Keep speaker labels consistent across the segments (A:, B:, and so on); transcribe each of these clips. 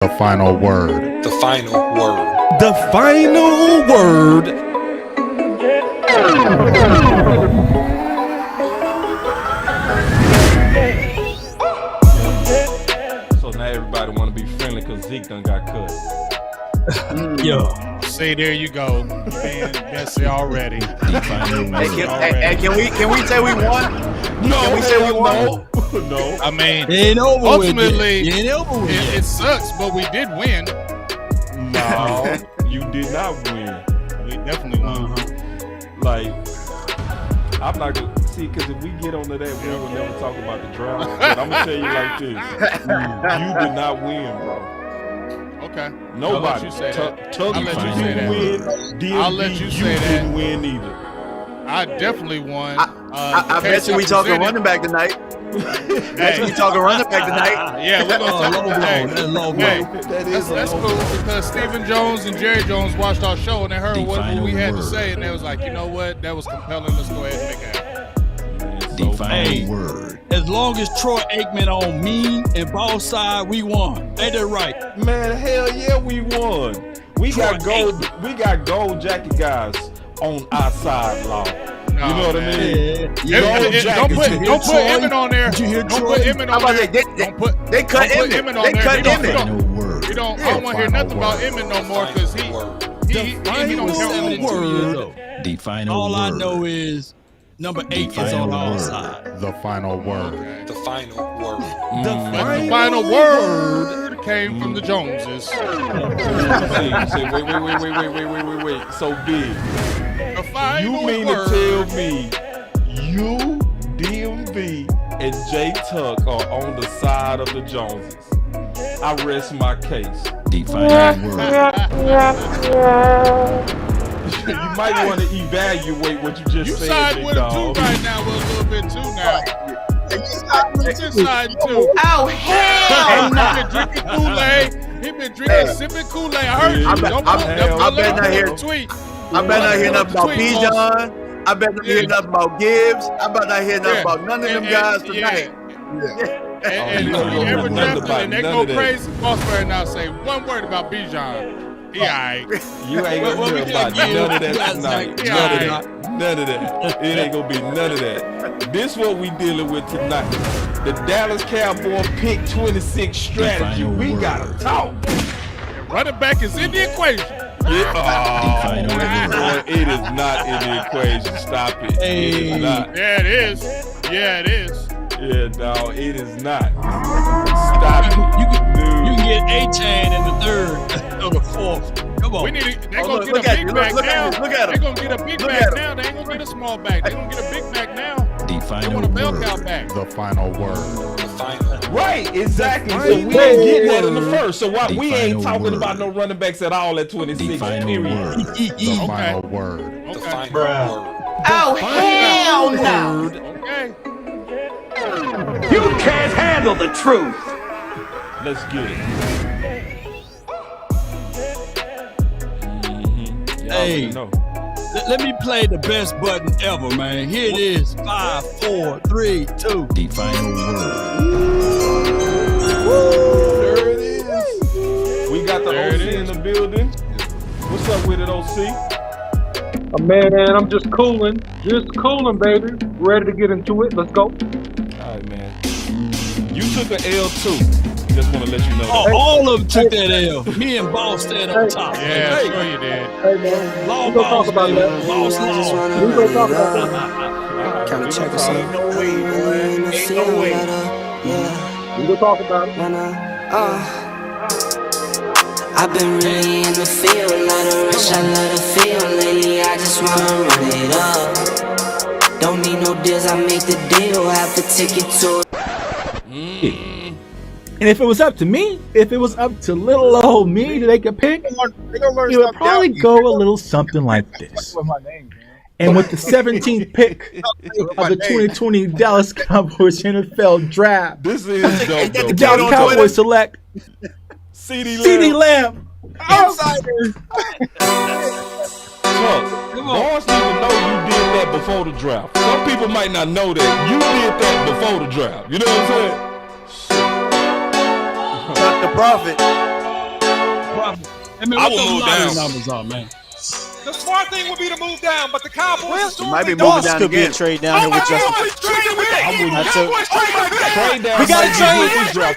A: The final word.
B: The final word.
C: The final word.
D: So now everybody want to be friendly because Zeke done got cut.
C: Yo.
E: See, there you go. Being messy already.
F: Hey, can we say we won?
D: No,
F: Can we say we won?
D: No.
E: I mean,
C: It ain't over
E: ultimately,
C: with. It ain't over with.
E: it sucks, but we did win.
D: No, you did not win.
E: We definitely won.
D: Like, I'm not going to see, because if we get onto that, we will never talk about the draft. But I'm going to tell you like this. You did not win, bro.
E: Okay.
D: Nobody.
E: I'll let you say that.
D: Tuggy,
E: I'll let you
D: you
E: say
D: didn't
E: that.
D: win. DMV,
E: I'll let you say that.
D: didn't win either.
E: I definitely won.
F: I bet you we talking running back tonight.
E: Hey.
F: We talking running back tonight.
E: Yeah, we're gonna talk about that.
C: Low blow.
E: Hey,
D: That is
E: that's cool because Stephen Jones and Jerry Jones watched our show and they heard what we had to say and they was like, you know what, that was compelling. Let's go ahead and make it happen.
D: So,
C: Hey, as long as Troy Aikman on me and boss side, we won. Ain't that right?
D: man, hell yeah, we won. We got gold. We got gold jacket guys on our side, law.
E: No,
D: You know what I
E: man.
D: mean?
E: Don't put Emmett on there.
C: Did you hear
E: Don't
C: Troy?
E: put Emmett
F: How
E: on
F: about
E: there.
F: they
E: Don't
F: cut
E: put
F: Emmett.
E: Emmett on
F: They
E: there.
F: cut
E: He don't-
F: Emmett.
E: I don't want to hear nothing about Emmett no more because he don't count
C: word.
G: The final
C: All
G: word.
C: I know is number 8 is on our side.
A: The final word.
B: The final word.
E: But the final word came from the Joneses.
D: Say, wait. So big.
E: The final
D: You mean
E: word.
D: to tell me you, DMV, and J Tuck are on the side of the Joneses? I rest my case.
G: The final word.
D: You might want to evaluate what you just
E: You
D: said,
E: side
D: big
E: with him
D: dog.
E: too right now, with a little bit too now. You just side too.
F: Oh hell no!
E: He been drinking Kool-Aid. He been drinking, sipping Kool-Aid. I heard you.
D: I
E: Don't
F: bet not hear-
E: tweet.
F: I better not hear nothing about Bijan. I better not hear nothing about Gibbs. I better not hear nothing about none of them guys tonight.
E: And
D: you
E: if
D: don't
E: you
D: know
E: ever
D: nothing
E: drafted
D: about
E: and they
D: none
E: go
D: of that.
E: crazy, Boss better not say one word about Bijan. He alright.
D: You ain't
C: What
D: gonna
C: we
D: hear
C: did
D: about
C: again,
D: none of
C: you
D: that
C: guys
D: tonight.
C: like-
D: None of that. It ain't gonna be none of that. This what we dealing with tonight. The Dallas Cowboys pick 26 strategy.
G: final
D: We
G: word.
D: gotta talk.
E: Running back is in the equation.
D: Boy, it is not in the equation. Stop it. It
C: Hey.
D: is not.
E: Yeah, it is. Yeah, it is.
D: Yeah, dog. It is not. Stop it.
C: You can
D: Dude.
C: get A-Chain in the third or the fourth. Come on.
E: We need to, they're
F: Oh,
E: gonna
F: look
E: get a
F: at
E: big
F: you.
E: back
F: Look at
E: now.
F: him. Look at him.
E: They're gonna get a big
F: Look
E: back
F: at him.
E: now. They ain't gonna get a small back. They're gonna get a big back now.
G: The
E: They
G: final
E: want a bell
G: word.
E: cow back.
A: The final word.
B: The final.
D: Right, exactly. So
A: final
D: we ain't getting that in the
G: word.
D: first. So why
G: The
D: we ain't
G: final
D: talking
G: word.
D: about no running backs at all at 26.
G: The final
D: Period.
G: word.
A: The final word.
B: The
E: Okay.
B: final word.
F: Oh hell no!
E: Okay.
H: You can't handle the truth.
D: Let's get it. Y'all
C: Hey.
D: already know.
C: Let me play the best button ever, man. Here it is. 5, 4, 3, 2.
G: The final word.
D: There it is. We got the
E: There it
D: OC in
E: is.
D: the building. What's up with it, OC?
I: Man, I'm just cooling, baby. Ready to get into it. Let's go.
D: All right, man. You took an L too. Just want to let you know.
C: Oh,
D: that.
C: all of them took that L. Me and Boss stand on top.
E: Yeah,
C: Hey,
E: sure you did.
I: Hey, man,
C: Law
I: we gonna talk
C: Boss,
I: about
C: baby.
I: that.
C: Boss Law.
I: We gonna talk about that.
D: All right,
H: Kinda
D: we
H: check
D: gonna
H: us
D: talk.
H: out.
F: No way, boy. Ain't no way.
I: We gonna talk about it.
J: I've been really in the field, lot of rush, I love the feel. Lately, I just wanna run it up. Don't need no deals, I make the deal. Have to take it to.
K: And if it was up to me, if it was up to little old me to make a pick,
F: They gonna learn
K: it would
F: something
K: probably
F: down
K: go a little something like this.
I: With my name, man.
K: And with the 17th pick of the 2020 Dallas Cowboys NFL Draft,
D: This is dope,
K: the
D: though.
K: Dallas
F: on
K: Cowboys
F: Twitter.
K: select
D: CD
K: CeeDee
D: Lamb.
K: Lamb.
F: Insiders.
D: Look, Boss need to know you did that before the draft. Some people might not know that. You did that before the draft. You know what I'm saying?
F: Not the prophet.
C: problem. I mean,
B: I
C: what
B: will
C: those
B: move
C: lottery
B: down.
C: numbers are, man.
L: The smart thing would be to move down, but the Cowboys
F: Might be moving down
M: could be
F: again.
M: a trade down here with Justin. That's a,
D: Trade down.
M: we got to trade.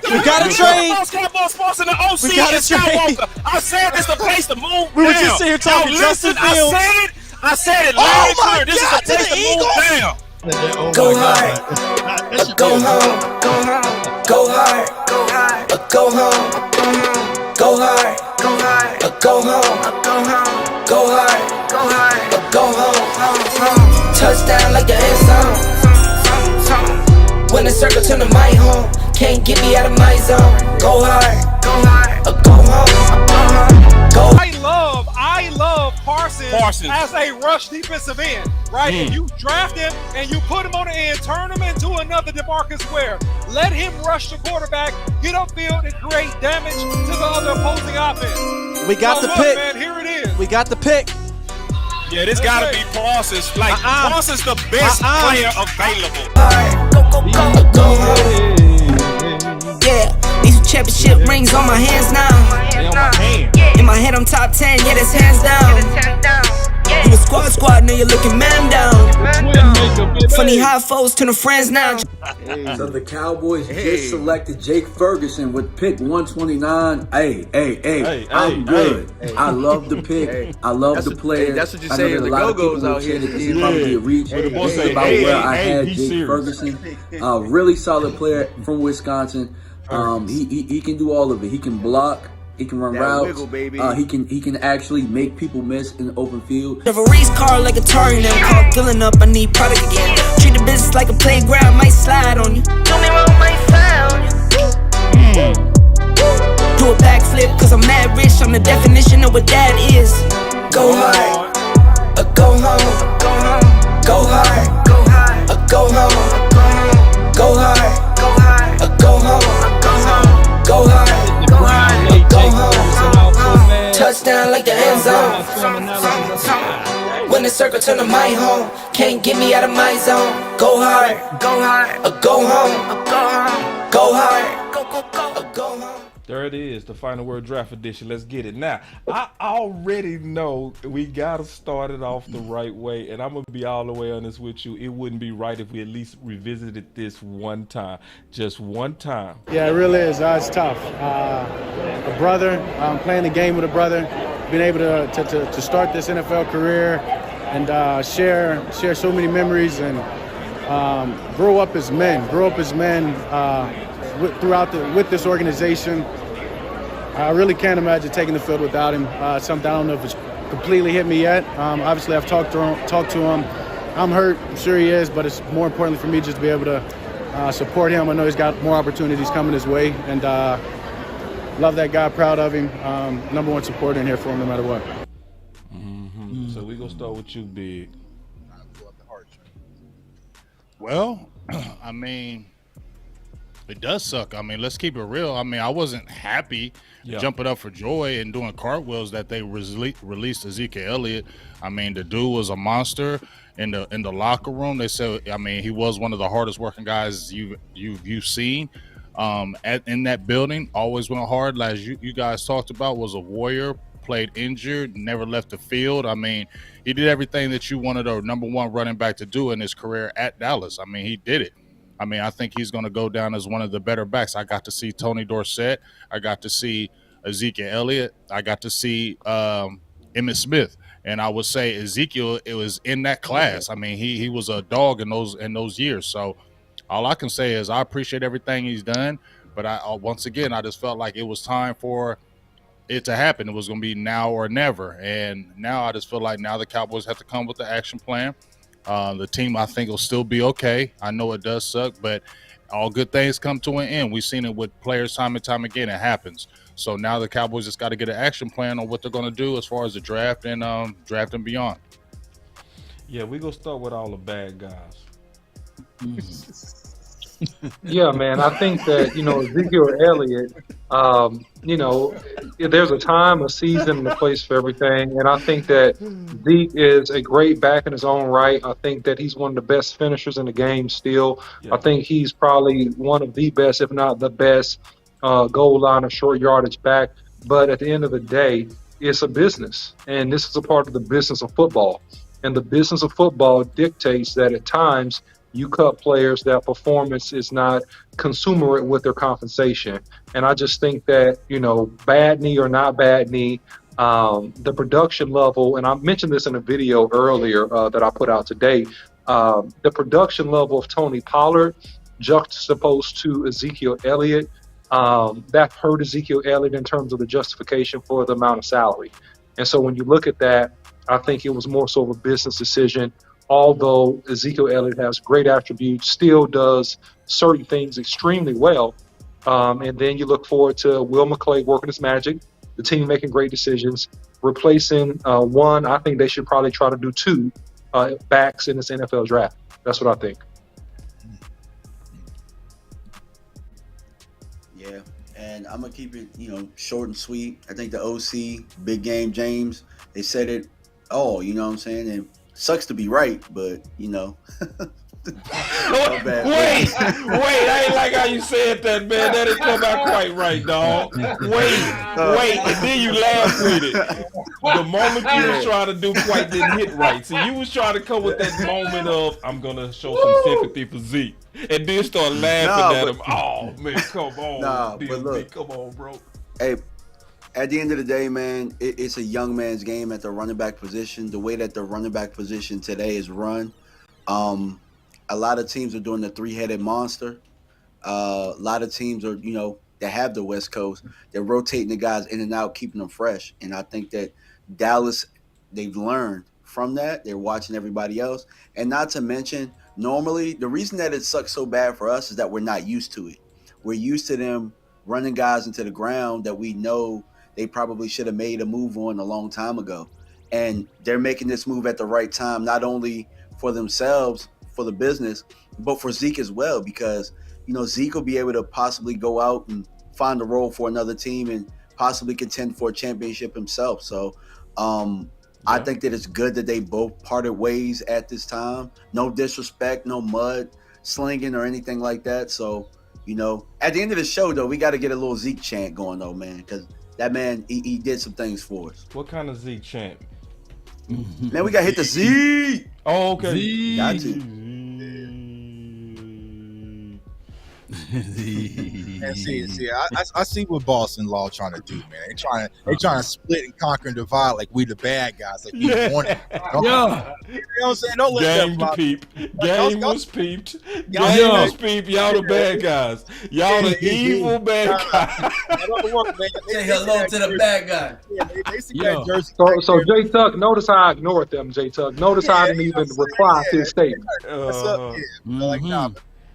M: We got to trade.
B: BossCowboySports in the OC
M: We gotta
B: is
M: trade.
B: Skywalker. I said this the place to move
M: We were
B: down.
M: just sitting here talking
B: Now,
M: Justin
B: listen,
M: Fields.
B: I said it
M: Oh
B: loud and
M: my
B: clear. This
M: God,
B: is the place
M: to the
B: to move down.
J: Go hard, go home, go hard, go hard, go home, go hard, go home, go hard, go home. Touchdown like the end zone. When the circle turn to my home, can't get me out of my zone. Go hard, go home, go.
L: I love Parsons as a rush defensive end, right? And you draft him and you put him on the end, turn him into another DeMarcus Ware. Let him rush the quarterback, get upfield, and create damage to the other opposing offense.
M: We got the
L: look,
M: pick.
L: man, here it is.
M: We got the pick.
B: Yeah, this gotta be Parsons. Like, Parsons the best player available.
J: Go home. Yeah, these championship rings on my hands now. In my head, I'm top 10, yeah, that's hands down. You a squad, know you're looking man down. Funny how foes turn to friends now.
N: So the Cowboys just selected Jake Ferguson with pick 129. Hey, I'm good. I love the pick. I love the player.
F: That's what you
N: I know
F: say
N: that
F: in
N: a
F: the
N: lot of
F: Go-Go's
N: people will
F: out
N: say
F: here.
N: that this is probably a reach. This is about where I had Jake Ferguson. Really solid player from Wisconsin. He can do all of it. He can block. He can run routes.
F: Wiggle, baby.
N: He can actually make people miss in the open field.
J: Drive a race car like a Atari now. Call filling up, I need product again. Treat the business like a playground, might slide on you. Do me wrong, might slide on you. Do a backflip, cause I'm mad rich. I'm the definition of what that is. Go hard, go home, go hard, go home, go hard, go hard, go hard. Touchdown like the end zone. When the circle turn to my home, can't get me out of my zone. Go hard, go home, go hard, go home.
D: There it is, the Final Word Draft Edition. Let's get it. Now, I already know we got to start it off the right way, and I'm going to be all the way honest with you. It wouldn't be right if we at least revisited this one time. Just one time.
O: Yeah, it really is. It's tough. A brother, playing the game with a brother, being able to start this NFL career and share so many memories and grow up as men with this organization. I really can't imagine taking the field without him. Something I don't know if it's completely hit me yet. Obviously, I've talked to him. I'm hurt. I'm sure he is, but it's more important for me just to be able to support him. I know he's got more opportunities coming his way, and love that guy. Proud of him. Number one supporter in here for him, no matter what.
D: So we gonna start with you, Big.
E: Well, I mean, it does suck. I mean, let's keep it real. I mean, I wasn't happy jumping up for joy and doing cartwheels that they released Ezekiel Elliott. I mean, the dude was a monster in the locker room. They said, I mean, he was one of the hardest working guys you've seen in that building. Always went hard, as you guys talked about. Was a warrior. Played injured, never left the field. I mean, he did everything that you wanted a number one running back to do in his career at Dallas. I mean, he did it. I mean, I think he's going to go down as one of the better backs. I got to see Tony Dorsett. I got to see Ezekiel Elliott. I got to see Emmitt Smith. And I would say Ezekiel, it was in that class. I mean, he was a dog in those years. So all I can say is I appreciate everything he's done. But once again, I just felt like it was time for it to happen. It was going to be now or never. And now I just feel like now the Cowboys have to come with the action plan. The team, I think, will still be okay. I know it does suck, but all good things come to an end. We've seen it with players time and time again. It happens. So now the Cowboys just got to get an action plan on what they're going to do as far as the draft and beyond.
D: Yeah, we're going to start with all the bad guys.
I: Yeah, man. I think that, Ezekiel Elliott, there's a time, a season, and a place for everything. And I think that Zeke is a great back in his own right. I think that he's one of the best finishers in the game still. Yeah. I think he's probably one of the best, if not the best, goal line or short yardage back. But at the end of the day, it's a business, and this is a part of the business of football. And the business of football dictates that at times you cut players that performance is not commensurate with their compensation. And I just think that, bad knee or not bad knee, the production level, and I mentioned this in a video earlier that I put out today, the production level of Tony Pollard juxtaposed to Ezekiel Elliott, that hurt Ezekiel Elliott in terms of the justification for the amount of salary. And so when you look at that, I think it was more so of a business decision. Although Ezekiel Elliott has great attributes, still does certain things extremely well. And then you look forward to Will McClay working his magic, the team making great decisions, replacing one. I think they should probably try to do two backs in this NFL draft. That's what I think.
P: Yeah, and I'm going to keep it, short and sweet. I think the OC, Big Game James, they said it all, you know what I'm saying? And sucks to be right, but
D: Wait, I ain't like how you said that, man. That didn't come out quite right, dog. Wait, and then you laugh with it. The moment you was trying to do quite didn't hit right. See, you was trying to come with that moment of, I'm going to show some sympathy for Zeke. And then start laughing at him. Oh, man, come on.
P: But look,
D: come on, bro.
P: Hey, at the end of the day, man, it's a young man's game at the running back position. The way that the running back position today is run, a lot of teams are doing the three-headed monster. A lot of teams are, that have the West Coast. They're rotating the guys in and out, keeping them fresh. And I think that Dallas, they've learned from that. They're watching everybody else. And not to mention, normally, the reason that it sucks so bad for us is that we're not used to it. We're used to them running guys into the ground that we know they probably should have made a move on a long time ago. And they're making this move at the right time, not only for themselves, for the business, but for Zeke as well, because, Zeke will be able to possibly go out and find a role for another team and possibly contend for a championship himself. So I think that it's good that they both parted ways at this time. No disrespect, no mud slinging or anything like that. So, at the end of the show, though, we got to get a little Zeke chant going, though, man, because that man, he did some things for us.
D: What kind of Zeke chant?
P: Man, we got to hit the Z.
D: Oh, okay.
P: Z. Got to.
Q: And see, I see what Boston Law trying to do, man. They trying to split and conquer and divide like we the bad guys, like we want it. You know what I'm saying? Don't let
D: Game
Q: that
D: peep. Game was peeped. Game was peeped. Y'all the bad guys. Y'all the evil bad guys.
N: Say hello to the bad guy.
I: So J Tuck, notice how I ignored them. J Tuck, notice how I didn't even reply to his statement.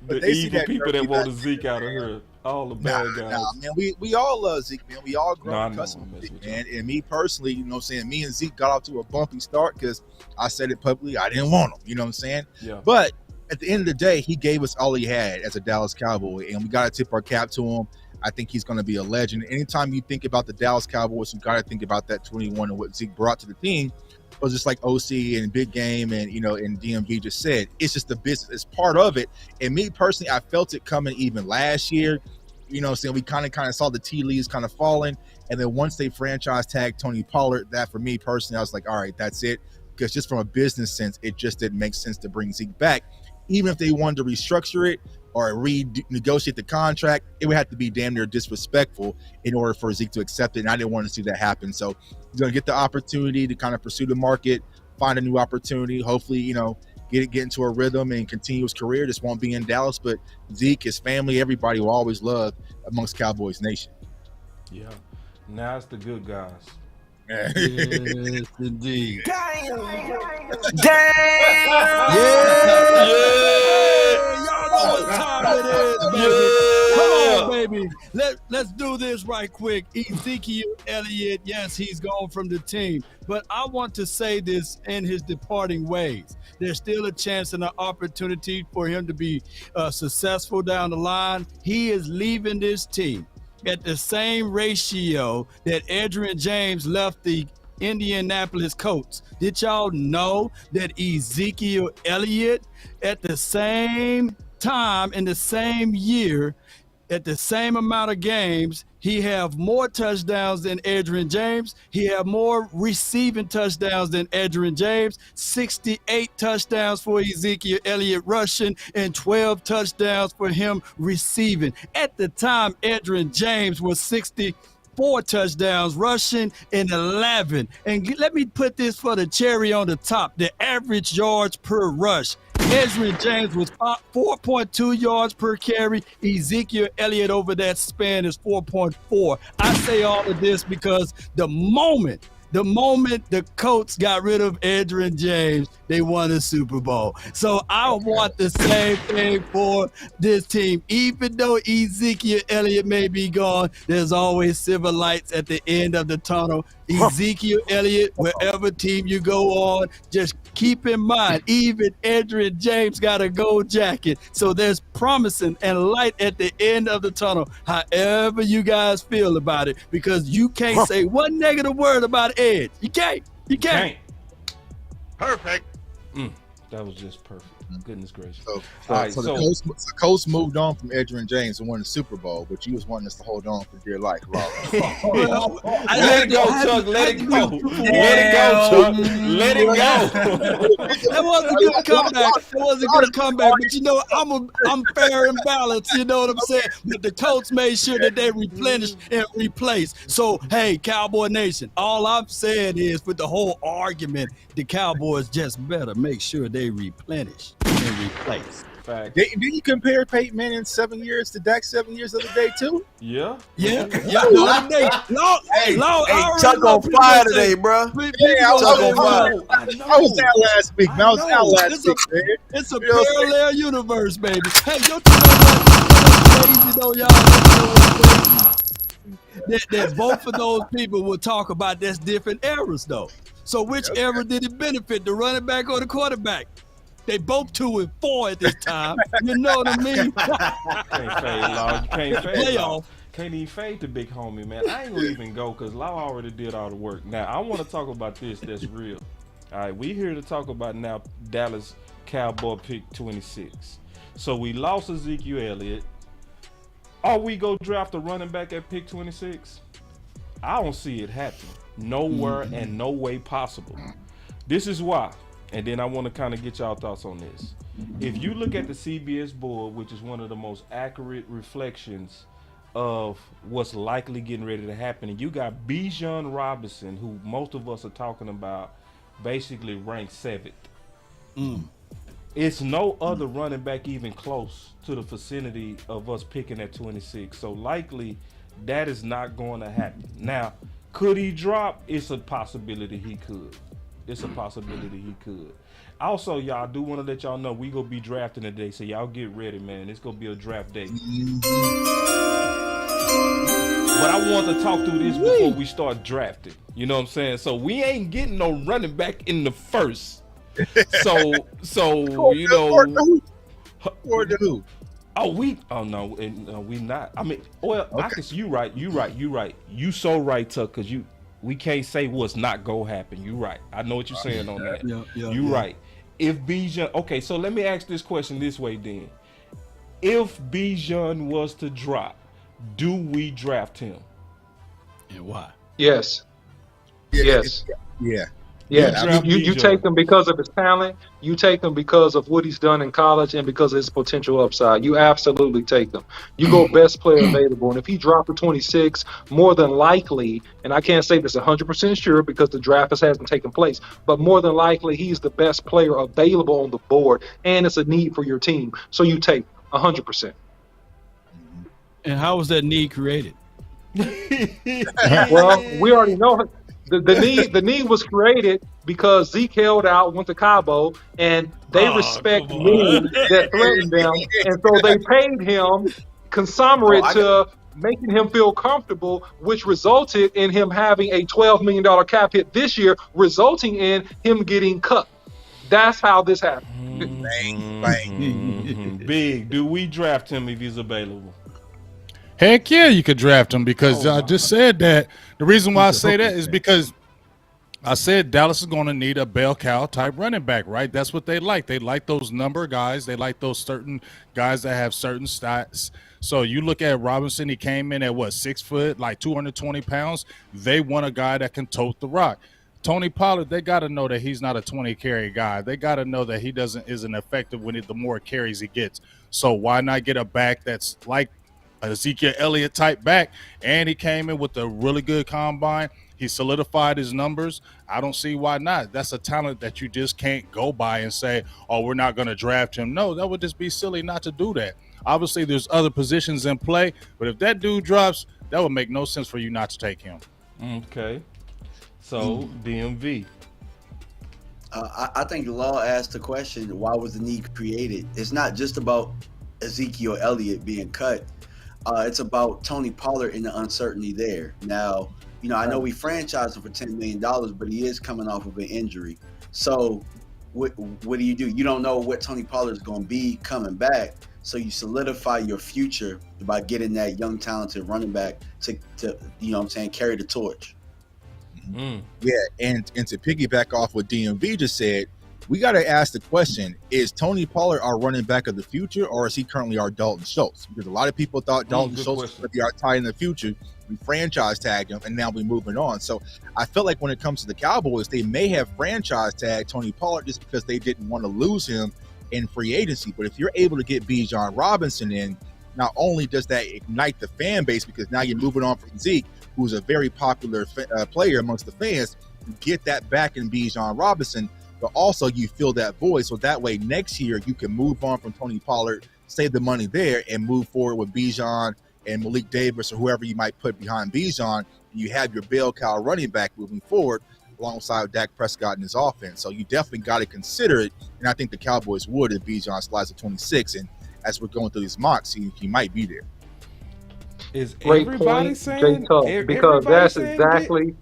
D: The evil people that want to Zeke out of here. All the bad guys.
Q: Nah, man, we all love Zeke, man. We all grow up accustomed to Zeke, man. And me personally, you know what I'm saying, me and Zeke got off to a bumpy start because I said it publicly. I didn't want him, you know what I'm saying?
D: Yeah.
Q: But at the end of the day, he gave us all he had as a Dallas Cowboy, and we got to tip our cap to him. I think he's going to be a legend. Anytime you think about the Dallas Cowboys, you got to think about that 21 and what Zeke brought to the team. But just like OC and Big Game and, and DMV just said, it's just the business. It's part of it. And me personally, I felt it coming even last year. You know what I'm saying? We kind of saw the tea leaves kind of falling. And then once they franchise tagged Tony Pollard, that for me personally, I was like, all right, that's it. Because just from a business sense, it just didn't make sense to bring Zeke back. Even if they wanted to restructure it or renegotiate the contract, it would have to be damn near disrespectful in order for Zeke to accept it. And I didn't want to see that happen. So he's going to get the opportunity to kind of pursue the market, find a new opportunity, hopefully, get into a rhythm and continue his career. This won't be in Dallas, but Zeke, his family, everybody will always love amongst Cowboys Nation.
D: Yeah. Now it's the good guys.
Q: Yes, indeed.
J: Damn!
C: Y'all know what time it is, baby. Come on, baby. Let's do this right quick. Ezekiel Elliott, yes, he's gone from the team. But I want to say this in his departing ways. There's still a chance and an opportunity for him to be successful down the line. He is leaving this team at the same ratio that Adrian James left the Indianapolis Colts. Did y'all know that Ezekiel Elliott at the same time in the same year, at the same amount of games, He have more touchdowns than Adrian James. He have more receiving touchdowns than Adrian James. 68 touchdowns for Ezekiel Elliott rushing and 12 touchdowns for him receiving. At the time, Adrian James was 64 touchdowns rushing and 11. And let me put this for the cherry on the top. The average yards per rush. Adrian James was 4.2 yards per carry. Ezekiel Elliott over that span is 4.4. I say all of this because the moment the Colts got rid of Adrian James, they won the Super Bowl. So I want the same thing for this team. Even though Ezekiel Elliott may be gone, there's always silver lights at the end of the tunnel. Ezekiel Elliott, wherever team you go on, just keep in mind, even Adrian James got a gold jacket. So there's promising and light at the end of the tunnel, however you guys feel about it, because you can't say one negative word about Ed. You can't. You can't.
F: Perfect.
D: That was just perfect. Goodness gracious.
Q: So
D: All
Q: the
D: right,
Q: Colts moved on from Adrian James and won the Super Bowl, but you was wanting us to hold on for dear life.
D: Let it go, Chuck. Let it go. Let it go, Chuck. Let it go.
C: That was a good comeback. That was a good comeback. But you know, I'm fair and balanced. You know what I'm saying? But the Colts made sure that they replenished and replaced. So hey, Cowboy Nation, all I'm saying is, with the whole argument, the Cowboys just better make sure they replenish and replace.
Q: Didn't you compare Peyton Manning 7 years to Dak 7 years the other day too?
D: Yeah.
C: Yeah.
F: Hey, Chuck on fire today, bro.
Q: Yeah, I was out last week. I was out last week, man.
C: It's a parallel universe, baby. Hey, don't you know what's crazy though, y'all? That both of those people will talk about that's different eras though. So which era did it benefit, the running back or the quarterback? They both 2-4 at this time. You know what I mean?
D: Can't fade, Law. You can't fade.
C: Playoff.
D: Can't even fade the big homie, man. I ain't gonna even go because Law already did all the work. Now, I want to talk about this that's real. All right, we here to talk about now Dallas Cowboy pick 26. So we lost Ezekiel Elliott. Are we go draft a running back at pick 26? I don't see it happening. Nowhere and no way possible. This is why. And then I want to kind of get y'all thoughts on this. If you look at the CBS board, which is one of the most accurate reflections of what's likely getting ready to happen, and you got Bijan Robinson, who most of us are talking about, basically ranked 7th. It's no other running back even close to the vicinity of us picking at 26. So likely that is not going to happen. Now, could he drop? It's a possibility he could. It's a possibility he could. Also, y'all, do want to let y'all know we gonna be drafting today, so y'all get ready, man. It's gonna be a draft day. But I want to talk through this before we start drafting. You know what I'm saying? So we ain't getting no running back in the first. So you know.
Q: Or the who?
D: Oh no, we not. I mean, well, okay. I guess you right. You so right, Tuck, because we can't say what's not gonna happen. You right. I know what you're saying on that. You right. If Bijan, okay, so let me ask this question this way then. If Bijan was to drop, do we draft him?
C: And why?
I: Yes. Yes.
Q: Yeah.
I: Yeah, you take him because of his talent. You take him because of what he's done in college and because of his potential upside. You absolutely take him. You go best player available. And if he dropped to 26, more than likely, and I can't say this 100% sure because the draft hasn't taken place, but more than likely he's the best player available on the board, and it's a need for your team. So you take 100%.
C: And how was that need created?
I: Well, we already know the need was created because Zeke held out, went to Cabo, and they respect men that threatened them, and so they paid him consummate to making him feel comfortable, which resulted in him having a $12 million cap hit this year, resulting in him getting cut. That's how this happened.
Q: Bang.
D: Big. Do we draft him if he's available?
E: Heck yeah, you could draft him because I just said that. The reason why I say that is because I said Dallas is going to need a bell cow type running back, right? That's what they like. They like those number guys. They like those certain guys that have certain stats, So you look at Robinson, he came in at what, 6 foot, like 220 pounds. They want a guy that can tote the rock. Tony Pollard, they got to know that he's not a 20 carry guy. They got to know that he isn't effective the more carries he gets. So why not get a back that's like Ezekiel Elliott type back? And he came in with a really good combine. He solidified his numbers. I don't see why not. That's a talent that you just can't go by and say, oh, we're not going to draft him. No, that would just be silly not to do that. Obviously, there's other positions in play, but if that dude drops, that would make no sense for you not to take him.
D: Okay. So, DMV.
P: I think Law asked the question, why was the need created? It's not just about Ezekiel Elliott being cut. It's about Tony Pollard and the uncertainty there. Now, you know, I know we franchised him for $10 million, but he is coming off of an injury. So what do? You don't know what Tony Pollard is going to be coming back. So you solidify your future by getting that young, talented running back to you know what I'm saying, carry the torch.
Q: Yeah, and to piggyback off what DMV just said, we got to ask the question, is Tony Pollard our running back of the future, or is he currently our Dalton Schultz? Because a lot of people thought Dalton Schultz was going to be our tight in the future. We franchise tagged him, and now we're moving on. So I feel like when it comes to the Cowboys, they may have franchise tagged Tony Pollard just because they didn't want to lose him in free agency. But if you're able to get Bijan Robinson in, not only does that ignite the fan base, because now you're moving on from Zeke, who's a very popular player amongst the fans, you get that back in Bijan Robinson, but also you fill that void. So that way next year you can move on from Tony Pollard, save the money there, and move forward with Bijan and Malik Davis or whoever you might put behind Bijan. You have your bell cow running back moving forward alongside Dak Prescott in his offense. So you definitely got to consider it. And I think the Cowboys would if Bijan slides to 26. And as we're going through these mocks, he might be there.
D: Is
I: Great
D: everybody
I: point,
D: saying,
I: J-Tuck, because that's
D: saying
I: exactly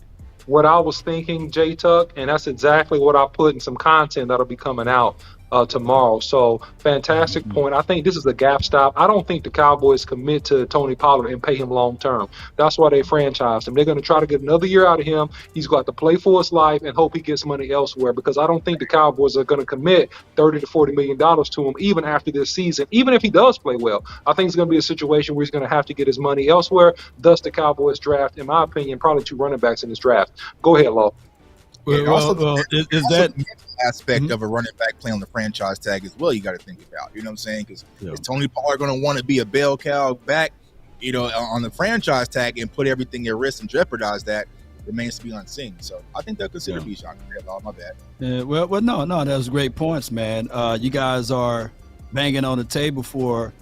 I: what I was thinking, J-Tuck, and that's exactly what I put in some content that'll be coming out tomorrow. So fantastic point. I think this is a gap stop. I don't think the Cowboys commit to Tony Pollard and pay him long term. That's why they franchised him. They're going to try to get another year out of him. He's got to play for his life and hope he gets money elsewhere, because I don't think the Cowboys are going to commit $30 to $40 million to him even after this season, even if he does play well. I think it's going to be a situation where he's going to have to get his money elsewhere. Thus the Cowboys draft, in my opinion, probably 2 running backs in this draft. Go ahead, Law.
Q: Is
C: that
Q: aspect of a running back playing on the franchise tag as well? You got to think about, you know what I'm saying? Because is Tony Pollard going to want to be a bell cow back, you know, on the franchise tag and put everything at risk and jeopardize that? Remains to be unseen. So I think they'll consider Bijan. My bad.
C: Well, no, that's great points, man. You guys are banging on the table for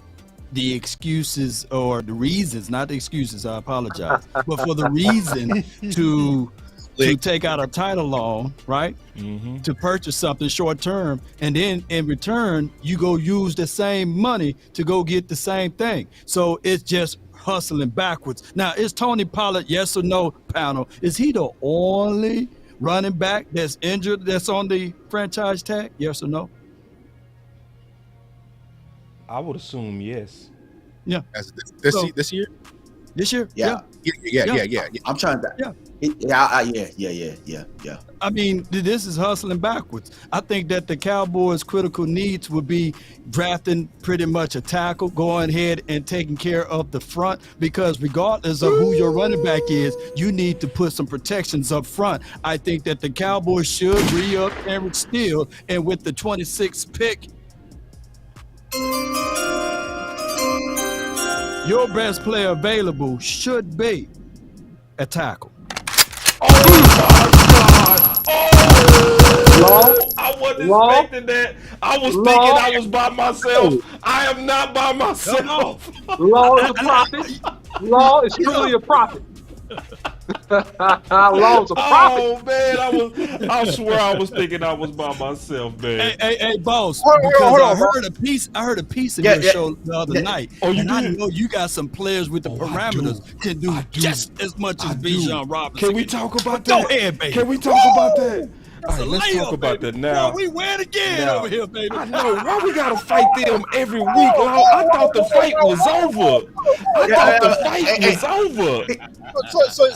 C: the excuses or the reasons, not the excuses. I apologize, but for the reason to take out a title loan, right? To purchase something short term, and then in return you go use the same money to go get the same thing. So it's just hustling backwards. Now, is Tony Pollard, yes or no, panel? Is he the only running back that's injured that's on the franchise tag? Yes or no?
D: I would assume yes.
C: Yeah.
Q: This year?
C: This year?
Q: Yeah.
P: I'm trying to.
C: Yeah.
P: Yeah.
C: I mean, this is hustling backwards. I think that the Cowboys' critical needs would be drafting pretty much a tackle, going ahead and taking care of the front, because regardless of who your running back is, you need to put some protections up front. I think that the Cowboys should re-up Terrence Steele, and with the 26th pick, your best player available should be a tackle.
D: I wasn't expecting that. I was thinking I was by myself. I am not by myself.
I: Law is a prophet. Law is truly a prophet. Law's a prophet.
C: Oh man,
D: I swear I was thinking I was by myself, man.
C: Hey, boss, because I heard a piece of your show the other night.
D: Oh, you
C: and
D: did?
C: I know you got some players with the parameters can do just as much as Bijan Robinson.
D: Can we talk about that?
C: Go ahead, baby.
D: Can we talk about that? All right, let's talk about that now.
C: Boy, we win again over here, baby.
D: I know. Why we gotta fight them every week? I thought the fight was over.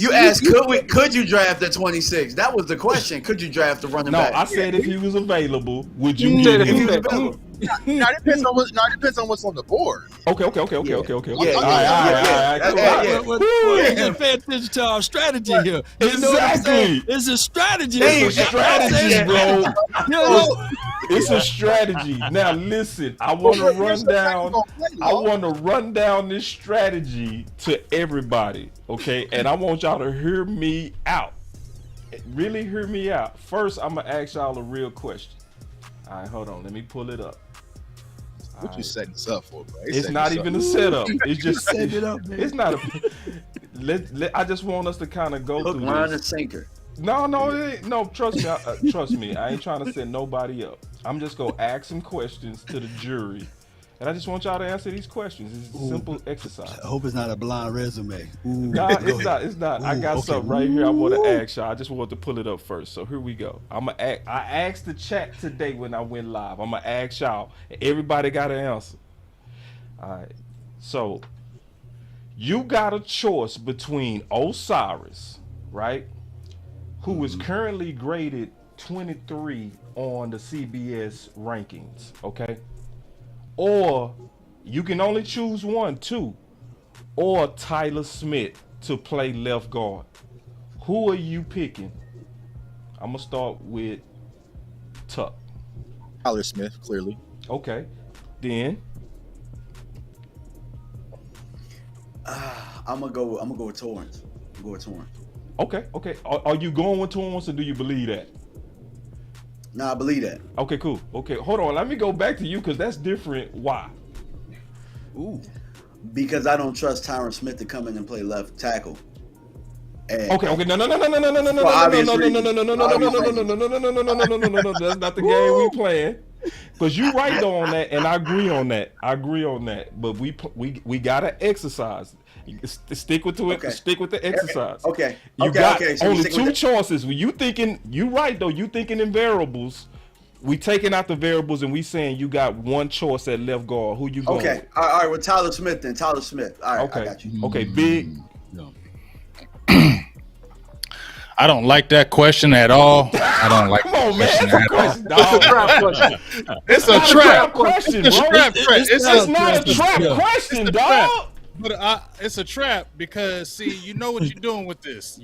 P: You asked, could you draft at 26? That was the question. Could you draft the running back?
D: No, I said if he was available, would you get him?
Q: Now it depends on what's on the board.
D: Okay.
P: Yeah.
C: Pay attention to our strategy here. You know what I'm
D: Exactly.
C: saying? It's a strategy.
D: It's a strategy, bro.
C: You know?
D: It's a strategy. Now listen, I want to run down this strategy to everybody, okay? And I want y'all to hear me out. Really hear me out. First, I'm gonna ask y'all a real question. All right, hold on. Let me pull it up.
Q: What you setting this up for, bro?
D: It's not even a setup. It's just
C: set it up, man.
D: It's not a. I just want us to kind of go through
P: line,
D: this.
P: and sinker.
D: No, it ain't. No, trust me. Trust me. I ain't trying to set nobody up. I'm just gonna ask some questions to the jury, and I just want y'all to answer these questions. It's a simple exercise.
C: I hope it's not a blind resume.
D: Nah, it's not. It's not. I got something right here. I want to ask y'all. I just want to pull it up first. So here we go. I asked the chat today when I went live. I'm gonna ask y'all. Everybody got an answer. All right. So you got a choice between Osiris, right, who is currently graded 23 on the CBS rankings, okay? Or you can only choose one, too. Or Tyler Smith to play left guard. Who are you picking? I'm going to start with Tuck.
Q: Tyler Smith, clearly.
D: Okay. Then
P: I'm gonna go with Torrance.
D: Okay. Are you going with Torrance, or do you believe that?
P: Nah, I believe that.
D: Okay, cool. Okay, hold on. Let me go back to you because that's different. Why?
C: Ooh.
P: Because I don't trust Tyron Smith to come in and play left tackle.
D: Okay. No. That's not the game we playing. Because you right though on that, and I agree on that. But we gotta exercise. Stick with the exercise.
P: Okay.
D: You got
P: so
D: only two choices. When you thinking, you right though. You thinking in variables. We taking out the variables and we saying you got one choice at left guard. Who you going with?
P: All right. With Tyler Smith then. Tyler Smith. All right.
D: Okay.
P: I got you.
D: Okay. Big.
C: No.
E: I don't like that question at all. I don't like that question at all. It's a trap question. It's a trap question. It's not a trap question, dog. But it's a trap because, see, you know what you're doing with this.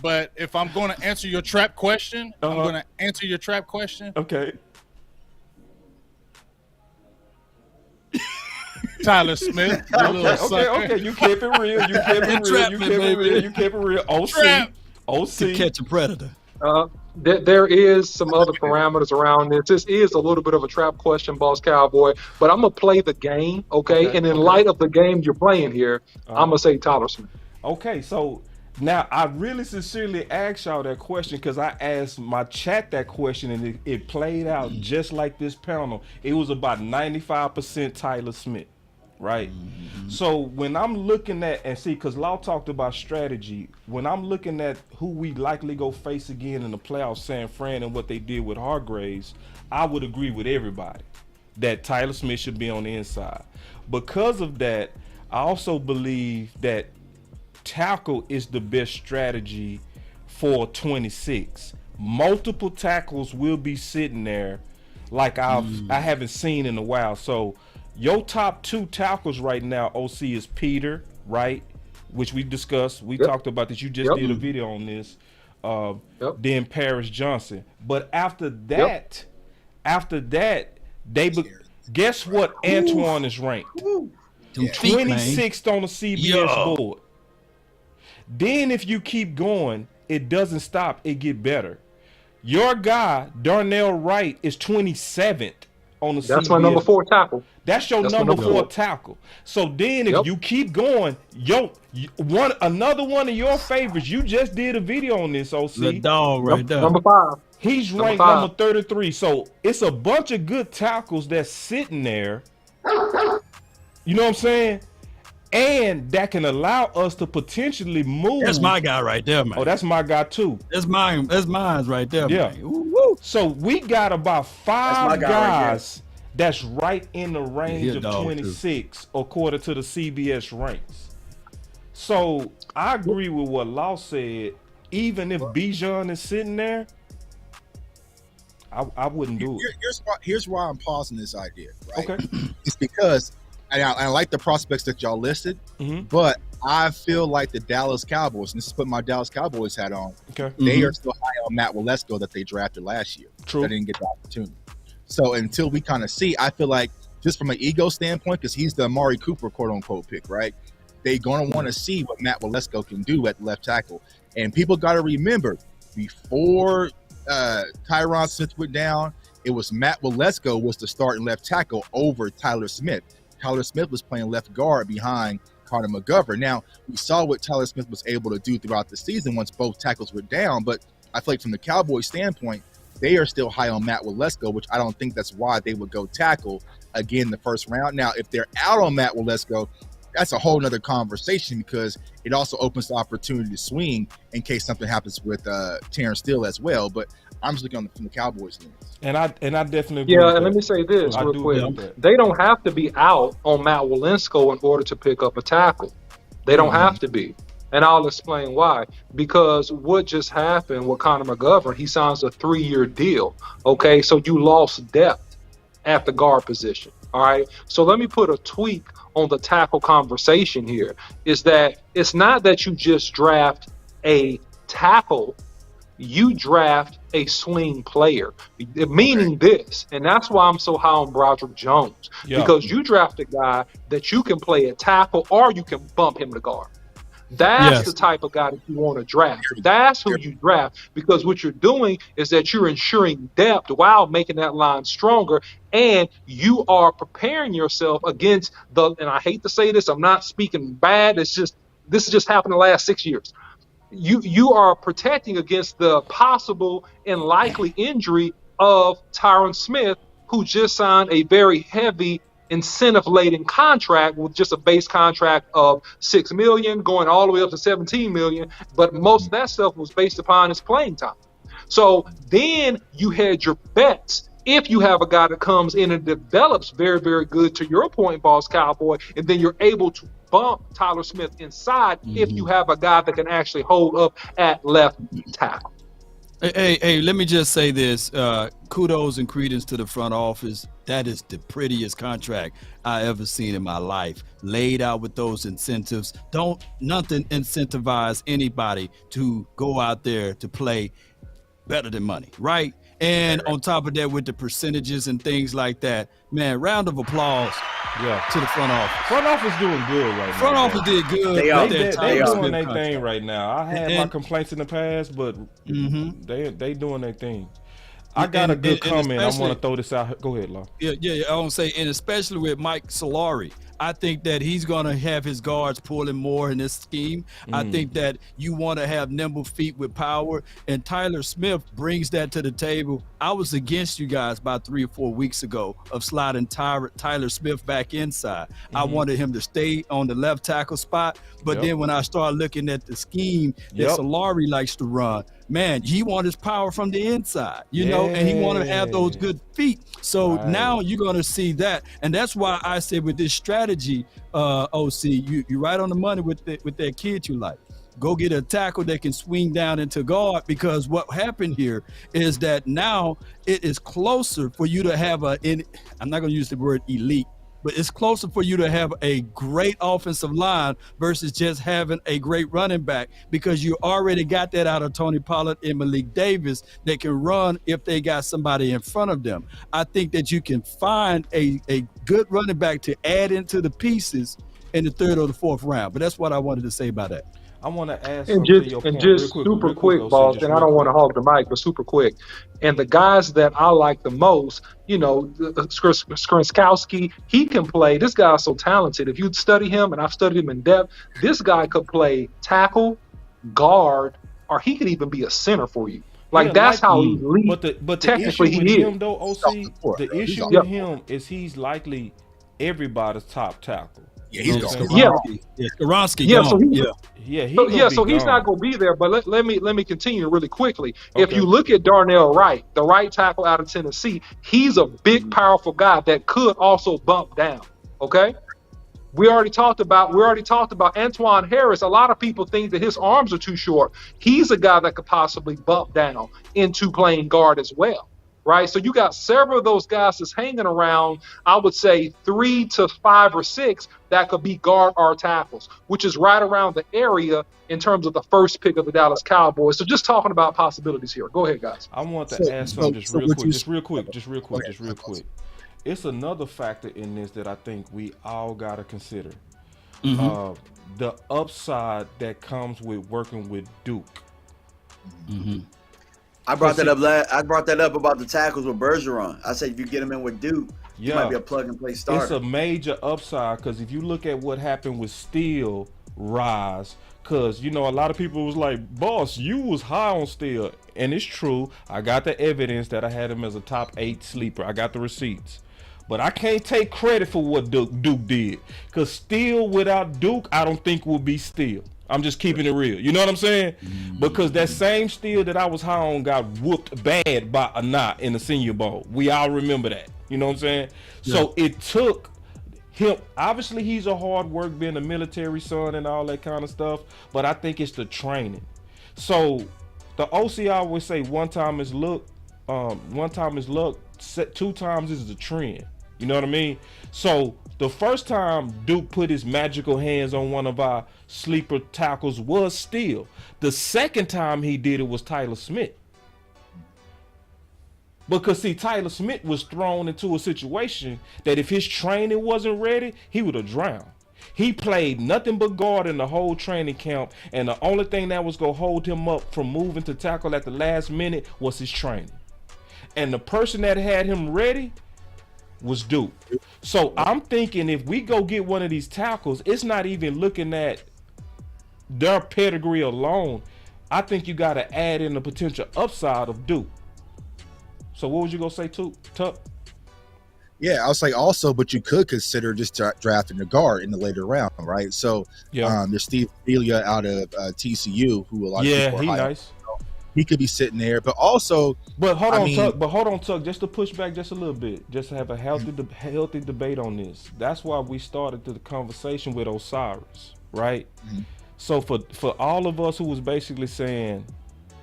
E: But if I'm going to answer your trap question, I'm going to answer your trap question.
D: Okay.
E: Tyler Smith.
D: Okay. You keep it real. You keep it real. OC.
C: To catch a predator.
I: There is some other parameters around this. This is a little bit of a trap question, Boss Cowboy, but I'm going to play the game, okay? And in light of the game you're playing here, I'm going to say Tyler Smith.
D: Okay, so now I really sincerely asked y'all that question because I asked my chat that question and it played out just like this panel. It was about 95% Tyler Smith, right? So when I'm looking at, and see, because Law talked about strategy, when I'm looking at who we likely go face again in the playoffs, San Fran, and what they did with Hargraves, I would agree with everybody that Tyler Smith should be on the inside. Because of that, I also believe that tackle is the best strategy for 26. Multiple tackles will be sitting there like I haven't seen in a while. So your top two tackles right now, OC, is Peter, right? Which we discussed. We talked about this. You just did a video on this. Then Paris Johnson. But after that, guess what Antoine is ranked? 26th on the CBS board. Then if you keep going, it doesn't stop. It get better. Your guy, Darnell Wright, is 27th on the CBS.
I: That's my number 4 tackle.
D: That's your number 4 tackle. So then if you keep going, another one of your favorites, you just did a video on this, OC.
C: The dog right there.
I: Number 5.
D: He's ranked number 33. So it's a bunch of good tackles that's sitting there. You know what I'm saying? And that can allow us to potentially move.
C: That's my guy right there, man.
D: Oh, that's my guy too.
C: That's mine right there, man.
D: Ooh. So we got about 5 guys that's right in the range of 26 according to the CBS ranks. So I agree with what Law said. Even if Bijan is sitting there, I wouldn't do it.
Q: Here's why I'm pausing this idea. Right?
D: Okay.
Q: It's because I like the prospects that y'all listed, but I feel like the Dallas Cowboys, and this is putting my Dallas Cowboys hat on, they are still high on Matt Waletzko that they drafted last year.
D: True.
Q: They didn't get the opportunity. So until we kind of see, I feel like just from an ego standpoint, because he's the Amari Cooper quote-unquote pick, right? They're going to want to see what Matt Waletzko can do at left tackle. And people got to remember, before Tyron Smith went down, it was Matt Waletzko was the starting left tackle over Tyler Smith. Tyler Smith was playing left guard behind Connor McGovern. Now, we saw what Tyler Smith was able to do throughout the season once both tackles were down, but I feel like from the Cowboys standpoint, they are still high on Matt Waletzko, which I don't think that's why they would go tackle again the first round. Now, if they're out on Matt Waletzko, that's a whole nother conversation because it also opens the opportunity to swing in case something happens with Terrence Steele as well. But I'm just looking from the Cowboys lens.
I: And I
D: definitely agree.
I: Yeah, and let me say this real quick. They don't have to be out on Matt Waletzko in order to pick up a tackle. They don't have to be. And I'll explain why. Because what just happened with Connor McGovern, he signs a 3-year deal. Okay, so you lost depth at the guard position. All right. So let me put a tweak on the tackle conversation here. Is that it's not that you just draft a tackle, you draft a swing player. Meaning this, and that's why I'm so high on Broderick Jones.
D: Yeah.
I: Because you draft a guy that you can play at tackle or you can bump him to guard. That's the type of guy that you want to draft. That's who you draft, because what you're doing is that you're ensuring depth while making that line stronger, and you are preparing yourself against and I hate to say this, I'm not speaking bad, this has just happened the last 6 years. You are protecting against the possible and likely injury of Tyron Smith, who just signed a very heavy incentive-laden contract with just a base contract of $6 million going all the way up to $17 million, but most of that stuff was based upon his playing time. So then you had your bets. If you have a guy that comes in and develops very, very good, to your point, Boss Cowboy, and then you're able to bump Tyler Smith inside if you have a guy that can actually hold up at left tackle.
C: Hey, let me just say this. Kudos and credence to the front office. That is the prettiest contract I ever seen in my life. Laid out with those incentives. Nothing incentivize anybody to go out there to play better than money, right? And on top of that, with the percentages and things like that, man, round of applause to the front office.
D: Front office doing good right now.
C: Front office did good.
D: They doing their thing right now. I had my complaints in the past, but they doing their thing. I got a good comment. I want to throw this out. Go ahead, Law.
C: Yeah. I want to say, and especially with Mike Solari, I think that he's going to have his guards pulling more in this scheme. I think that you want to have nimble feet with power, and Tyler Smith brings that to the table. I was against you guys about 3 or 4 weeks ago of sliding Tyler Smith back inside. I wanted him to stay on the left tackle spot, but then when I started looking at the scheme that Solari likes to run, man, he wants his power from the inside, you know, and he want to have those good feet. So now you're going to see that. And that's why I said with this strategy, OC, you're right on the money with that kid you like. Go get a tackle that can swing down into guard, because what happened here is that now it is closer for you to have I'm not going to use the word elite, but it's closer for you to have a great offensive line versus just having a great running back, because you already got that out of Tony Pollard and Malik Davis. They can run if they got somebody in front of them. I think that you can find a good running back to add into the pieces in the 3rd or the 4th round. But that's what I wanted to say about that.
D: I want to ask
I: and just super quick, boss, and I don't want to hog the mic, but super quick. And the guys that I like the most, you know, Skrzynski, he can play. This guy's so talented. If you study him, and I've studied him in depth, this guy could play tackle, guard, or he could even be a center for you. That's how elite. But technically
D: the issue with
I: he
D: him,
I: is.
D: though, OC, the issue with him is he's likely everybody's top tackle.
Q: Yeah, he's gone.
C: Skaronski.
I: So he's not going to be there. But let me continue really quickly. Okay. If you look at Darnell Wright, the right tackle out of Tennessee, he's a big, powerful guy that could also bump down. Okay. We already talked about Antoine Harris. A lot of people think that his arms are too short. He's a guy that could possibly bump down into playing guard as well. right? So you got several of those guys that's hanging around, I would say 3 to 5 or 6 that could be guard or tackles, which is right around the area in terms of the first pick of the Dallas Cowboys. So just talking about possibilities here. Go ahead, guys.
D: I want to add something just real quick. It's another factor in this that I think we all got to consider. The upside that comes with working with Duke.
P: I brought that up about the tackles with Bergeron. I said if you get him in with Duke, he might be a plug-and-play starter.
D: It's a major upside because if you look at what happened with Steele rise, because, you know, a lot of people was like, boss, you was high on Steele. And it's true. I got the evidence that I had him as a top 8 sleeper. I got the receipts. But I can't take credit for what Duke did. Because Steele without Duke, I don't think will be Steele. I'm just keeping it real. You know what I'm saying? Because that same Steele that I was high on got whooped bad by Anat in the Senior Bowl. We all remember that. You know what I'm saying? Yeah. So it took him. Obviously, he's a hard work, being a military son and all that kind of stuff. But I think it's the training. So the OC always say one time is luck, 2 times is the trend. You know what I mean? So the first time Duke put his magical hands on one of our sleeper tackles was Steele. The second time he did it was Tyler Smith. Because, see, Tyler Smith was thrown into a situation that if his training wasn't ready, he would have drowned. He played nothing but guard in the whole training camp, and the only thing that was going to hold him up from moving to tackle at the last minute was his training. And the person that had him ready was Duke. So I'm thinking if we go get one of these tackles, it's not even looking at their pedigree alone. I think you got to add in the potential upside of Duke. So what was you going to say, Tuck?
Q: Yeah, I was like also, but you could consider just drafting a guard in the later round, right? So there's Steve Elia out of TCU, who a lot of people are high nice. On. He could be sitting there, but also.
D: But hold on, Tuck. Just to push back just a little bit, just to have a healthy debate on this. That's why we started the conversation with Osiris, right? So for all of us who was basically saying,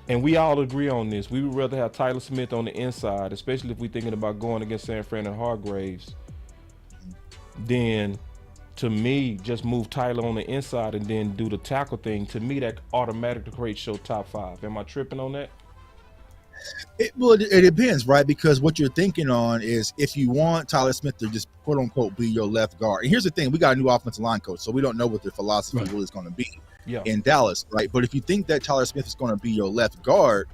D: and we all agree on this, we would rather have Tyler Smith on the inside, especially if we're thinking about going against San Fran and Hargraves, then to me, just move Tyler on the inside and then do the tackle thing. To me, that automatically creates your top 5. Am I tripping on that?
Q: It depends, right? Because what you're thinking on is if you want Tyler Smith to just quote unquote be your left guard. And here's the thing, we got a new offensive line coach, so we don't know what their philosophy really is going to be in Dallas, right? But if you think that Tyler Smith is going to be your left guard,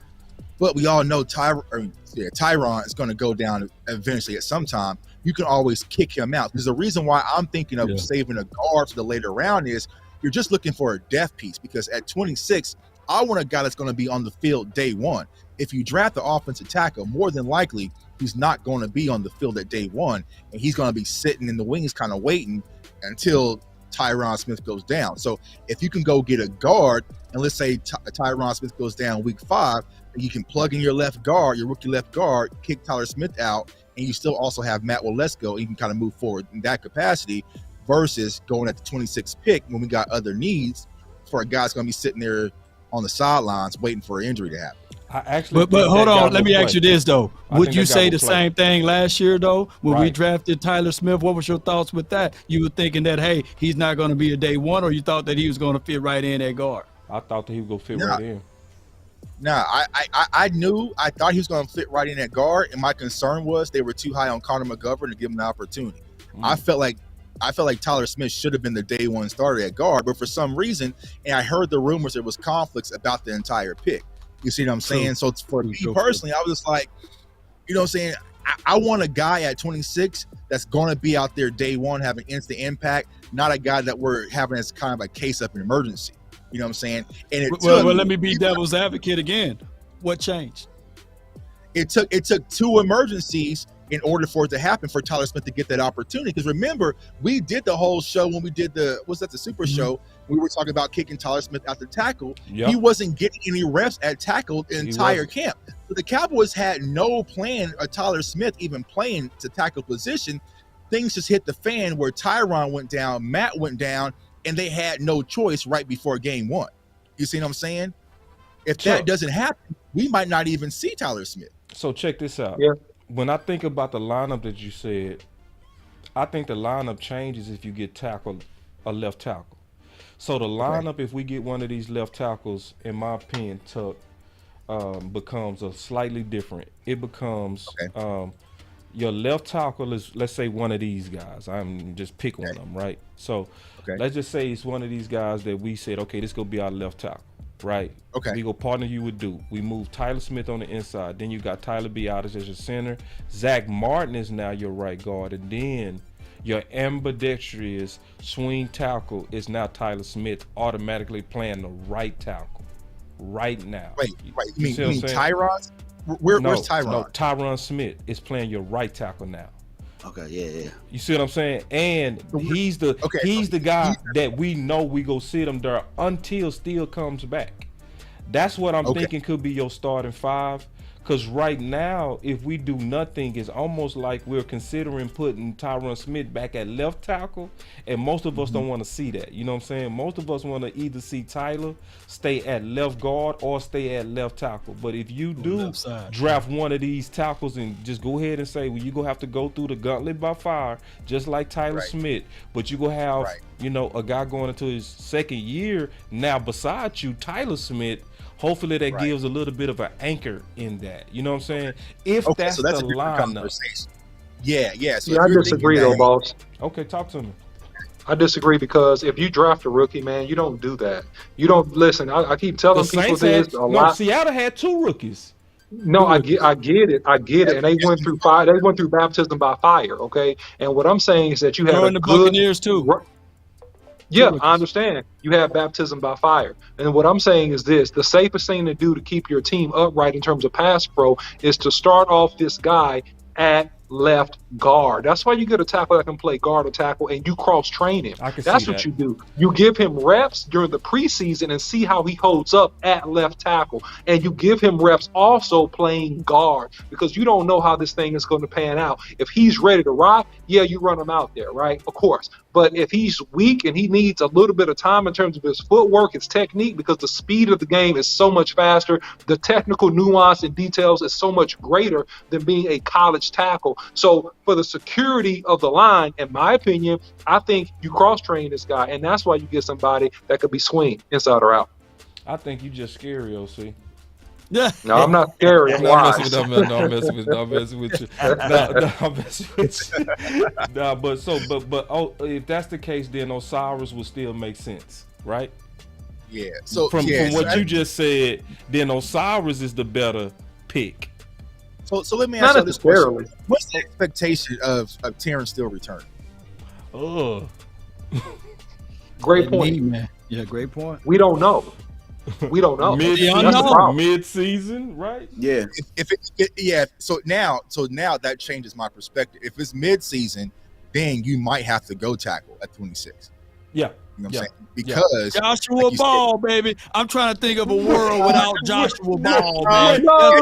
Q: but we all know Tyron is going to go down eventually at some time, you can always kick him out. Because the reason why I'm thinking of saving a guard for the later round is you're just looking for a depth piece, because at 26, I want a guy that's going to be on the field day one. If you draft the offensive tackle, more than likely he's not going to be on the field at day one, and he's going to be sitting in the wings kind of waiting until Tyron Smith goes down. So if you can go get a guard, and let's say Tyron Smith goes down week 5, and you can plug in your left guard, your rookie left guard, kick Tyler Smith out, and you still also have Matt Waletzko, and you can kind of move forward in that capacity versus going at the 26th pick when we got other needs for a guy that's going to be sitting there on the sidelines waiting for an injury to happen.
C: But hold on, let me ask you this though. Would you say the same thing last year though? When we drafted Tyler Smith, what was your thoughts with that? You were thinking that, hey, he's not going to be a day one, or you thought that he was going to fit right in at guard?
D: I thought that he was going to fit right in.
Q: I thought he was going to fit right in at guard, and my concern was they were too high on Connor McGovern to give him the opportunity. I felt like Tyler Smith should have been the day one starter at guard, but for some reason, and I heard the rumors there was conflicts about the entire pick. You see what I'm saying? So for me personally, I was just like, you know what I'm saying? I want a guy at 26 that's going to be out there day one, having instant impact, not a guy that we're having as kind of a case of an emergency. You know what I'm saying? And
C: well, let me be devil's advocate again. What changed?
Q: It took 2 emergencies in order for it to happen for Tyler Smith to get that opportunity. Because remember, we did the whole show when we did the Super Show. We were talking about kicking Tyler Smith out the tackle. He wasn't getting any reps at tackle the entire camp. So the Cowboys had no plan of Tyler Smith even playing to tackle position. Things just hit the fan where Tyron went down, Matt went down, and they had no choice right before game 1. You see what I'm saying? If that doesn't happen, we might not even see Tyler Smith.
D: So check this out.
I: Yeah.
D: When I think about the lineup that you said, I think the lineup changes if you get a left tackle. So the lineup, if we get one of these left tackles, in my opinion, Tuck, becomes a slightly different. It becomes your left tackle is, let's say, one of these guys. I'm just pick one of them, right? So let's just say it's one of these guys that we said, okay, this gonna be our left tackle, right?
Q: Okay.
D: We go partner you with Duke. We move Tyler Smith on the inside. Then you got Tyler Biotis as your center. Zach Martin is now your right guard, and then your ambidextrous swing tackle is now Tyler Smith, automatically playing the right tackle right now.
Q: Wait, you mean Tyron? Where's Tyron?
D: No, Tyron Smith is playing your right tackle now.
P: Okay, yeah.
D: You see what I'm saying? And he's the guy that we know we go sit him there until Steele comes back. That's what I'm thinking could be your starting five. Because right now, if we do nothing, it's almost like we're considering putting Tyron Smith back at left tackle, and most of us don't want to see that. You know what I'm saying? Most of us want to either see Tyler stay at left guard or stay at left tackle. But if you do draft one of these tackles and just go ahead and say, well, you're going to have to go through the gauntlet by fire, just like Tyler Smith, but you're going to have, a guy going into his second year now beside you, Tyler Smith. Hopefully that gives a little bit of an anchor in that. You know what I'm saying? If that's the lineup.
Q: Yeah. So
I: I disagree though, boss.
D: Okay, talk to me.
I: I disagree because if you draft a rookie, man, you don't do that. You don't listen. I keep telling people this a lot.
D: Seattle had 2 rookies.
I: No, I get it, and they went through fire. They went through baptism by fire. Okay, and what I'm saying is that you have
C: the Buccaneers too.
I: Yeah, I understand. You have baptism by fire. And what I'm saying is this: the safest thing to do to keep your team upright in terms of pass pro is to start off this guy at left guard. That's why you get a tackle that can play guard or tackle, and you cross train him. That's what you do. You give him reps during the preseason and see how he holds up at left tackle, and you give him reps also playing guard because you don't know how this thing is going to pan out. If he's ready to rock, yeah, you run him out there, right? Of course. But if he's weak and he needs a little bit of time in terms of his footwork, his technique, because the speed of the game is so much faster, the technical nuance and details is so much greater than being a college tackle. So for the security of the line, in my opinion, I think you cross-train this guy, and that's why you get somebody that could be swing inside or out.
D: I think you just scary, OC.
I: No, I'm not scary. I'm wise.
D: I'm messing with you. I'm messing with you. But if that's the case, then Osiris will still make sense, right?
Q: Yeah. So
D: from what you just said, then Osiris is the better pick.
Q: So let me ask you this question: what's the expectation of Terrence Steele return?
D: Oh,
I: great point,
C: man. Yeah, great point.
I: We don't know.
D: Mid-season, right?
P: Yeah.
Q: So now that changes my perspective. If it's mid-season, then you might have to go tackle at 26.
D: Yeah.
Q: You know what I'm saying? Because
C: Joshua Ball, baby. I'm trying to think of a world without Joshua Ball, man. That's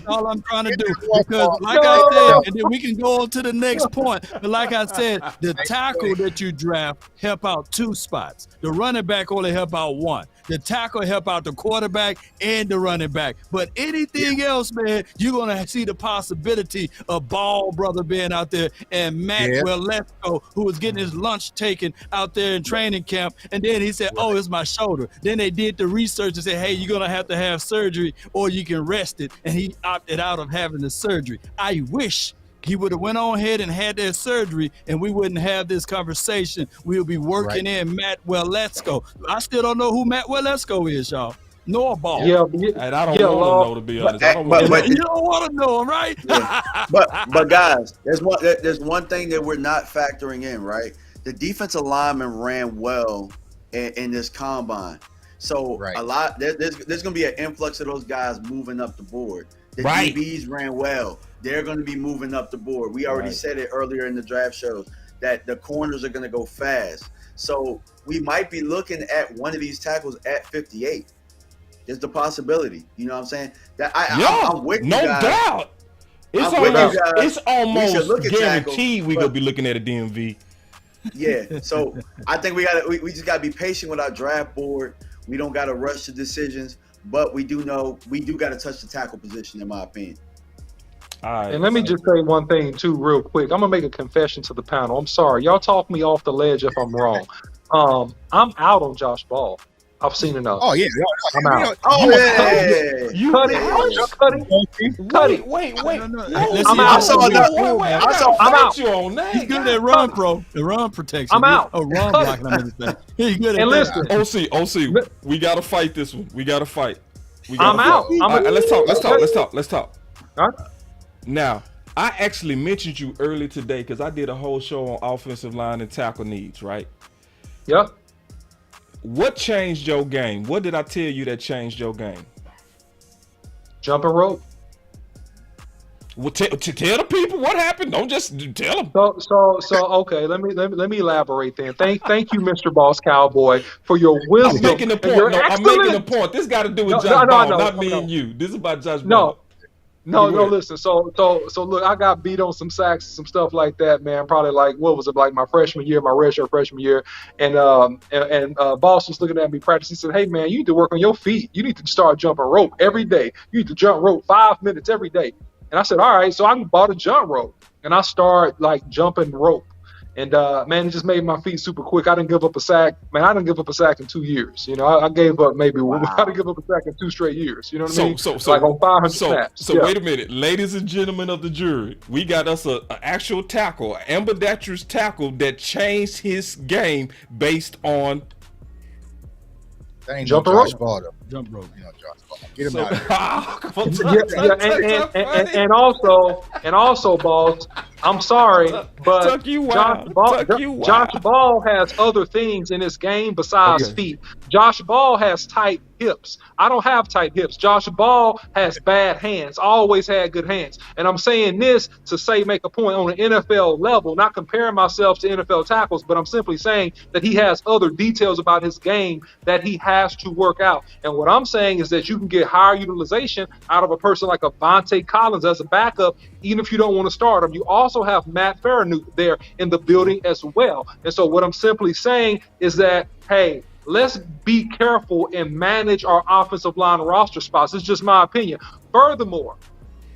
C: all I'm trying to do. Because like I said, and then we can go on to the next point. But like I said, the tackle that you draft help out 2 spots. The running back only help out 1. The tackle help out the quarterback and the running back. But anything else, man, you're going to see the possibility of Ball brother being out there and Matt Waletzko, who was getting his lunch taken out there in training camp. And then he said, oh, it's my shoulder. Then they did the research and said, hey, you're going to have surgery or you can rest it. And he opted out of having the surgery. I wish he would have went on ahead and had that surgery and we wouldn't have this conversation. We'll be working in Matt Waletzko. I still don't know who Matt Waletzko is, y'all. Nor Ball.
D: Yeah, and I don't want to know, to be honest.
C: But you don't want to know him, right?
P: Yeah. But guys, there's one thing that we're not factoring in, right? The defensive lineman ran well in this combine. So a lot there's going to be an influx of those guys moving up the board. The DBs ran well. They're going to be moving up the board. We already said it earlier in the draft shows that the corners are going to go fast. So we might be looking at one of these tackles at 58. There's the possibility. You know what I'm saying? That I'm with you guys.
D: No doubt. It's almost guaranteed we're going to be looking at a DMV.
P: Yeah. So I think we just got to be patient with our draft board. We don't got to rush to decisions, but we do know we do got to touch the tackle position, in my opinion.
I: All right. And let me just say one thing too, real quick. I'm gonna make a confession to the panel. I'm sorry, y'all talk me off the ledge if I'm wrong. I'm out on Josh Ball. I've seen enough.
Q: Oh yeah,
I: I'm out.
Q: You
I: cut it.
D: Wait.
I: I'm out.
C: I'm
D: out. You on that?
C: He's good at run pro, the run protection.
I: I'm out.
C: Oh, run blocking. I'm gonna say he's good at
I: and
C: that.
I: listen,
D: OC, we gotta fight this one. We gotta fight.
I: I'm out.
D: All right, let's talk.
I: All right.
D: Now, I actually mentioned you earlier today because I did a whole show on offensive line and tackle needs, right?
I: Yep.
D: What changed your game? What did I tell you that changed your game?
I: Jumping rope.
D: Well, tell the people what happened. Don't just tell them.
I: So okay. Let me elaborate then. Thank you, Mr. Boss Cowboy, for your wisdom.
D: I'm making a point. I'm making a point. This got to do with Josh Ball, not me and you. This is about Josh Ball.
I: No, listen. So look, I got beat on some sacks, some stuff like that, man. Probably like, what was it, like my freshman year, my redshirt freshman year, and Boss was looking at me practice. He said, "Hey, man, you need to work on your feet. You need to start jumping rope every day. You need to jump rope 5 minutes every day." And I said, "All right." So I bought a jump rope and I started like jumping rope. And man, it just made my feet super quick. I didn't give up a sack. Man, I didn't give up a sack in 2 years. You know, I gave up maybe I didn't give up a sack in 2 straight years. You know what I mean? So like on 500 snaps.
D: So wait a minute, ladies and gentlemen of the jury, we got us an actual tackle, an ambidextrous tackle that changed his game based on
I: jumping rope.
C: Jump rope.
Q: You know, Josh Ball. Get him
I: out of here. And also, Boss, I'm sorry, but Josh Ball has other things in his game besides feet. Josh Ball has tight hips. I don't have tight hips. Josh Ball has bad hands. Always had good hands. And I'm saying this to make a point on an NFL level, not comparing myself to NFL tackles, but I'm simply saying that he has other details about his game that he has to work out. And what I'm saying is that you can get higher utilization out of a person like a Vontae Collins as a backup, even if you don't want to start him. You also have Matt Farragut there in the building as well. And so what I'm simply saying is that, hey, let's be careful and manage our offensive line roster spots. It's just my opinion. Furthermore,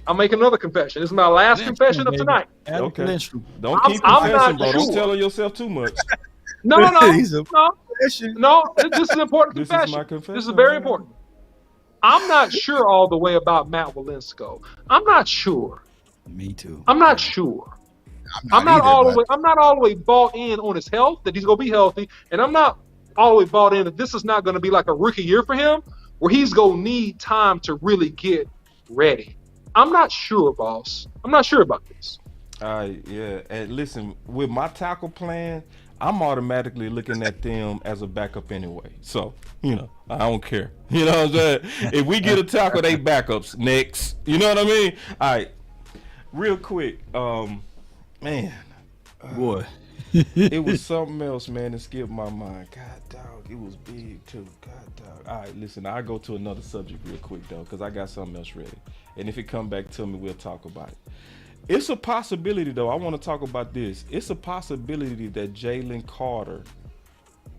I: I'll make another confession. This is my last confession of tonight.
D: Okay. Don't keep confessing, bro. Don't tell yourself too much.
I: No. This is an important confession.
D: This is my confession.
I: This is very important. I'm not sure all the way about Matt Walinsko. I'm not sure.
C: Me too.
I: I'm not sure. I'm not all the way bought in on his health, that he's gonna be healthy, and I'm not all the way bought in that this is not gonna be like a rookie year for him, where he's gonna need time to really get ready. I'm not sure, Boss. I'm not sure about this.
D: Yeah. And listen, with my tackle plan, I'm automatically looking at them as a backup anyway. So, you know, I don't care. You know what I'm saying? If we get a tackle, they backups next. You know what I mean? All right. Real quick, man.
C: Boy.
D: It was something else, man, that skipped my mind. God, dog, it was big, too. God, dog. All right, listen, I'll go to another subject real quick, though, because I got something else ready. And if it come back to me, we'll talk about it. It's a possibility, though. I want to talk about this. It's a possibility that Jalen Carter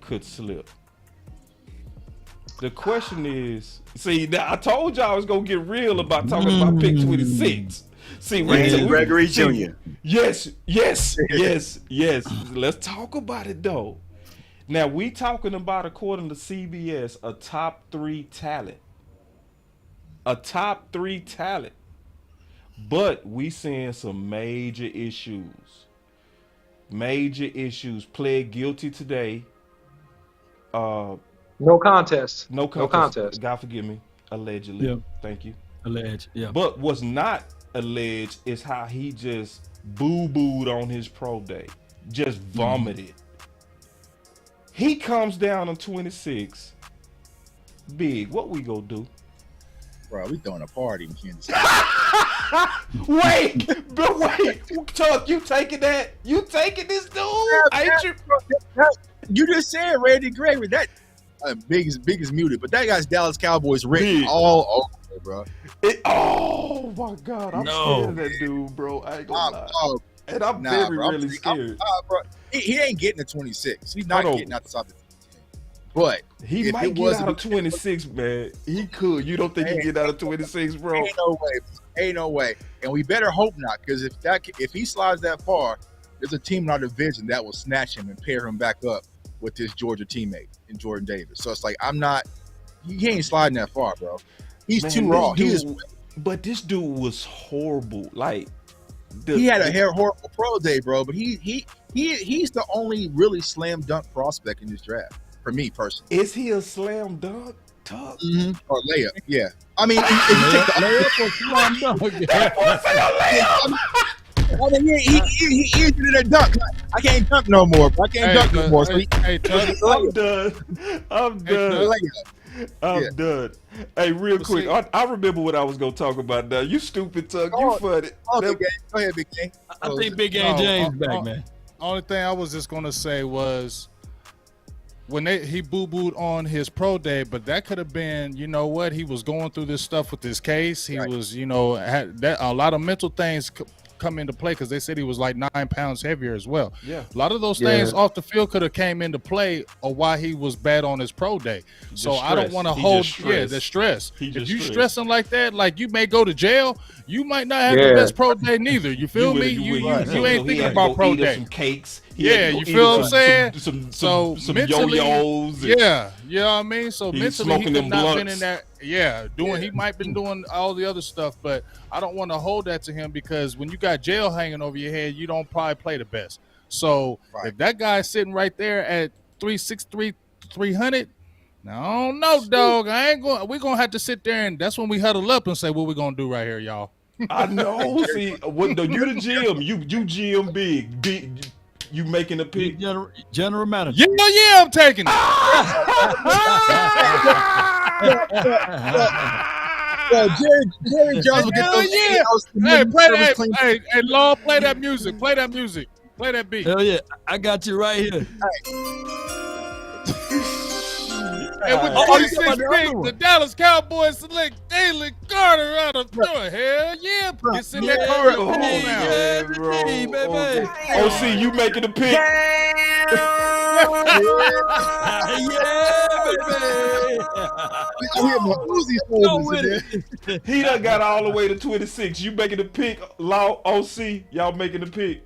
D: could slip. The question is, see, now I told y'all I was going to get real about talking about pick 26. See,
P: Gregory Jr.
D: Yes. Let's talk about it, though. Now, we talking about, according to CBS, a top 3 talent. A top 3 talent. But we seeing some major issues. Pled guilty today.
I: No contest.
D: No contest. God forgive me. Allegedly.
C: Yeah.
D: Thank you.
C: Alleged. Yeah.
D: But what's not alleged is how he just boo-booed on his pro day. Just vomited. He comes down on 26. Big, what we gonna do?
Q: Bro, we throwing a party in Kansas City.
D: Wait, Chuck, you taking that? You taking this dude?
Q: You just said Randy Gregory. That biggest muted, but that guy's Dallas Cowboys written all over, bro.
D: Oh my God, I'm scared of that dude, bro. I ain't gonna lie. And I'm really scared.
Q: Bro, he ain't getting to 26. He's not getting outside the 10. But
D: he might get out of 26, man. He could. You don't think he get out of 26, bro?
Q: Ain't no way. Ain't no way. And we better hope not, because if he slides that far, there's a team in our division that will snatch him and pair him back up with his Georgia teammate in Jordan Davis. So it's like, he ain't sliding that far, bro. He's too raw.
D: But this dude was horrible. Like,
Q: he had a horrible pro day, bro. But he's the only really slam dunk prospect in this draft for me personally.
D: Is he a slam dunk?
Q: Mm-hmm. Or layup? Yeah. I mean, if you take the layup or slam dunk, I mean, he did that dunk. I can't dunk no more. I can't dunk no more. So
D: I'm done. Hey, real quick, I remember what I was gonna talk about now. You stupid, Tug. You funny.
Q: Go ahead, Big Game.
C: I think Big Game James back, man.
E: Only thing I was just gonna say was when he boo-booed on his pro day, but that could have been, you know what, he was going through this stuff with his case. He was, had that a lot of mental things come into play, because they said he was like 9 pounds heavier as well.
D: Yeah,
E: a lot of those things off the field could have came into play or why he was bad on his pro day. So I don't want to hold the stress. If you stressing like that, like you may go to jail, you might not have the best pro day neither. You feel me? You ain't thinking about pro day.
D: Some cakes.
E: You feel what I'm saying?
D: Some yo-yos.
E: Yeah, you know what I mean? So mentally he could not been in that. He might been doing all the other stuff, but I don't want to hold that to him, because when you got jail hanging over your head, you don't probably play the best. So if that guy's sitting right there at 363, 300, now I don't know, dog. We're gonna have to sit there, and that's when we huddle up and say what we're gonna do right here, y'all.
D: I know. See, you the GM, you GM big. You making a pick,
C: general manager.
E: Yeah, I'm taking it.
Q: Jerry Jones will get those.
E: Hey, Law, play that music. Play that music. Play that beat.
C: Hell yeah, I got you right here.
E: And with the 26 pick, the Dallas Cowboys select Jalen Carter out of Georgia. Hell yeah. Get in that car.
C: Baby.
D: OC, you making a pick. He done got all the way to 26. You making a pick, Law, OC. Y'all making a pick.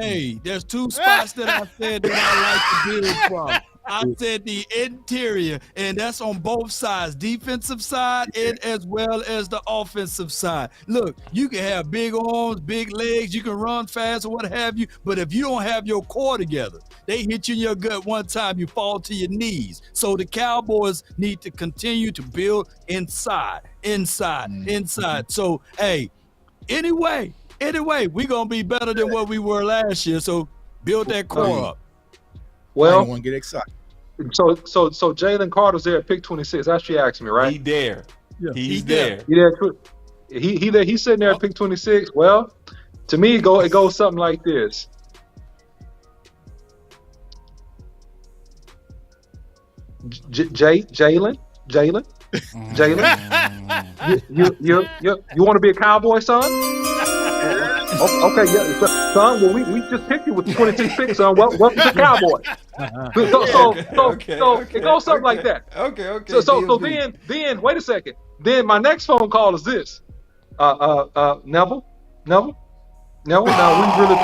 C: Hey, there's two spots that I said that I like to build from. I said the interior, and that's on both sides, defensive side and as well as the offensive side. Look, you can have big arms, big legs, you can run fast or what have you, but if you don't have your core together, they hit you in your gut one time, you fall to your knees. So the Cowboys need to continue to build inside. So, hey, anyway, we're going to be better than what we were last year, so build that core up.
Q: Well, I don't want to get excited.
I: So Jalen Carter's there at pick 26. That's what you asked me, right?
D: He there.
C: Yeah.
D: He's there.
I: He's sitting there at pick 26. Well, to me, it goes something like this. Jalen. You want to be a Cowboy, son? Okay, yeah, son. Well, we just picked you with the 26 pick, son. Welcome to Cowboys. So it goes something like that.
D: Okay.
I: So then wait a second. Then my next phone call is this. Neville. Now we really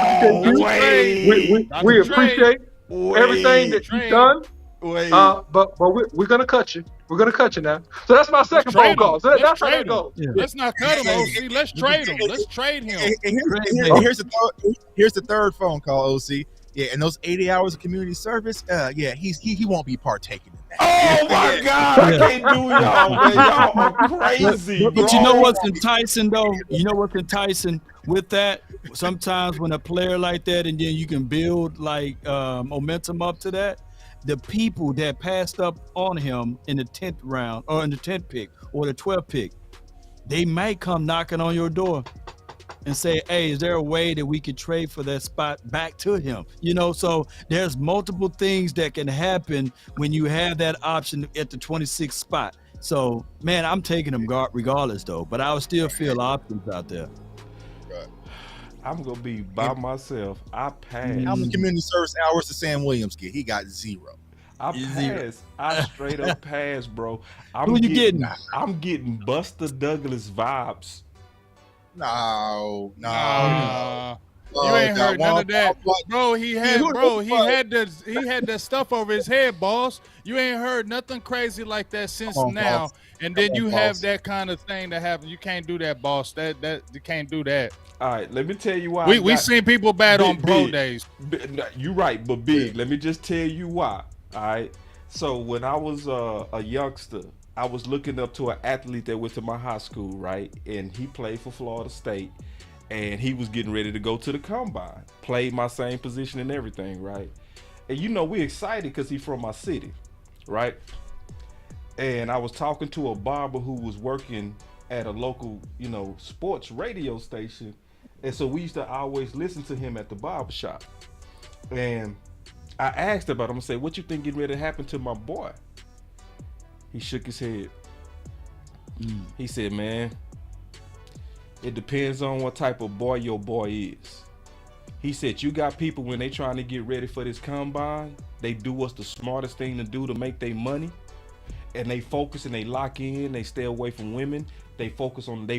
I: appreciate you. We appreciate everything that you've done. But we're gonna cut you. We're gonna cut you now. So that's my second phone call. So that's how that goes.
E: Yeah. Let's not cut him, OC. Let's trade him. Let's trade him.
Q: Here's the third phone call, OC. Yeah, and those 80 hours of community service, he won't be partaking in that.
D: Oh my God, I can't do y'all, man. Y'all are crazy.
C: But you know what's enticing though? You know what's enticing with that? Sometimes when a player like that, and then you can build like momentum up to that. The people that passed up on him in the 10th round or in the 10th pick or the 12th pick, they might come knocking on your door and say, hey, is there a way that we could trade for that spot back to him? You know, so there's multiple things that can happen when you have that option at the 26th spot. So, man, I'm taking him regardless, though, but I would still feel options out there.
D: I'm gonna be by myself. I passed.
Q: How many community service hours did Sam Williams get? He got 0.
D: I passed. I straight up passed, bro.
C: Who you getting?
D: I'm getting Buster Douglas vibes.
Q: No.
E: You ain't heard none of that, bro. He had that stuff over his head, boss. You ain't heard nothing crazy like that since now.
Q: Boss.
E: And then you
Q: boss.
E: have that kind of thing that happen. You can't do that, boss. That you can't do that.
D: All right, let me tell you why.
E: We seen people bad on pro days.
D: You right, but big. Let me just tell you why. All right. So when I was a youngster, I was looking up to an athlete that went to my high school, right? And he played for Florida State. And he was getting ready to go to the combine. Played my same position and everything, right? And you know, we excited because he's from my city, right? And I was talking to a barber who was working at a local, sports radio station. And so we used to always listen to him at the barber shop. And I asked about him, I said, what you think getting ready to happen to my boy? He shook his head. He said, man, it depends on what type of boy your boy is. He said, you got people when they trying to get ready for this combine, they do what's the smartest thing to do to make their money. And they focus and they lock in, they stay away from women. They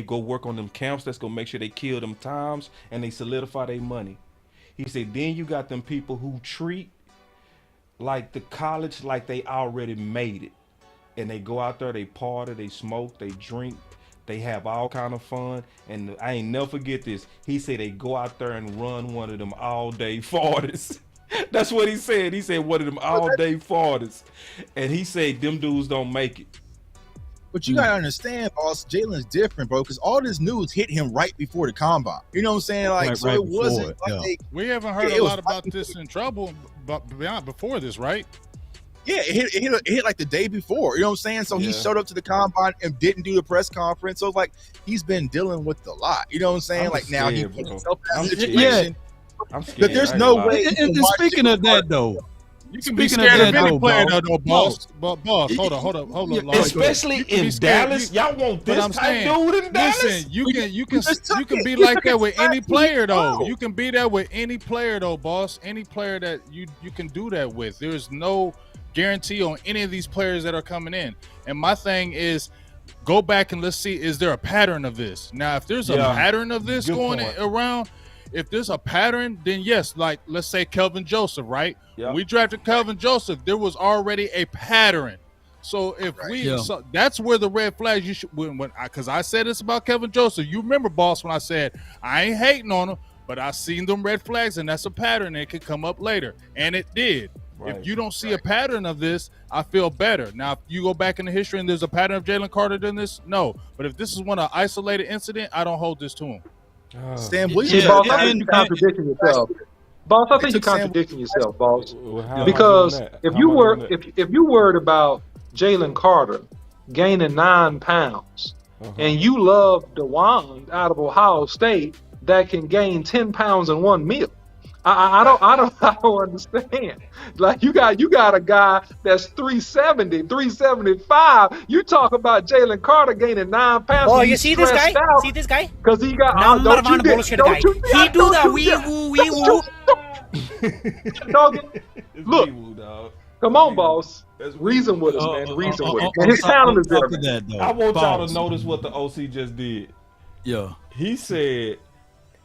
D: go work on them camps that's gonna make sure they kill them times and they solidify their money. He said, then you got them people who treat like the college like they already made it. And they go out there, they party, they smoke, they drink, they have all kind of fun. And I ain't never forget this. He said they go out there and run one of them all day 40s. That's what he said. He said one of them all day 40s. And he said them dudes don't make it.
Q: But you gotta understand, boss, Jalen's different, bro, because all this news hit him right before the combine. You know what I'm saying? Like, so it wasn't like
E: we haven't heard a lot about this in trouble, but before this, right?
Q: Yeah, it hit like the day before. You know what I'm saying? So he showed up to the combine and didn't do the press conference. So it's like he's been dealing with a lot. You know what I'm saying?
D: I'm
Q: like
D: scared,
Q: now he
D: bro.
Q: put himself in a
C: I'm
Q: situation.
D: I'm scared.
Q: But there's no way.
C: And speaking of that, though,
E: you can be scared of any player, though, boss. But boss, hold on.
D: Especially in Dallas, y'all want this type dude in Dallas?
E: Listen, you can be like that with any player, though. You can be that with any player, though, boss. Any player that you can do that with. There's no guarantee on any of these players that are coming in. And my thing is, go back and let's see, is there a pattern of this? Now, if there's a pattern of this going around, if there's a pattern, then yes, like let's say Kelvin Joseph, right? When we drafted Kelvin Joseph, there was already a pattern. So if so that's where the red flags you should, because I said this about Kelvin Joseph. You remember, boss, when I said I ain't hating on him, but I seen them red flags, and that's a pattern that could come up later, and it did. Right. If you don't see a pattern of this, I feel better. Now, if you go back in the history and there's a pattern of Jalen Carter doing this, no. But if this is one isolated incident, I don't hold this to him.
Q: Sam Williams.
I: Yeah, boss, I think you're contradicting yourself. Boss, I think you're contradicting yourself, boss. Because if you worried about Jalen Carter gaining 9 pounds, and you love DeWan out of Ohio State that can gain 10 pounds in 1 meal. I don't understand. Like you got a guy that's 370, 375. You talk about Jalen Carter gaining 9 pounds.
J: Oh, you see this guy? See this guy?
I: Because he got
J: number one bullshit guy. He do the wee woo.
I: Look, come on, boss. Reason with us, man. Reason with us. And his talent is there.
D: I want y'all to notice what the OC just did.
C: Yeah.
D: He said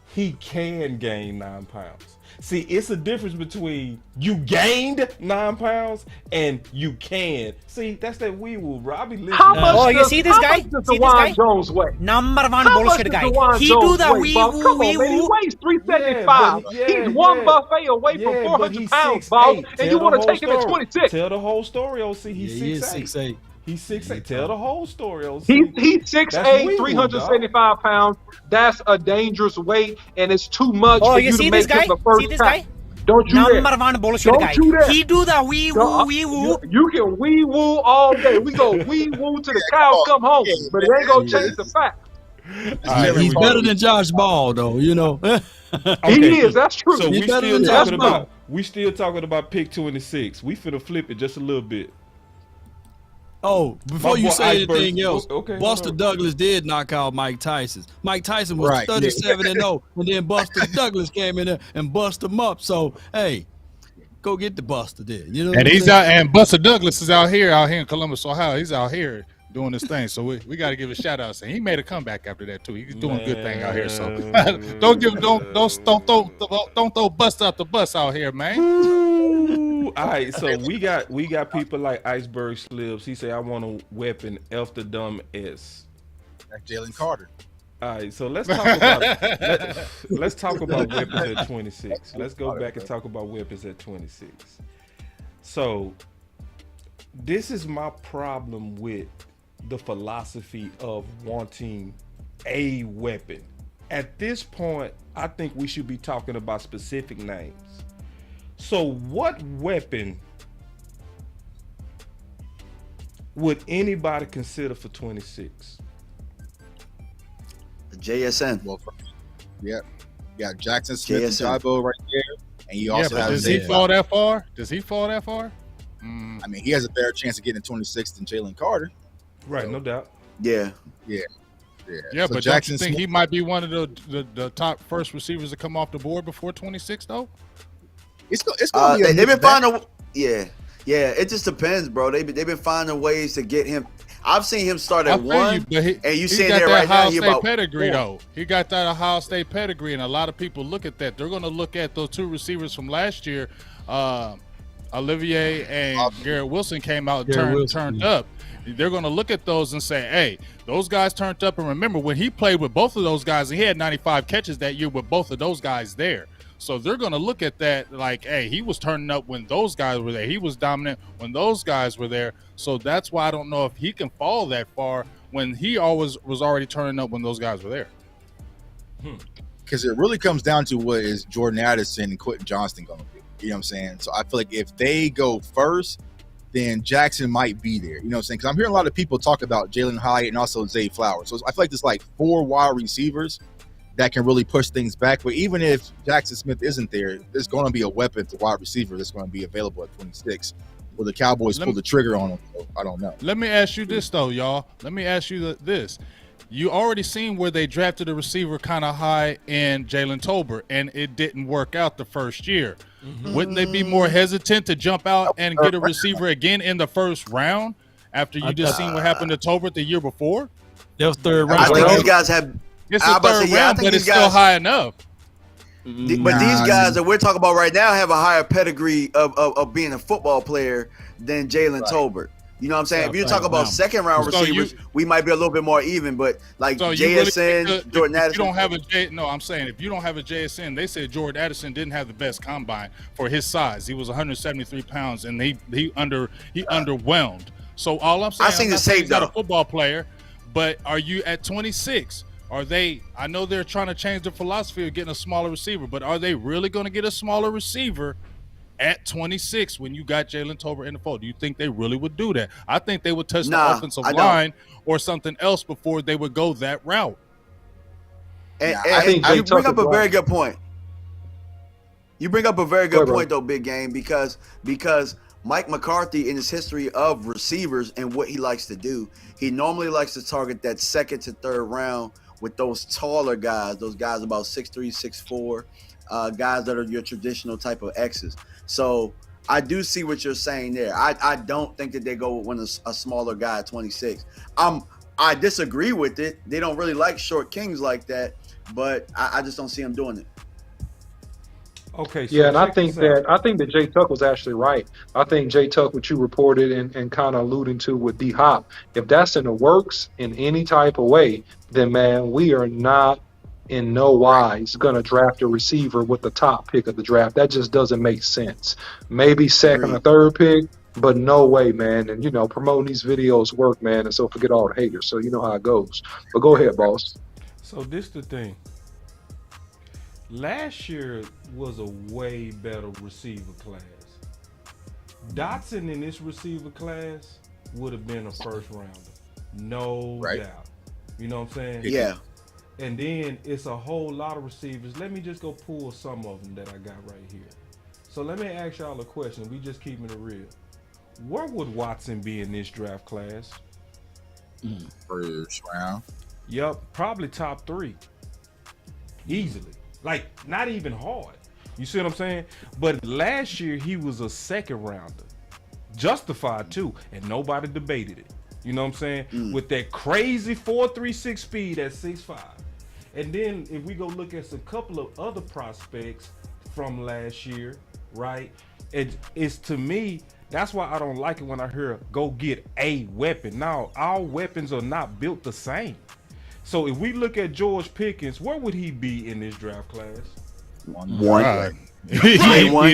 D: he can gain 9 pounds. See, it's a difference between you gained 9 pounds and you can. See, that's that wee woo, bro. I be listening.
J: Oh, you see this guy?
I: See this guy? Jones weigh?
J: Number one bullshit guy. He do the wee woo.
I: Come on, man. He weighs 375. He's one buffet away from 400 pounds, boss. And you want to take him at 26.
D: Tell the whole story, OC. He's 6'8". He's 6'8". Tell the whole story, OC.
I: He's 6'8", 375 pounds. That's a dangerous weight, and it's too much for you to make him the first time. Don't you
J: number one bullshit guy. He do the wee woo.
I: You can wee woo all day. We go wee woo to the cows come home, but it ain't gonna change the fact.
C: He's better than Josh Ball, though. You know.
I: He is. That's true.
D: So we still talking about pick 26. We finna flip it just a little bit.
C: Oh, before you
D: boy
C: say
D: Iceberg.
C: anything else,
D: Okay,
C: Buster Douglas did knock out Mike Tyson. Mike Tyson was
Q: Right,
C: 37-0, and then Buster Douglas came in there and busted him up. So, hey, go get the Buster there. You know what
E: And
C: I'm
E: he's
C: saying?
E: out, and Buster Douglas is out here in Columbus, Ohio. He's out here doing this thing. So we got to give a shout out. So he made a comeback after that too. He's doing a good thing out here. So don't throw Buster out the bus out here, man.
D: Ooh, all right, so we got people like Iceberg Slips. He say I want a weapon F the dumb S.
Q: That's Jalen Carter.
D: All right, so let's talk about let's talk about weapons at 26. Let's go back and talk about weapons at 26. So this is my problem with the philosophy of wanting a weapon. At this point, I think we should be talking about specific names. So what weapon would anybody consider for 26?
P: JSN.
Q: Well, yeah, you got Jackson Smith and Jaibo right there, and you also have.
E: Does he fall that far?
Q: I mean, he has a better chance of getting 26 than Jalen Carter.
D: Right,
Q: so,
D: no doubt.
P: Yeah.
E: Yeah,
Q: so
E: but
Q: Jackson
E: don't you think
Q: Smith,
E: he might be one of the top first receivers to come off the board before 26 though?
Q: It's gonna be
P: they've been finding. Yeah. It just depends, bro. They've been finding ways to get him. I've seen him start at 1, and you seeing there right now.
E: He got that Ohio State pedigree, though. He got that Ohio State pedigree, and a lot of people look at that. They're going to look at those two receivers from last year. Olivier and Garrett Wilson came out and turned up. They're going to look at those and say, hey, those guys turned up. And remember, when he played with both of those guys, he had 95 catches that year with both of those guys there. So they're going to look at that like, hey, he was turning up when those guys were there. He was dominant when those guys were there. So that's why I don't know if he can fall that far when he always was already turning up when those guys were there.
Q: Because it really comes down to what is Jordan Addison and Quentin Johnston going to do. You know what I'm saying? So I feel like if they go first, then Jackson might be there. You know what I'm saying? Because I'm hearing a lot of people talk about Jalen Hyatt and also Zay Flowers. So I feel like there's like 4 wide receivers that can really push things back. But even if Jackson Smith isn't there, there's going to be a weapon to wide receiver that's going to be available at 26. Will the Cowboys pull the trigger on him? I don't know.
E: Let me ask you this, though, y'all. Let me ask you this. You already seen where they drafted a receiver kind of high in Jalen Tolbert, and it didn't work out the first year. Wouldn't they be more hesitant to jump out and get a receiver again in the first round after you just seen what happened to Tolbert the year before?
C: That was third round.
P: I think these guys have.
E: It's the third round, but it's still high enough.
P: But these guys that we're talking about right now have a higher pedigree of being a football player than Jalen Tolbert. You know what I'm saying? If you talk about second round receivers, we might be a little bit more even. But like JSN, Jordan Addison.
E: You don't have I'm saying if you don't have a JSN, they said Jordan Addison didn't have the best combine for his size. He was 173 pounds, and he underwhelmed. So all I'm saying,
P: I seen the same
E: he's not a football player. But are you at 26? Are they? I know they're trying to change their philosophy of getting a smaller receiver, but are they really going to get a smaller receiver at 26 when you got Jalen Tolbert in the fold? Do you think they really would do that? I think they would touch the offensive line or something else before they would go that route.
P: And you bring up a very good point. You bring up a very good point, though, Big Game, because Mike McCarthy, in his history of receivers and what he likes to do, he normally likes to target that second to third round with those taller guys, those guys about 6'3", 6'4", guys that are your traditional type of X's. So I do see what you're saying there. I don't think that they go with a smaller guy at 26. I disagree with it. They don't really like short kings like that, but I just don't see them doing it.
D: Okay. So
I: yeah, and I think that Jay Tuck was actually right. I think Jay Tuck, what you reported and kind of alluding to with D Hop, if that's in the works in any type of way, then man, we are not in no wise going to draft a receiver with the top pick of the draft. That just doesn't make sense. Maybe second or third pick, but no way, man. And promoting these videos work, man. And so forget all the haters. So you know how it goes. But go ahead, boss.
D: So this the thing. Last year was a way better receiver class. Dotson in this receiver class would have been a first rounder. No doubt. You know what I'm saying?
P: Yeah.
D: And then it's a whole lot of receivers. Let me just go pull some of them that I got right here. So let me ask y'all a question. We just keeping it real. Where would Watson be in this draft class?
Q: First round.
D: Yep, probably top 3. Easily. Like, not even hard. You see what I'm saying? But last year, he was a second rounder. Justified, too. And nobody debated it. You know what I'm saying? With that crazy 4.36 speed at 6'5". And then if we go look at a couple of other prospects from last year, right? It's to me, that's why I don't like it when I hear go get a weapon. Now, our weapons are not built the same. So if we look at George Pickens, where would he be in this draft class?
E: One.
D: He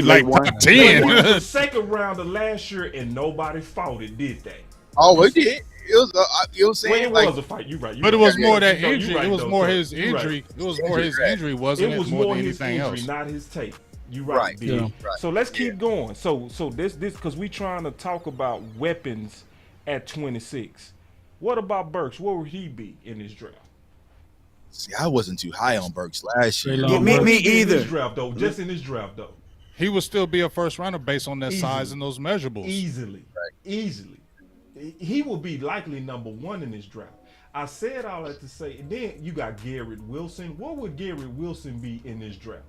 E: like top 10.
D: He was the second rounder last year, and nobody fought it, did they?
Q: Oh, it did. It was, you know what I'm saying?
D: Well, it was a fight. You're right.
E: But it was more that
D: No,
E: injury.
D: right,
E: it was
D: though,
E: more
D: so
E: his
D: you're right.
E: injury. It was more his injury, wasn't it?
D: It was
E: more
D: more
E: than
D: his
E: anything
D: injury,
E: else.
D: not his tape. You're right.
Q: Yeah.
D: Right. So let's keep going. So this because we trying to talk about weapons at 26. What about Burks? Where would he be in this draft?
Q: See, I wasn't too high on Burks last year.
P: Me either.
D: In this draft, though, just in this draft, though.
E: He would still be a first rounder based on that size and those measurables.
D: Easily. He will be likely number 1 in this draft. I said all that to say, then you got Garrett Wilson. What would Garrett Wilson be in this draft?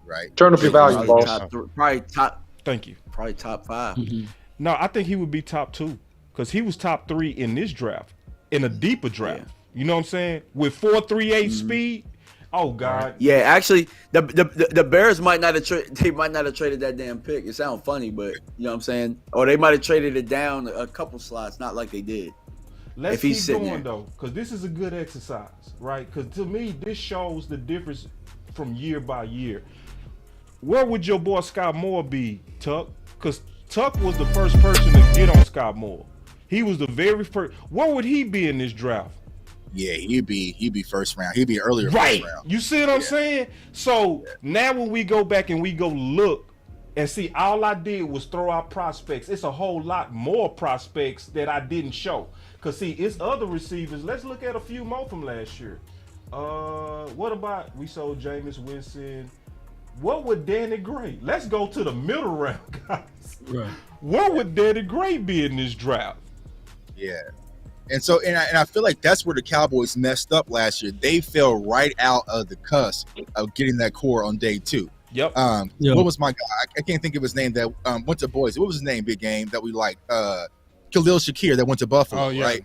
Q: Right.
I: Turn up your value, boss.
P: Probably top.
D: Thank you.
P: Probably top 5.
D: No, I think he would be top 2 because he was top 3 in this draft, in a deeper draft. Yeah. You know what I'm saying? With 4.38 speed. Oh God.
P: Yeah, actually, the Bears might not have traded that damn pick. It sounds funny, but you know what I'm saying? Or they might have traded it down a couple slots, not like they did.
D: Let's keep going though, because this is a good exercise, right? Because to me, this shows the difference from year by year. Where would your boy Scott Moore be, Tuck? Because Tuck was the first person to get on Scott Moore. He was the very first. Where would he be in this draft?
Q: Yeah, he'd be first round. He'd be earlier
D: right.
Q: first round.
D: You see what I'm saying? So now when we go back and we go look and see, all I did was throw out prospects. It's a whole lot more prospects that I didn't show. Because see, it's other receivers. Let's look at a few more from last year. What about we sold Jameis Winston? What would Danny Gray? Let's go to the middle round, guys.
C: Right.
D: Where would Danny Gray be in this draft?
Q: Yeah. And so, and I feel like that's where the Cowboys messed up last year. They fell right out of the cusp of getting that core on day 2.
D: Yep.
Q: What was my guy? I can't think of his name that went to Boise. What was his name? Big game that we liked. Khalil Shakir that went to Buffalo. Right.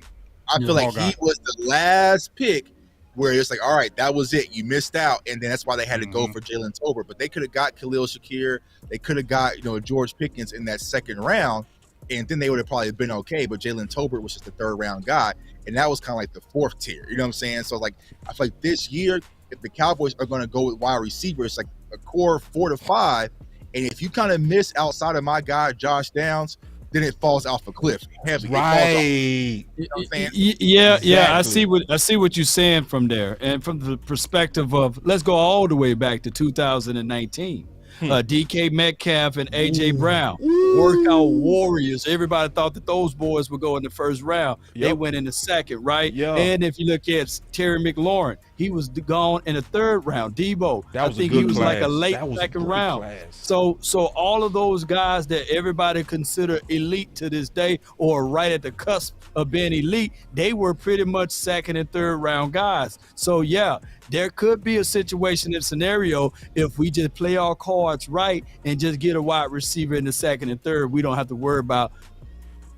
Q: I feel like he was the last pick where it's like, all right, that was it. You missed out, and then that's why they had to go for Jalen Tolbert. But they could have got Khalil Shakir. They could have got George Pickens in that second round. And then they would have probably been okay, but Jalen Tolbert was just the third round guy, and that was kind of like the 4th tier. You know what I'm saying? So like, I feel like this year, if the Cowboys are going to go with wide receivers, like a core 4 to 5, and if you kind of miss outside of my guy Josh Downs, then it falls off a cliff heavy.
D: Right.
Q: You know what I'm saying?
C: Yeah,
D: Exactly.
C: yeah. I see what you're saying from there, and from the perspective of let's go all the way back to 2019. DK Metcalf and AJ Brown, workout warriors. Everybody thought that those boys would go in the first round. They went in the second, right? And if you look at Terry McLaurin, he was gone in the third round. Debo, I think he was like a late second round. So all of those guys that everybody consider elite to this day, or right at the cusp of being elite, they were pretty much second and third round guys. So yeah, there could be a situation and scenario if we just play our cards right and just get a wide receiver in the second and third. We don't have to worry about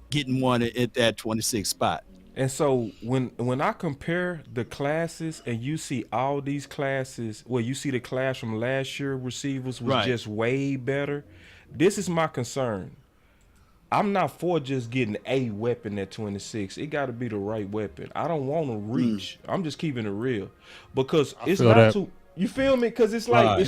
C: getting one at that 26 spot.
D: And so when I compare the classes and you see all these classes, well, you see the class from last year receivers was just way better. This is my concern. I'm not for just getting a weapon at 26. It got to be the right weapon. I don't want to reach. I'm just keeping it real because it's not too. You feel me? Because it's like,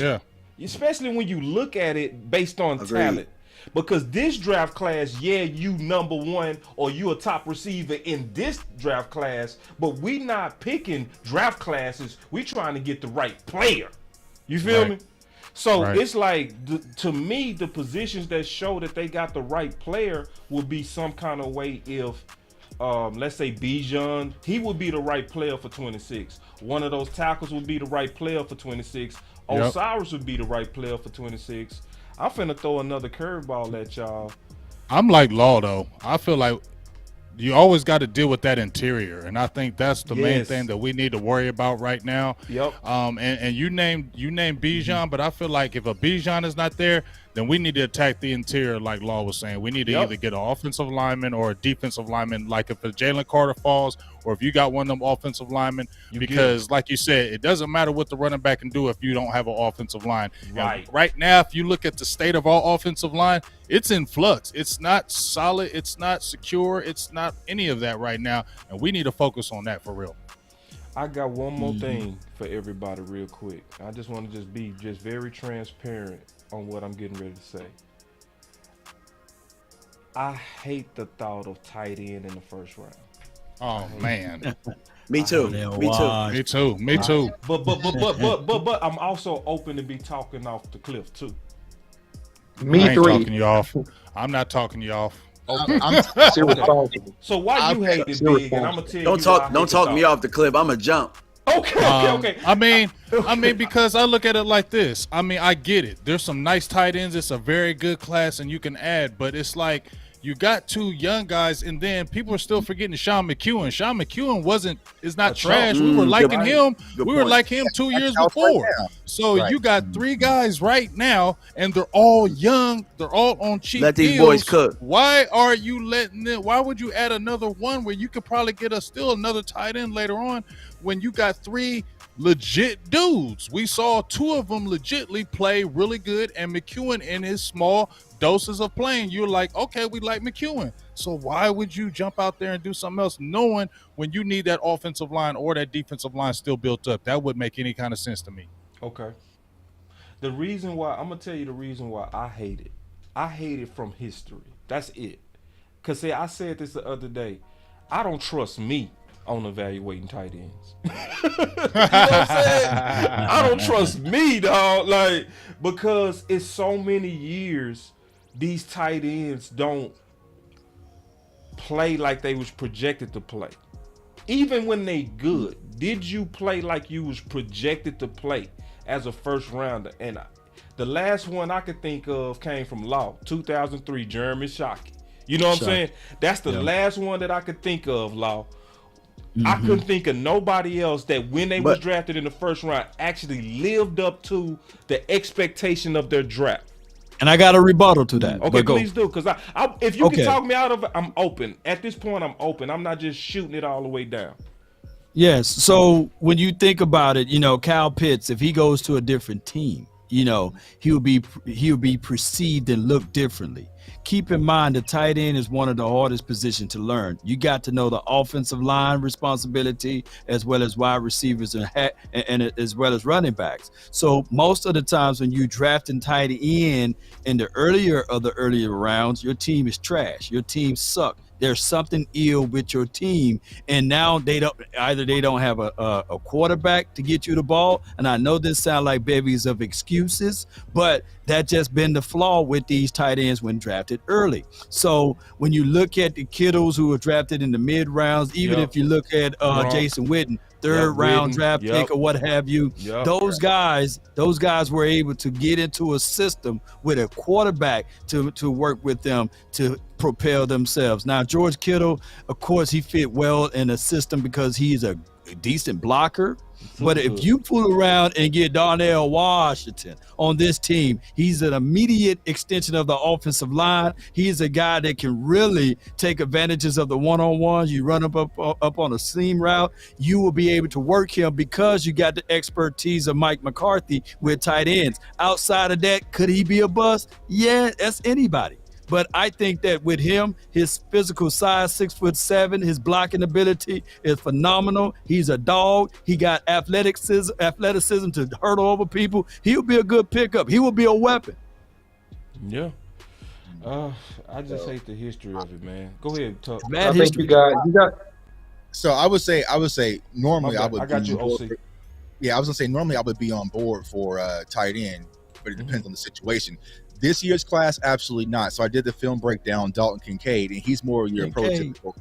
D: especially when you look at it based on talent. Because this draft class, you number 1 or you a top receiver in this draft class, but we not picking draft classes. We trying to get the right player. You feel me? So it's like, to me, the positions that show that they got the right player would be some kind of way if, let's say Bijan, he would be the right player for 26. One of those tackles would be the right player for 26. Osiris would be the right player for 26. I'm finna throw another curveball at y'all.
E: I'm like Law though. I feel like you always got to deal with that interior, and I think that's the main thing that we need to worry about right now.
D: Yep.
E: And you named Bijan, but I feel like if a Bijan is not there, then we need to attack the interior, like Law was saying. We need to either get an offensive lineman or a defensive lineman, like if a Jalen Carter falls, or if you got one of them offensive linemen, because like you said, it doesn't matter what the running back can do if you don't have an offensive line.
D: Right.
E: And right now, if you look at the state of our offensive line, it's in flux. It's not solid. It's not secure. It's not any of that right now, and we need to focus on that for real.
D: I got one more thing for everybody real quick. I just want to be very transparent on what I'm getting ready to say. I hate the thought of tight end in the first round.
E: Oh man.
F: Me too.
E: Me too.
D: But I'm also open to be talking off the cliff too.
E: I ain't talking you off. I'm not talking you off.
D: Okay. So why you hate it, Big? And I'm gonna tell you.
F: Don't talk me off the cliff. I'm a jump.
D: Okay.
E: I mean, because I look at it like this. I mean, I get it. There's some nice tight ends. It's a very good class, and you can add. But it's like you got two young guys, and then people are still forgetting Sean McEwen. Sean McEwen is not trash. We were liking him. We were like him 2 years before. So you got three guys right now, and they're all young. They're all on cheap
F: Let these
E: deals.
F: boys cook.
E: Why are you letting them? Why would you add another one where you could probably get still another tight end later on when you got three legit dudes? We saw two of them legitly play really good, and McEwen in his small doses of playing, you're like, okay, we like McEwen. So why would you jump out there and do something else knowing when you need that offensive line or that defensive line still built up? That wouldn't make any kind of sense to me.
D: Okay. The reason why, I'm going to tell you the reason why I hate it. I hate it from history. That's it. Because, see, I said this the other day. I don't trust me on evaluating tight ends. You know what I'm saying? I don't trust me, dog. Like, because it's so many years these tight ends don't play like they was projected to play. Even when they good, did you play like you was projected to play as a first rounder? And the last one I could think of came from Law, 2003, Jeremy Shockey. You know what I'm saying? That's the last one that I could think of, Law. I couldn't think of nobody else that when they was drafted in the first round actually lived up to the expectation of their draft.
C: And I got a rebuttal to that.
D: Okay, please do, because I if you can talk me out of it, I'm open. At this point, I'm open. I'm not just shooting it all the way down.
C: Yes. So when you think about it, Kyle Pitts, if he goes to a different team, he'll be perceived and looked differently. Keep in mind, the tight end is one of the hardest positions to learn. You got to know the offensive line responsibility as well as wide receivers and as well as running backs. So most of the times when you drafting tight end in the earlier rounds, your team is trash. Your team sucks. There's something ill with your team, and now they don't have a quarterback to get you the ball. And I know this sounds like bevies of excuses, but that just been the flaw with these tight ends when drafted early. So when you look at the Kittles who were drafted in the mid rounds, even if you look at Jason Witten, third round draft pick or what have you, those guys were able to get into a system with a quarterback to work with them to propel themselves. Now, George Kittle, of course, he fit well in a system because he's a decent blocker. But if you fool around and get Darnell Washington on this team, he's an immediate extension of the offensive line. He's a guy that can really take advantages of the one-on-ones. You run up on a seam route, you will be able to work him because you got the expertise of Mike McCarthy with tight ends. Outside of that, could he be a bust? Yeah, that's anybody. But I think that with him, his physical size, 6'7", his blocking ability is phenomenal. He's a dog. He got athleticism to hurt over people. He'll be a good pickup. He will be a weapon.
D: Yeah. I just hate the history of it, man. Go ahead, talk.
I: I think you got.
Q: So I would say normally I would.
D: I got you, OC.
Q: Yeah, I was gonna say normally I would be on board for tight end, but it depends on the situation. This year's class, absolutely not. So I did the film breakdown, Dalton Kincaid, and he's more your prototypical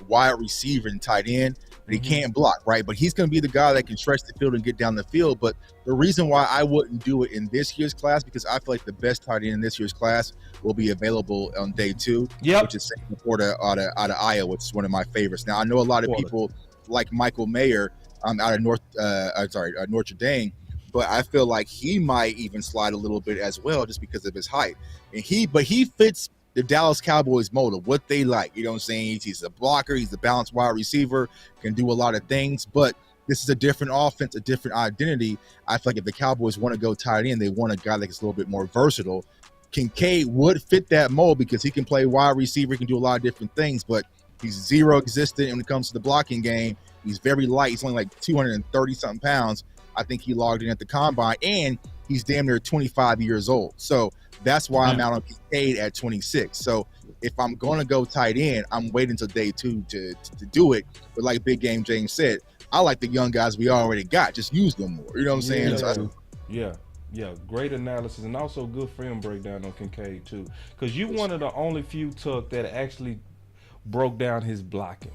Q: wide receiver and tight end. but he can't block, right? But he's going to be the guy that can stretch the field and get down the field. But the reason why I wouldn't do it in this year's class, because I feel like the best tight end in this year's class will be available on day 2, which is Sam Laporta out of Iowa, which is one of my favorites. Now, I know a lot of people like Michael Mayer out of Notre Dame, but I feel like he might even slide a little bit as well just because of his height. And he fits the Dallas Cowboys mold of what they like. You know what I'm saying? He's a blocker. He's a balanced wide receiver, can do a lot of things, but this is a different offense, a different identity. I feel like if the Cowboys want to go tight end, they want a guy that's a little bit more versatile. Kincaid would fit that mold because he can play wide receiver, he can do a lot of different things, but he's zero existent when it comes to the blocking game. He's very light. He's only like 230-something pounds. I think he logged in at the combine, and he's damn near 25 years old. So that's why I'm out on Kincaid at 26. So if I'm going to go tight end, I'm waiting until day 2 to do it. But like Big Game James said, I like the young guys we already got. Just use them more. You know what I'm saying?
D: Yeah, great analysis and also good film breakdown on Kincaid too. Because you one of the only few, Tuck, that actually broke down his blocking.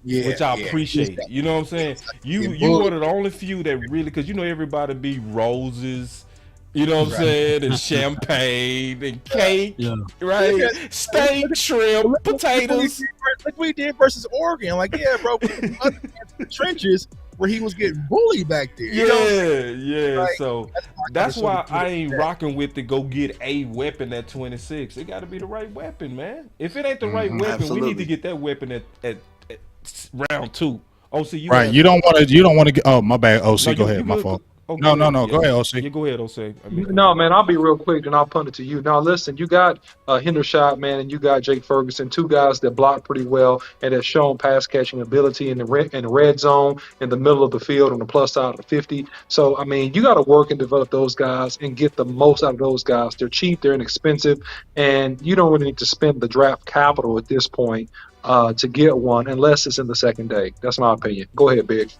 D: Which I appreciate. You know what I'm saying? You one of the only few that really, because you know everybody be roses, you know what I'm saying, and champagne and cake, right? Steak, shrimp, potatoes.
Q: Like we did versus Oregon. Like, yeah, bro, the trenches where he was getting bullied back there.
D: Like, so that's why I ain't rocking with to go get a weapon at 26. It got to be the right weapon, man. If it ain't the right weapon, we need to get that weapon at round 2. OC,
E: you don't want to get. Oh, my bad. OC, go ahead. My fault.
D: Oh,
E: no. Go ahead, OC.
D: Yeah, go ahead, OC.
I: No, man, I'll be real quick and I'll punt it to you. Now, listen, you got Hendershot, man, and you got Jake Ferguson, 2 guys that block pretty well and have shown pass catching ability in the red zone, in the middle of the field, on the plus side of the 50. So, I mean, you got to work and develop those guys and get the most out of those guys. They're cheap, they're inexpensive, and you don't really need to spend the draft capital at this point to get one unless it's in the second day. That's my opinion. Go ahead, Big.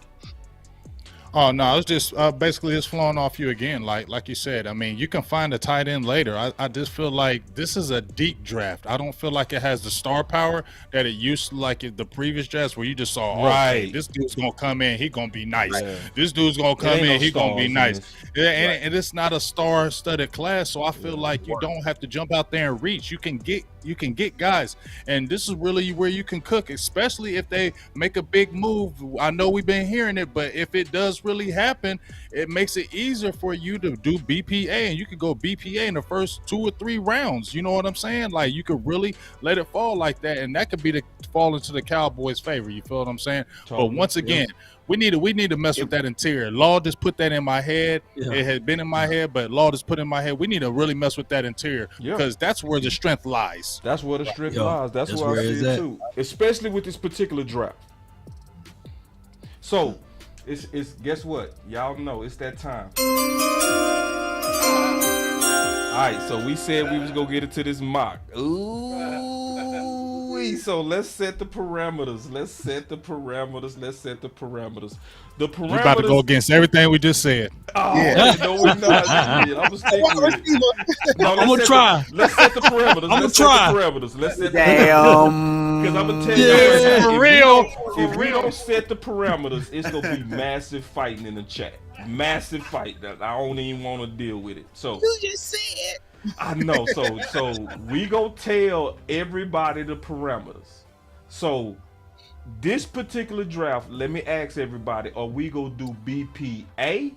E: Oh no, I was just basically just flowing off you again, like you said. I mean, you can find a tight end later. I just feel like this is a deep draft. I don't feel like it has the star power that it used to, like the previous drafts where you just saw, okay, this dude's gonna come in, he gonna be nice. This dude's gonna come in, he gonna be nice. And it's not a star-studded class, so I feel like you don't have to jump out there and reach. You can get guys, and this is really where you can cook, especially if they make a big move. I know we've been hearing it, but if it does really happen, it makes it easier for you to do BPA, and you could go BPA in the first 2 or 3 rounds. You know what I'm saying? Like, you could really let it fall like that, and that could be the fall into the Cowboys' favor. You feel what I'm saying? Totally. But once again, we need to mess with that interior. Law just put that in my head. It had been in my head, but Law just put in my head. We need to really mess with that interior because that's where the strength lies.
D: That's where the strength lies. That's where I see it too. Especially with this particular draft. So it's guess what? Y'all know it's that time. All right, so we said we was gonna get into this mock. So let's set the parameters. The parameters.
E: You about to go against everything we just said.
D: Oh, no, we're not. I'm gonna stick with it. No,
C: I'm gonna try.
D: Let's set the parameters. Let's set the parameters. Because I'm gonna tell you,
E: for real.
D: If we don't set the parameters, it's gonna be massive fighting in the chat. Massive fight that I don't even want to deal with it. So
J: you just said.
D: I know. So we go tell everybody the parameters. So this particular draft, let me ask everybody: are we gonna do BPA,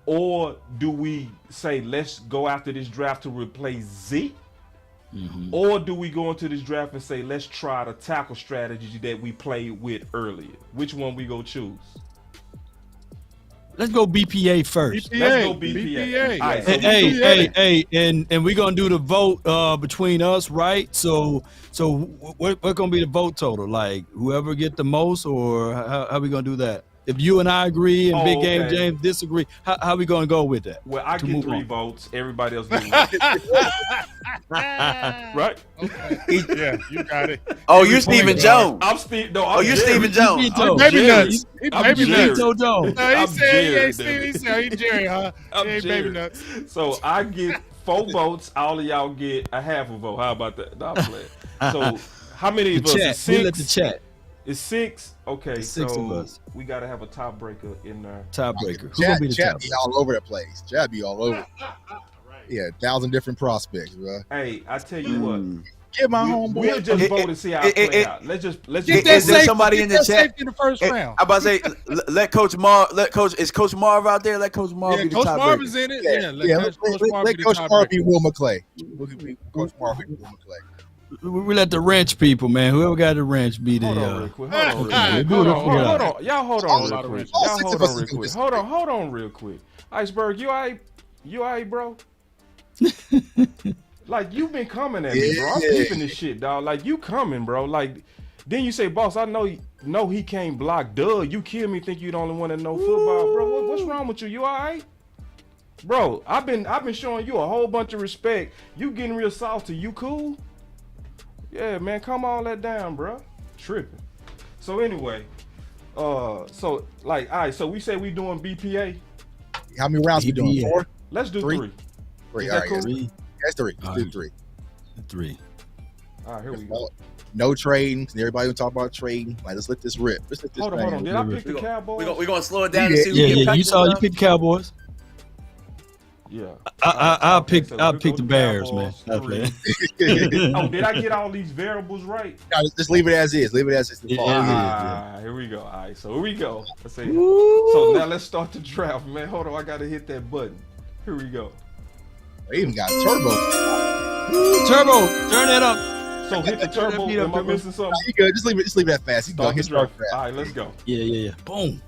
D: or do we say let's go after this draft to replace Zeke? Or do we go into this draft and say let's try the tackle strategy that we played with earlier? Which one we go choose?
C: Let's go BPA first.
D: Let's go BPA. All right, so
C: hey, and we're gonna do the vote between us, right? So what gonna be the vote total? Like whoever get the most, or how we gonna do that? If you and I agree and Big Game James disagree, how we gonna go with that?
D: Well, I get 3 votes. Everybody else gets 1. Right?
E: Yeah, you got it.
P: Oh, you're Stephen Jones.
D: I'm Steve. No, I'm
P: you're Stephen Jones.
E: Baby nuts.
D: Baby nuts.
E: No, he said he ain't Steve. He said he Jerry, huh?
D: I'm
E: he ain't baby nuts.
D: So I get 4 votes. All of y'all get a half a vote. How about that? No, I'm playing. So how many of us? 6?
C: We let the chat.
D: It's 6. Okay,
C: It's 6 of
D: so
C: us.
D: we got to have a tiebreaker in there.
C: Tiebreaker. Who gonna be the
Q: Chat be all over the place. Chat be all over. Yeah, 1,000 different prospects, bro.
D: Hey, I tell you what.
Q: Get my homeboy.
D: We'll just vote and see how it play out. Let's
P: Is there somebody in the chat
E: in the first round?
P: I'm about to say, let Coach Marv. Is Coach Marv out there? Let Coach Marv be the
E: Coach
P: tiebreaker.
E: Marv is in it. Let
Q: Coach Marv be Will McClay. Coach Marv be Will McClay.
C: We let the wrench people, man. Whoever got the wrench be the.
D: Hold on real quick.
C: Hold
D: Hold on. Y'all hold on real quick. Hold on real quick. Iceberg, you all right, bro? Like, you been coming at me, bro. I'm keeping this shit, dog. Like, you coming, bro. Like, then you say, boss, I know he can't block. Duh, you kill me, think you the only one that know football, bro. What's wrong with you? You all right? Bro, I've been showing you a whole bunch of respect. You getting real salty. You cool? Yeah, man, calm all that down, bro. Tripping. So anyway, so like, all right, so we say we doing BPA.
Q: How many rounds we doing? 4?
D: Let's do 3.
Q: All
D: Is
Q: right,
D: that cool?
Q: 3. That's 3. Let's do 3.
D: All right, here we go.
Q: No trading. Everybody will talk about trading. Like, let's let this rip. Let's let this.
D: Hold on. Did I pick the Cowboys?
P: We're gonna slow it down.
C: Yeah. You saw you picked the Cowboys.
D: Yeah.
C: I'll pick the Bears, man.
D: Oh, did I get all these variables right?
Q: No, just leave it as is. Leave it as is.
D: Here we go. All right, so here we go. Let's see. So now let's start the draft, man. Hold on, I gotta hit that button. Here we go.
Q: They even got turbo.
C: Turbo, turn that up.
D: So hit the turbo. Am I missing something?
Q: You good? Just leave it that fast. You go.
D: Start draft. All right, let's go.
C: Yeah. Boom.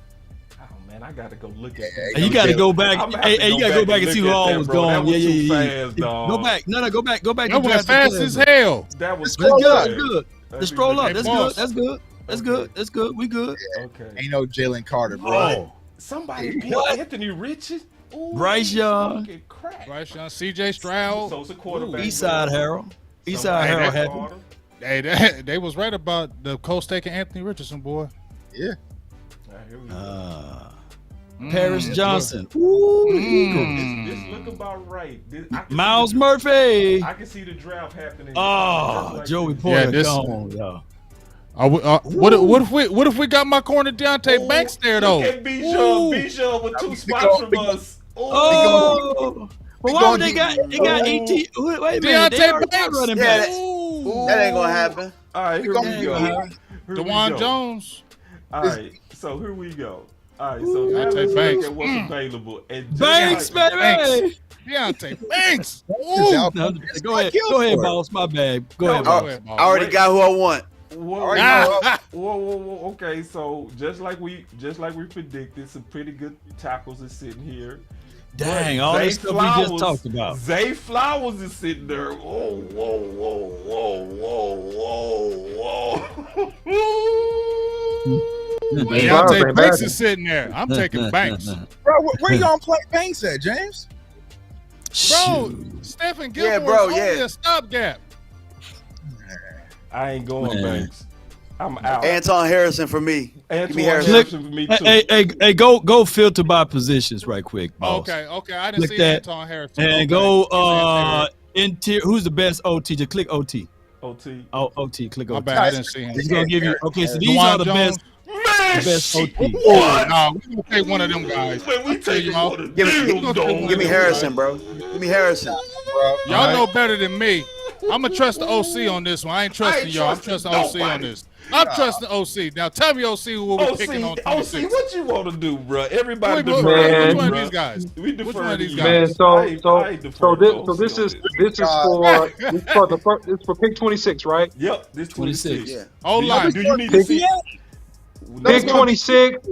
D: Man, I gotta go look at
C: that. You gotta go back. Hey, you gotta go back and see who all was going. Yeah. Go back. No, go back.
E: That was fast as hell.
D: That was
C: good. Just scroll up. That's good. We good.
D: Okay.
Q: Ain't no Jalen Carter, bro.
D: Oh, somebody beat Anthony Richards.
C: Bryce Young.
E: CJ Stroud.
D: So it's a quarterback.
C: Eastside Harold.
E: Hey, they was right about the Colts taking Anthony Richardson, boy.
Q: Yeah.
D: Here we go.
C: Paris Johnson.
D: This look about right.
C: Miles Murphy.
D: I can see the draft happening.
C: Oh, Joey Porter.
E: What if we got my corner Deontay Banks there though?
D: Look at Bijan with 2 spots from us.
C: Oh, well, why would they got ET? Wait a minute,
E: Deontay Banks.
C: Running
P: That
C: back.
P: ain't gonna happen.
D: All right, here we go.
E: DeJuan Jones.
D: All right, so here we go. All right, so now let's look at what's available. And
C: Banks, baby.
E: Deontay Banks.
C: Go ahead, boss. My bad. Go ahead, boss.
P: I already got who I want.
D: Whoa. Okay, so just like we predicted, some pretty good tackles are sitting here.
C: Dang, all this stuff we just talked about.
D: Zay Flowers is sitting there. Whoa.
E: Deontay Banks is sitting there. I'm taking Banks.
Q: Bro, where you gonna play Banks at, James?
E: Bro, Stephen Gilmore is only a stopgap.
D: I ain't going Banks. I'm out.
P: Anton Harrison for me.
D: Give me Harrison for me too.
C: Hey, go filter by positions right quick, boss.
E: Okay. I didn't see Anton Harrison.
C: And go interior. Who's the best OT? Just click OT.
D: OT.
C: Oh, OT. Click OT.
E: My bad, I didn't see him.
C: He's gonna give you. Okay, so these are the best. The best OT.
E: No, we gonna take one of them guys.
D: Man, we take
P: Give me Harrison, bro. Give me Harrison.
E: Y'all know better than me. I'm gonna trust the OC on this one. I ain't trusting y'all. I'm trusting OC on this. I'm trusting OC. Now tell me, OC, who we're picking on 26.
D: OC, what you want to do, bro? Everybody
E: defer. Which one of these guys?
D: We defer.
E: Which one of these
I: Man,
E: guys?
I: so this is for pick 26, right?
D: Yep, this 26.
P: Yeah.
E: Hold on.
D: Do you need to see?
I: Pick 26.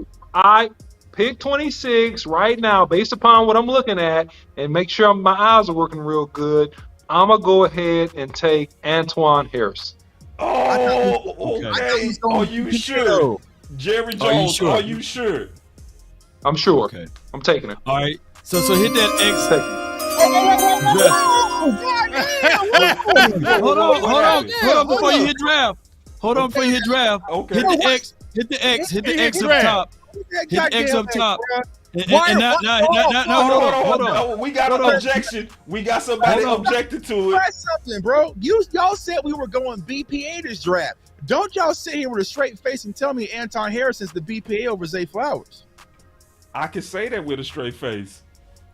I: Pick 26 right now, based upon what I'm looking at, and make sure my eyes are working real good. I'm gonna go ahead and take Antoine Harris.
D: Oh, okay. Are you sure? Jerry Jones, are you sure?
I: I'm sure.
C: Okay.
I: I'm taking it.
C: All right. So hit that X. Hold on before you hit draft. Okay. Hit the X. Hit the X up top. Hit the X up top. Hold on.
D: We got an objection. We got somebody objected to it.
Q: Try something, bro. Y'all said we were going BPA this draft. Don't y'all sit here with a straight face and tell me Anton Harrison's the BPA over Zay Flowers.
D: I can say that with a straight face.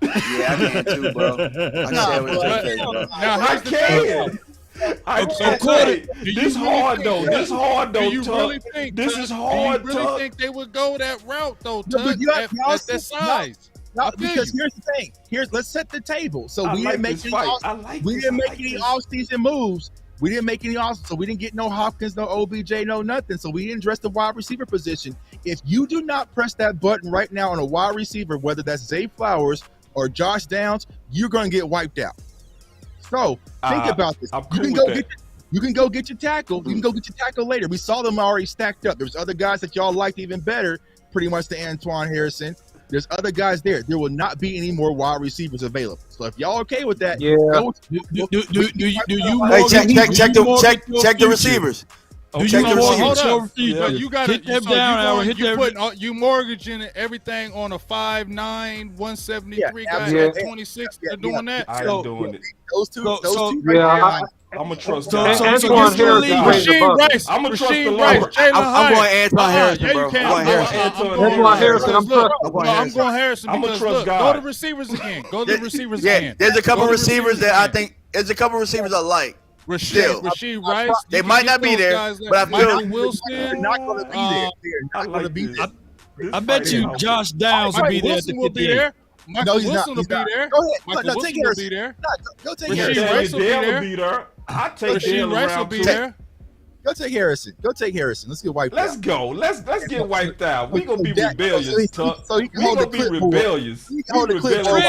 P: Yeah, I can too, bro. I can say it with a straight face, bro.
E: Now,
D: I can. This hard though. This hard though.
E: Do you really think?
D: This is hard.
E: Do you really think they would go that route though?
Q: No, but
E: at that size.
Q: No, because here's the thing. Let's set the table. So we didn't make any off-season moves. We didn't make any off, so we didn't get no Hopkins, no OBJ, no nothing. So we didn't address the wide receiver position. If you do not press that button right now on a wide receiver, whether that's Zay Flowers or Josh Downs, you're going to get wiped out. So think about this. You can go get your tackle. You can go get your tackle later. We saw them already stacked up. There's other guys that y'all liked even better, pretty much to Antoine Harrison. There's other guys there. There will not be any more wide receivers available. So if y'all okay with that,
I: yeah.
P: Check the receivers.
E: You got hit them down. You mortgaging everything on a 5'9", 173 guy at 26. They're doing that.
D: I ain't doing it.
Q: Those two.
D: Yeah, I'm gonna trust.
E: Antoine Harrison. Rasheed Rice. I'm gonna trust the Lord.
P: I'm going Antoine Harrison, bro.
E: Antoine Harrison. I'm going Harrison.
D: I'm gonna trust God.
E: Go to receivers again.
P: There's a couple receivers that I think. There's a couple receivers I like.
E: Rasheed Rice.
P: They might not be there, but I feel
E: Wilson.
Q: They're not going to be there. They're not going to be there.
C: I bet you Josh Downs will be there at the 58.
E: Michael Wilson will be there.
Q: Go ahead.
E: Michael Wilson will be there.
Q: Go take
E: Rasheed
Q: Harrison.
E: Rice will be there.
D: I take
E: Rasheed Rice will be there.
Q: Go take Harrison. Let's get wiped out.
D: Let's go. Let's get wiped out. We gonna be rebellious, Tuck.
Q: So he can hold the clipboard.
D: Rebellious.
Q: Hold the clipboard.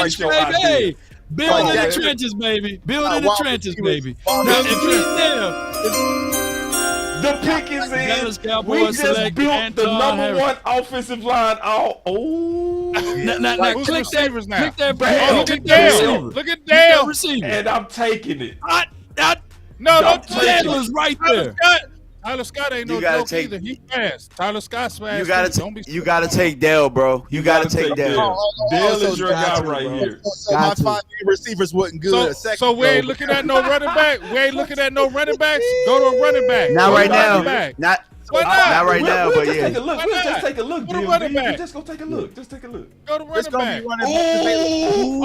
C: Hey, build in the trenches, baby. Build in the trenches, baby. Now, if he's there,
D: the pick is in. We just built the number one offensive line. Now
C: click that. Click that.
E: Look at Dale. Look at Dale.
D: And I'm taking it.
E: No,
C: Dale is right there.
E: Tyler Scott ain't no joke either. He fast. Tyler Scott's fast.
P: You gotta take Dale, bro. You gotta take Dale.
D: Dale is your guy right here.
Q: So my 5 receivers wasn't good.
E: So we ain't looking at no running back. We ain't looking at no running backs. Go to a running back.
P: Not right now.
E: Not
P: right now, but yeah.
D: We'll just take a look.
E: Go to running back.
D: Just go take a look. Just take a look.
E: Go to running back.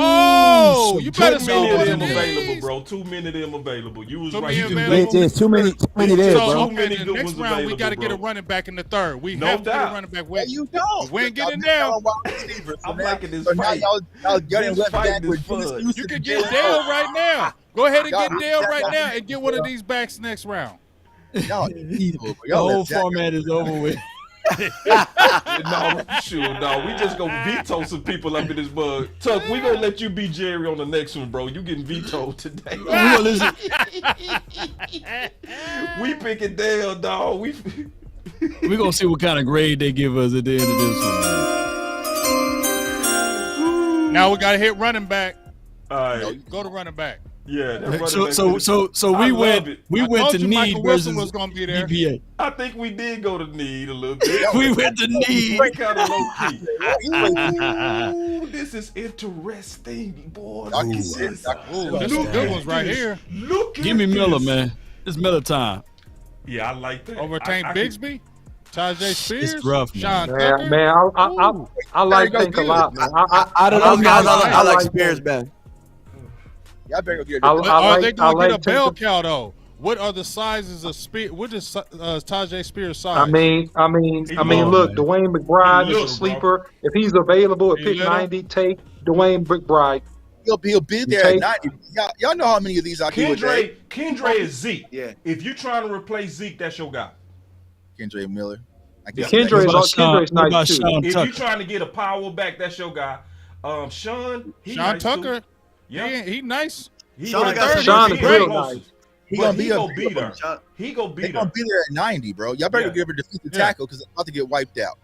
Q: Oh,
E: you better
D: too many of them available, bro. Too many of them available. You was right.
F: There's too many there, bro.
D: Too many good
E: next
D: ones
E: round,
D: available,
E: we got to get a running back in the third. We have to get a running back.
Q: You don't.
E: We ain't getting down.
D: I'm liking this
Q: So now
D: fight.
Q: y'all getting left back with
E: You can get Dale right now. Go ahead and get Dale right now and get one of these backs next round.
Q: Y'all evil.
C: The whole format is over with.
D: No, we just gonna veto some people up in this bug. Tuck, we gonna let you be Jerry on the next one, bro. You getting vetoed today. We picking Dale, dog. We
C: gonna see what kind of grade they give us at the end of this one.
E: Now we gotta hit running back.
D: All right.
E: Go to running back.
D: Yeah.
C: So we went to need
E: Michael
C: versus
E: Wilson was gonna be there.
C: BPA.
D: I think we did go to need a little bit.
C: We went to need.
D: Kind of low key. Ooh, this is interesting, boy.
E: This is good ones right here.
C: Give me Miller, man. It's Miller time.
D: Yeah, I like that.
E: Over Tank Bigsby, Tajay Spears,
C: it's rough,
E: Sean Tucker.
I: Man, I like Tank a lot, man.
P: I don't know, guys. I like Spears better.
Q: Y'all better go get
E: Are they going to get a bell cow though? What are the sizes of Spears? What is Tajay Spears' size?
I: I mean, look, Dwayne McBride is a sleeper. Bro. If he's available at pick 90, take Dwayne McBride.
Q: He'll be there at 90. Y'all know how many of these I do.
D: Kendra is Zeke.
P: Yeah.
D: If you're trying to replace Zeke, that's your guy.
Q: Kendra Miller.
I: Kendra is nice too.
D: If you're trying to get a power back, that's your guy. Sean nice
E: Tucker.
D: Too.
E: Yeah, he nice.
I: Sean is real nice.
Q: He gonna be
D: there. He gonna be
Q: there at 90, bro. Y'all better give her defensive tackle because it's about to get wiped out.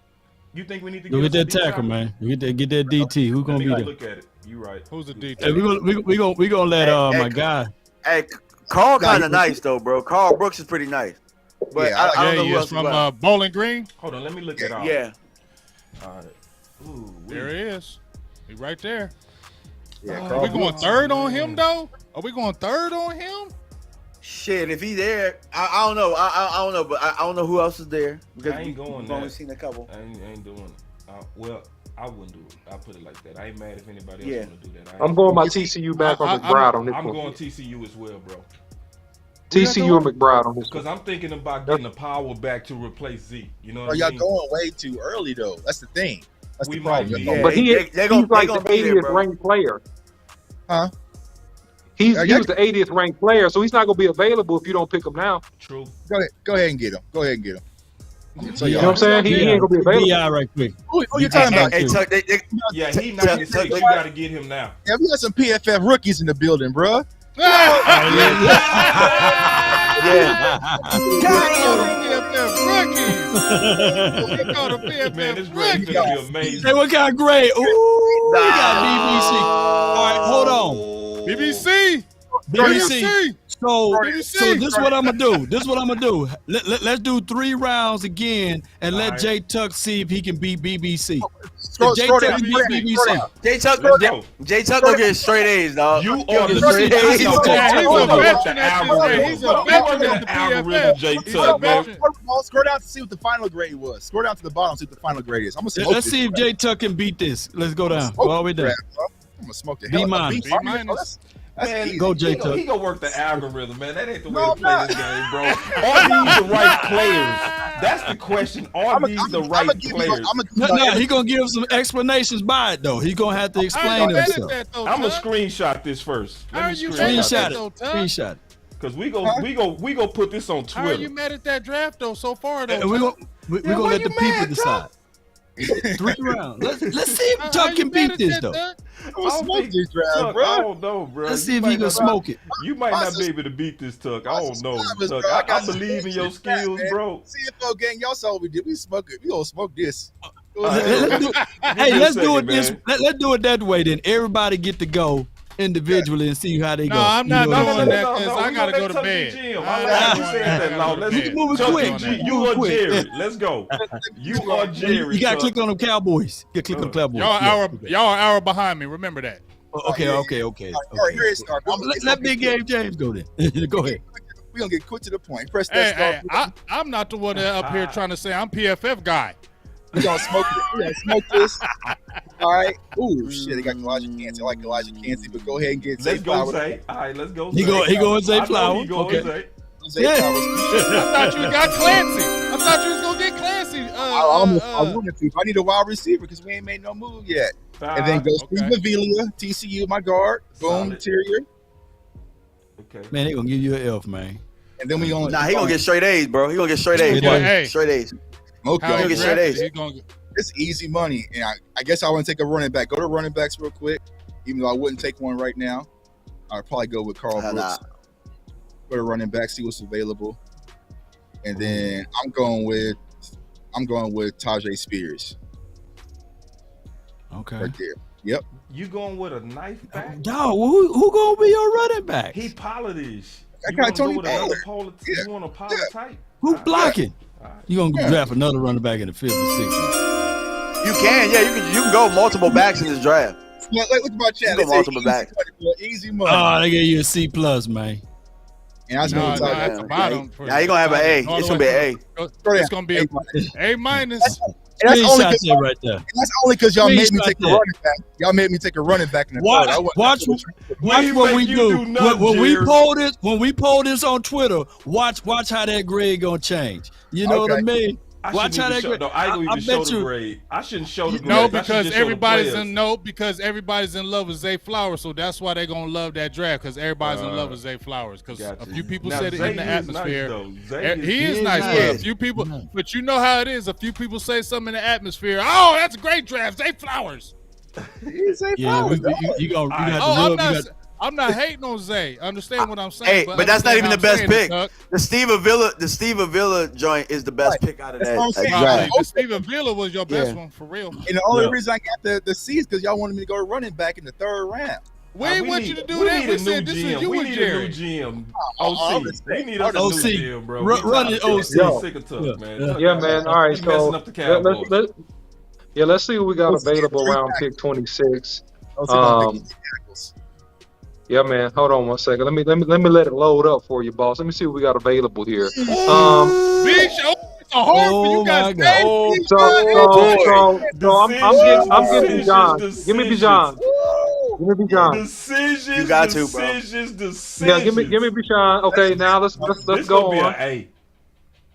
D: You think we need to
C: get that tackle, man? Get that DT. Who's gonna be there?
D: Look at it. You right.
E: Who's the DT?
C: Hey, we gonna let my guy.
P: Hey, Carl kind of nice though, bro. Carl Brooks is pretty nice. But I don't know who else
E: from Bowling Green.
D: Hold on, let me look it up.
P: Yeah.
D: All right. Ooh,
E: there he is. He right there.
P: Yeah,
E: are we going third on him though? Are we going third on him?
P: Shit, if he's there, I don't know. I don't know, but I don't know who else is there because
D: I ain't going
P: we've
D: there.
P: only seen a couple.
D: I ain't doing it. Well, I wouldn't do it. I'll put it like that. I ain't mad if anybody else want to do that.
I: I'm going my TCU back on McBride on this
D: I'm
I: one.
D: going TCU as well, bro.
I: TCU and McBride on this one.
D: Because I'm thinking about getting the power back to replace Zeke. You know what I mean?
Q: Y'all going way too early though. That's the thing. That's the problem.
I: But he's like the 80th ranked player.
Q: Huh?
I: He was the 80th ranked player, so he's not going to be available if you don't pick him now.
D: True.
Q: Go ahead and get him. Go ahead and get him.
I: So you know what I'm saying? He ain't going to be available.
C: BI right quick.
Q: Who you talking about?
D: Yeah, he 96. You got to get him now.
Q: Yeah, we got some PFF rookies in the building, bro.
D: Man, this grade's gonna be amazing.
C: Hey, what kind of grade? Ooh, we got BBC. All right, hold on.
E: BBC.
C: So this is what I'm gonna do. Let's do 3 rounds again, and let Jay Tuck see if he can beat BBC. Jay Tuck can beat BBC.
P: Jay Tuck gonna get straight A's, dog.
D: You are the straight A's. He's a veteran algorithm, Jay Tuck, man.
Q: Scroll down to see what the final grade was. Scroll down to the bottom, see what the final grade is.
C: Let's see if Jay Tuck can beat this. Let's go down. Go all the way down.
Q: I'm gonna smoke the
C: B
Q: hell out of
C: minus.
D: Man,
C: go Jay Tuck.
D: He gonna work the algorithm, man. That ain't the way to play this game, bro. Are these the right players? That's the question. Are these the right players?
C: No, he gonna give some explanations by it though. He gonna have to explain himself.
D: I'm gonna screenshot this first. Let me
C: screenshot it. Screenshot it.
D: Cause we go put this on Twitter.
E: How are you mad at that draft though so far though?
C: We gonna let the people decide. 3 rounds. Let's see if Tuck can beat this though.
Q: I'm gonna smoke this draft, bro.
D: I don't know, bro.
C: Let's see if he can smoke it.
D: You might not be able to beat this, Tuck. I don't know, Tuck. I believe in your skills, bro.
Q: CFO gang, y'all saw what we did. We smoke it. We gonna smoke this.
C: Let's do it this. Let's do it that way. Then everybody get to go individually and see how they go.
E: No, I'm not doing that because
D: I
E: gotta go to bed.
C: We can move it quick.
D: You are Jerry. Let's go. You are Jerry.
C: You gotta click on them Cowboys. You gotta click on Cowboys.
E: Y'all are an hour behind me. Remember that.
C: Okay.
Q: All right, here it starts.
C: Let Big Game James go then. Go ahead.
Q: We're gonna get quick to the point. Press that
E: start. I'm not the one up here trying to say I'm PFF guy.
Q: We gonna smoke it. We gonna smoke this. All right. Ooh, shit. They got Elijah Cansey. I like Elijah Cansey, but go ahead and get Zay Flowers.
D: All right, let's go.
C: He going Zay Flowers. Okay.
Q: Zay Flowers.
E: I thought you got Clancy. I thought you was gonna get Clancy.
Q: I wanted to. I need a wide receiver because we ain't made no move yet. And then go Steve Avila, TCU, my guard. Boom, interior.
D: Okay.
C: Man, they gonna give you an elf, man.
Q: And then we gonna.
P: Nah, he gonna get straight A's, bro. He gonna get straight A's. Straight A's.
Q: Okay.
P: Get straight A's.
Q: It's easy money, and I guess I want to take a running back. Go to running backs real quick, even though I wouldn't take one right now. I'd probably go with Carl Brooks. Go to running back, see what's available, and then I'm going with Tajay Spears.
C: Okay.
Q: Right there. Yep.
D: You going with a knife back?
C: Dog, who gonna be your running back?
D: He Pollard-ish.
Q: I got Tony Pollard.
D: You want a Pollard type?
C: Who blocking? You gonna draft another running back in the 5th or 6th?
P: You can, you can go multiple backs in this draft.
Q: Look at my chat.
P: Go multiple backs.
Q: Easy money.
C: Oh, they gave you a C+, man.
Q: And I was
E: that's the bottom.
P: Now you're gonna have an A. It's gonna be an A.
E: It's gonna be an A minus.
Q: That's only
C: right there.
Q: That's only because y'all made me take a running back. Y'all made me take a running back in the third.
C: Watch what we do. When we poll this on Twitter, watch how that grade gonna change. You know what I mean? Watch how that grade.
D: No, I ain't even show the grade. I shouldn't show the grade.
E: No, because everybody's in love with Zay Flowers, so that's why they're gonna love that draft because everybody's in love with Zay Flowers. Because a few people said it in the atmosphere. He is nice, but a few people. But you know how it is. A few people say something in the atmosphere. Oh, that's a great draft, Zay Flowers.
Q: Zay Flowers.
E: I'm not hating on Zay. Understand what I'm saying?
P: Hey, but that's not even the best pick. The Steve Avila joint is the best pick out of that draft.
E: The Steve Avila was your best one for real.
Q: And the only reason I got the C is because y'all wanted me to go running back in the 3rd round.
E: We didn't want you to do that. We said this is you and Jerry.
D: We need a new GM. OC. We need us a new GM, bro.
C: Run it, OC.
D: Sick of Tuck, man.
I: Yeah, man. All right, so let's see what we got available around pick 26. Yeah, man. Hold on 1 second. Let me let it load up for you, boss. Let me see what we got available here.
E: Bitch, it's a hard for you guys.
I: I'm getting Bijan. Give me Bijan. Give me Bijan.
D: Decisions.
P: You got to, bro.
D: Decisions.
I: Yeah, give me Bijan. Okay, now let's go on.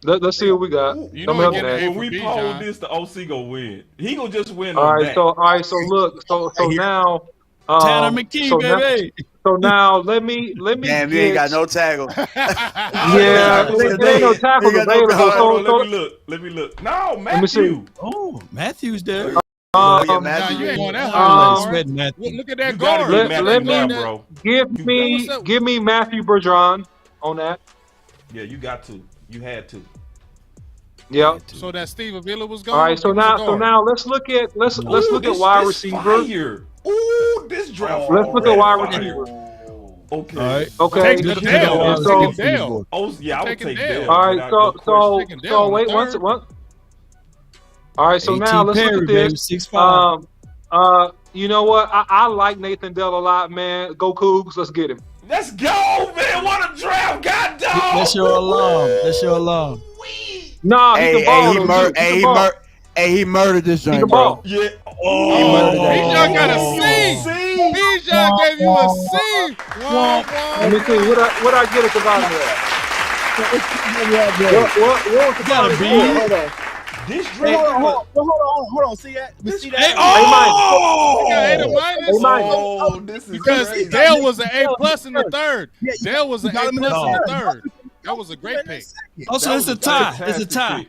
I: Let's see what we got.
E: You know
D: when we poll this, the OC gonna win. He gonna just win
I: all
D: on
I: right,
D: that.
I: so look, so now
C: Tanner McKee, baby.
I: So now let me
P: Damn, you ain't got no tackle.
I: Yeah, there ain't no tackles available.
D: Let me look. No, Matthew.
I: Let me see.
C: Oh, Matthew's there.
P: Matthew.
E: You ain't going that
C: hard.
E: Look at that guard.
I: Give me Matthew Bergeron on that.
D: Yeah, you got to. You had to.
I: Yep.
E: So that Steve Avila was gone.
I: All right, so now let's look at wide receiver.
D: Ooh, this draft.
I: Let's look at wide receiver.
D: Okay.
C: All right.
I: Okay.
E: Yeah,
D: I would take Dale.
I: All right. So wait once. All right. So now let's look at this.
C: 6'5".
I: You know what? I like Nathan Dell a lot, man. Go Cougs. Let's get him.
D: Let's go, man. What a draft. God dog.
C: That's your alarm.
I: Nah, he can ball.
P: He murdered this joint,
I: can ball.
P: bro.
D: Yeah.
E: Bijan got a C. Bijan gave you a C.
I: Let me see. What I get at the bottom of that? What was the bottom? Hold on.
D: This draft.
Q: Hold on. See that?
C: This is
E: because
D: crazy.
E: Dale was an A+ in the third. Dale was an A+ in the third. That was a great pick.
C: Also, it's a tie. It's a tie.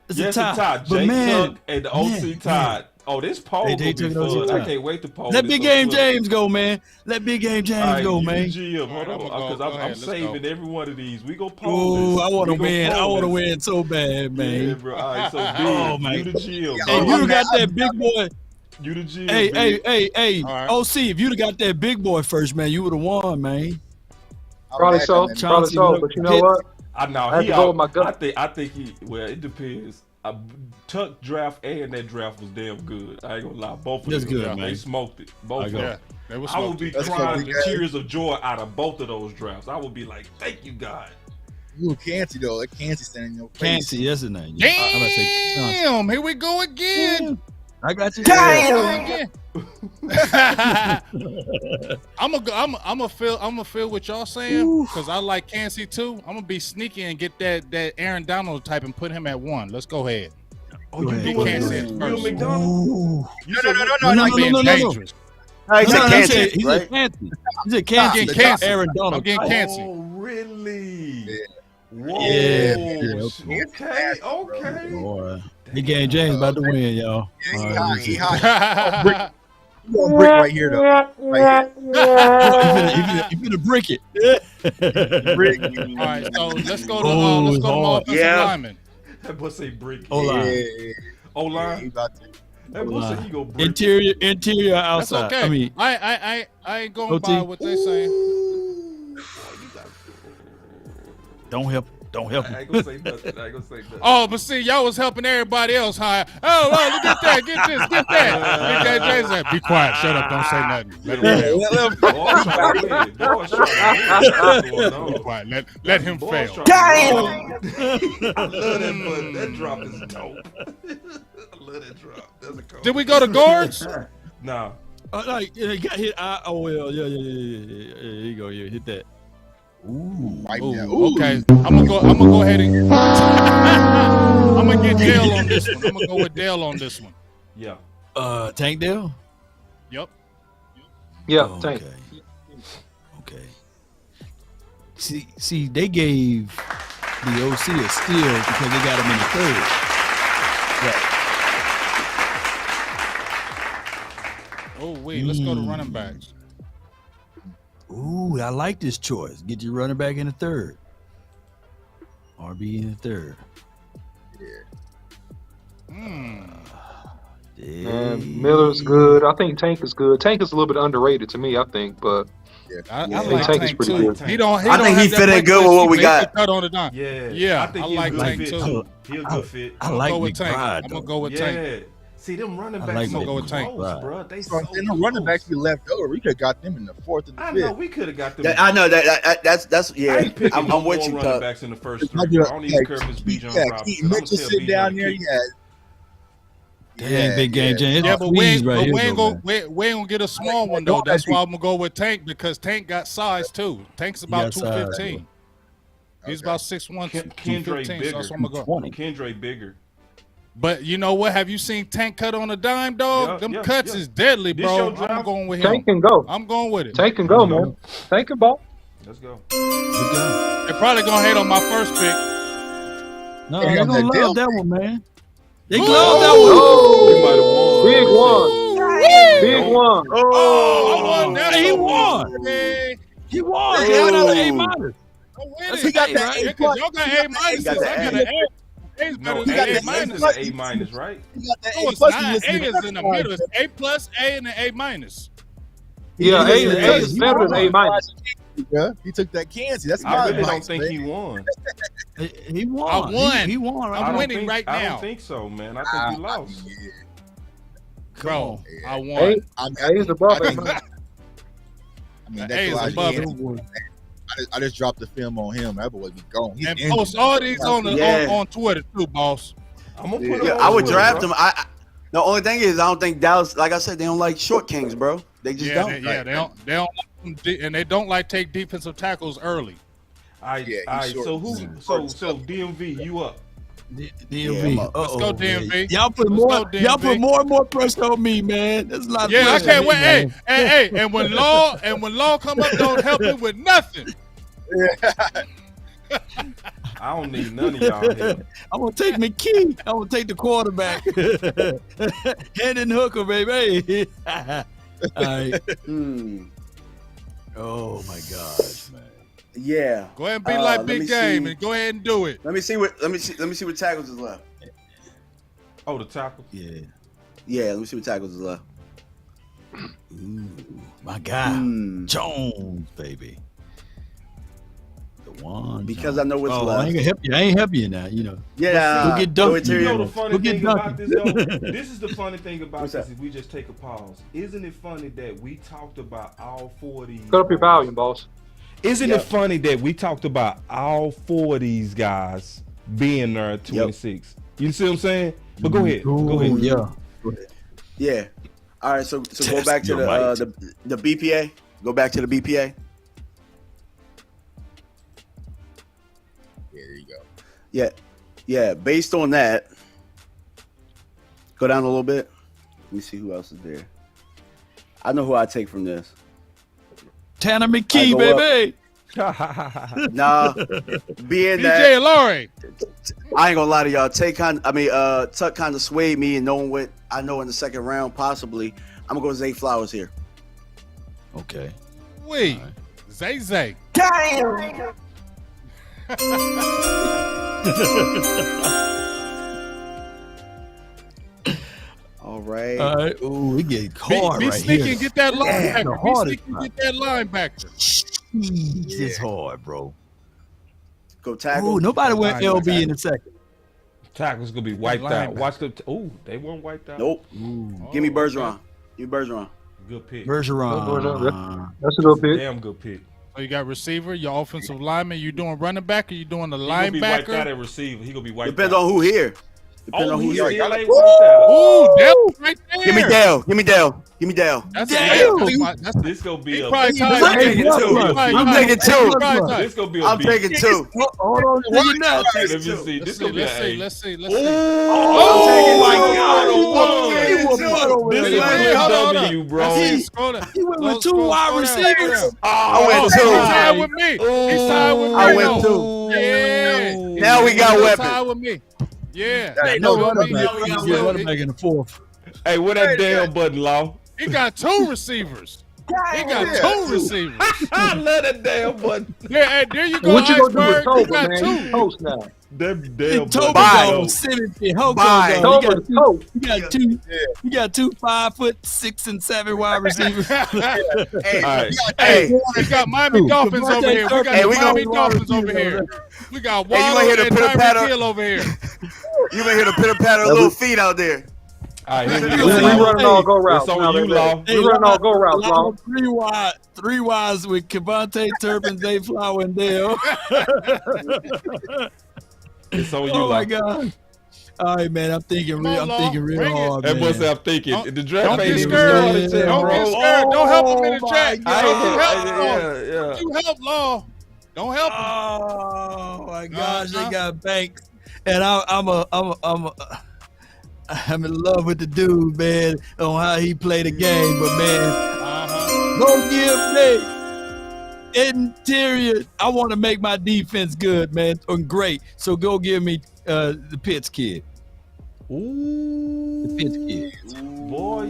C: It's a tie. But man,
D: and the OC tied. Oh, this poll will be fun. I can't wait to poll.
C: Let Big Game James go, man. Let Big Game James go, man.
D: Hold on, because I'm saving every one of these. We go poll.
C: Oh, I want to win. I want to win so bad, man.
D: Yeah, bro. All right, so B,
C: man.
D: you the GM.
C: Hey, if you got that big boy.
D: You the GM.
C: Hey. Right. OC, if you'd have got that big boy first, man, you would have won, man.
I: Probably so. But you know what?
D: I know.
I: I have to go with my gut.
D: I think he. Well, it depends. Tuck draft and that draft was damn good. I ain't gonna lie. Both of them.
C: Good, man.
D: They smoked it. Both of them.
E: They were
D: I would be crying the tears of joy out of both of those drafts. I would be like, thank you, God.
Q: Ooh, Canty though. That Canty standing in your face.
C: Canty, yes or no?
E: Damn, here we go again.
C: I got you.
E: Damn. I'm gonna feel what y'all saying because I like Kansas too. I'm gonna be sneaky and get that Aaron Donald type and put him at 1. Let's go ahead.
D: Oh, you doing Kansas first?
C: No.
P: He said Kansas,
C: He said Kansas. Aaron Donald.
E: I'm getting Kansas.
D: Oh, really?
Q: Yeah.
D: Whoa.
C: Yeah.
D: Okay.
C: Boy. Big Game James about to win, y'all.
Q: He hot. You gonna brick right here though. Right here.
C: You finna brick it.
Q: Brick.
E: All right, so let's go to offensive lineman.
D: That boy say brick.
C: O-line.
D: O-line. That boy say he go brick.
C: Interior, outside.
E: That's okay.
C: I mean,
E: I ain't going by what they say.
C: Don't help him.
D: I ain't gonna say nothing.
E: Oh, but see, y'all was helping everybody else high. Oh, look at that. Get this. Get that. Big James said, be quiet. Shut up. Don't say nothing. Let him fail.
D: Damn. I love that button. That drop is dope. I love that drop. That's a cold.
E: Did we go to guards?
D: No.
C: Like, got hit. Yeah. There you go. Yeah, hit that.
Q: Ooh.
E: Okay. I'm gonna go ahead and I'm gonna get Dale on this one. I'm gonna go with Dale on this one.
D: Yeah.
C: Tank Dale?
E: Yep.
I: Yeah, Tank.
C: Okay. See, they gave the OC a steal because they got him in the third.
E: Yeah. Oh wait, let's go to running backs.
C: Ooh, I like this choice. Get your running back in the third. RB in the third.
I: Miller's good. I think Tank is good. Tank is a little bit underrated to me, I think, but
E: I
I: think Tank is pretty good.
P: I think he fit in good with what we got.
E: Cut on the dime.
D: Yeah.
E: I think I like Tank too.
D: He's a good fit.
C: I like
E: Tank.
C: McBride.
E: I'm gonna go with Tank.
D: See, them running
C: I
D: backs
C: like
D: so
C: that.
E: Go with Tank.
D: close, bro. They so
Q: And the running backs we left over, we could have got them in the 4th and the 5th.
D: I know we could have got them.
P: I know that's
D: I
P: yeah.
D: ain't picking no
P: I'm with you,
D: running
P: Tuck.
D: backs in the first 3. Bro. I don't even care if it's Bijan Robinson.
Q: Keaton Mitchell sitting down there.
C: Dang, big game, James.
E: Yeah, but we ain't
C: gonna
E: gonna get a small one though. That's why I'm gonna go with Tank because Tank got size too. Tank's about 215. He's about 6'1", 215. So that's what I'm gonna go.
D: Kendra bigger.
E: But you know what? Have you seen Tank cut on a dime, dog? Them cuts is deadly, bro. I'm going with him.
I: Tank can go.
E: I'm going with it.
I: Tank can go, man. Tank can ball.
D: Let's go.
E: They're probably gonna hate on my first pick.
C: No, they're gonna love that one, man. They love
I: that
C: one.
I: Big one. Big one.
E: Oh, I won that.
C: He won. He won. He got another A-.
E: He got that A+. Y'all got A-. I got an A. A's better than A-.
D: A-, right?
E: No, it's not. A is in the middle. It's A+, A, and an A-.
I: Yeah, A is better than A-.
Q: Yeah, he took that Kansas. That's
D: I really don't think he won.
C: He won.
E: I won.
C: He won.
E: I'm winning right now.
D: I don't think so, man. I think he lost.
E: Bro, I won.
I: A is above A.
E: A is above it.
Q: I just dropped the film on him. That boy be gone.
E: And post all these on Twitter too, boss.
D: I'm gonna put
P: I would draft him. The only thing is, I don't think Dallas. Like I said, they don't like short kings, bro. They just don't.
E: They don't, and they don't like take defensive tackles early.
D: So DMV, you up?
C: DMV.
E: Yeah, let's go DMV.
C: Y'all put more and more pressure on me, man. That's a lot of
E: pressure. I can't wait.
C: Me,
E: hey, and when law come up, don't help me with nothing.
D: I don't need none of y'all here.
C: I'm gonna take McKee. I'm gonna take the quarterback. Hendon Hooker, baby. All right. Oh my gosh, man.
P: Yeah.
E: Go ahead and be like big game and go ahead and do it.
P: Let me see what tackles is left.
D: Oh, the tackles?
C: Yeah.
P: Yeah, let me see what tackles is left.
C: Ooh, my guy. Jones, baby. The one.
P: Because I know what's left.
C: I ain't help you now, you know.
P: Yeah.
C: We'll get dunked.
D: You know the funny thing about this, though? This is the funny thing about this. If we just take a pause, isn't it funny that we talked about all 4 of these?
I: Cut up your volume, boss.
D: Isn't it funny that we talked about all 4 of these guys being there at 26? You see what I'm saying? But go ahead. Go ahead.
C: Yeah. Go ahead.
P: Yeah. All right. So go back to the BPA. Go back to the BPA.
Q: There you go.
P: Yeah. Yeah. Based on that, go down a little bit. Let me see who else is there. I know who I take from this.
C: Tanner McKee, baby.
P: Nah, being that
E: BJ Laurie.
P: I ain't gonna lie to y'all. Tuck kind of swayed me, and knowing what I know in the second round, possibly, I'm gonna go Zay Flowers here.
C: Okay.
E: Wait, right. Zay.
P: Damn. All right.
C: Ooh, we get hard
E: be
C: right
E: sneaky
C: here.
E: And get that linebacker.
C: The
E: Be sneaky and get that linebacker.
C: It's hard, bro.
P: Go tackle.
C: Ooh, nobody went LB in the second.
D: Tackle's gonna be wiped out. Watch the. They weren't wiped out.
P: Nope. Give me Bergeron. Give me Bergeron.
D: Good pick.
C: Bergeron.
I: That's a good pick.
D: Damn good pick.
E: So you got receiver, your offensive lineman. You doing running back, or you doing the
D: He gonna be wiped out
E: linebacker?
D: at receiver. He gonna be wiped
P: Depends
D: out.
P: on who here. Depends on who
D: he's
P: here.
D: still ain't
E: Ooh, Dale right there.
P: Give me Dale. Give me Dale. Give me Dale.
E: That's
D: This gonna be a.
E: probably tied.
P: I'm taking two. I'm taking two.
D: This gonna be a.
P: I'm taking two.
C: Hold on,
D: Let me see. This gonna be a.
E: Let's see.
P: Oh my God.
D: This is a W, bro.
C: He went with 2 wide receivers.
P: I went
E: He's
P: two.
E: tied with me. He's tied with me.
P: I went two.
E: Yeah.
P: Now we got
E: He's
P: weapons.
E: tied with me. Yeah.
C: No running back in the 4th.
D: Hey, what that damn button, Law?
E: He got 2 receivers. He got 2 receivers.
D: I love that damn button.
E: Yeah, hey, there you go,
I: What you gonna do with
E: Iceberg. You
I: Toba,
E: got
I: man?
E: 2.
I: He's post now.
D: That damn
C: Toba
D: button.
C: goes 70. Hope
P: Bye.
C: goes.
I: Toba's
C: You got two 5'6" and 7" wide receivers.
P: Hey,
E: Hey, we got Miami Dolphins over here. We got the Miami Dolphins over here. We got
P: Hey, you
E: Waddle
P: gonna hear the
E: and
P: pitter
E: Tyreek
P: patter?
E: Hill over here.
P: You may hear the pitter patter of little feet out there.
D: All right, here we
I: We
D: go.
I: running all go routes.
D: It's on
I: Now
D: you,
I: they
D: Law.
I: ready. We running all go routes, Law.
C: Three wides with Kevontae Turpin, Dave Flower, and Dale.
D: It's on you,
C: Oh
D: Law.
C: my God! All right, man. I'm thinking real hard,
D: That boy
C: man.
D: said, I'm thinking. The draft
E: Don't
D: ain't
E: get
D: even
E: scared.
D: started yet,
E: Don't
D: bro.
E: get scared. Don't help him in the
C: Oh,
E: chat.
C: my
E: Don't
C: God.
E: you help Law. Don't help him.
C: Oh my gosh, they got Banks, and I'm in love with the dude, man, on how he played the game. But man, go give me interior. I want to make my defense good, man, and great. So go give me the Pitts kid.
D: Ooh,
C: the Pitts kid.
D: Boy,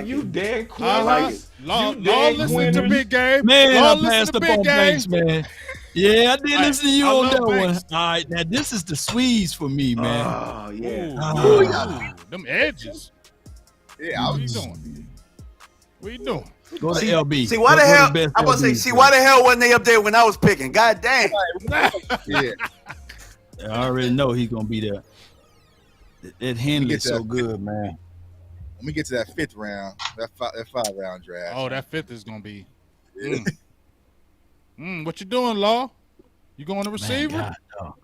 D: you Dan Quinn.
E: I like it. Law, listen to Big Game.
C: Man,
E: Law,
C: I
E: listen
C: passed
E: to
C: up
E: Big
C: on
E: Game.
C: Banks, man. Yeah, I did listen to you
E: I
C: on
E: love
C: that
E: Banks.
C: one. All right, now this is the Swedes for me, man.
P: Oh, yeah.
E: Ooh, them edges.
Q: Yeah,
E: what you doing? What you doing?
C: Go to LB.
P: See, why the hell? I'm about to say, see, why the hell wasn't they up there when I was picking? God damn.
Q: Yeah.
C: I already know he's going to be there. That Henley's
Q: to
C: so
Q: that-
C: good, man.
Q: When we get to that 5th round, that 5-round draft.
E: Oh, that 5th is gonna be. What you doing, Law? You going to receiver?
C: Man, God, no.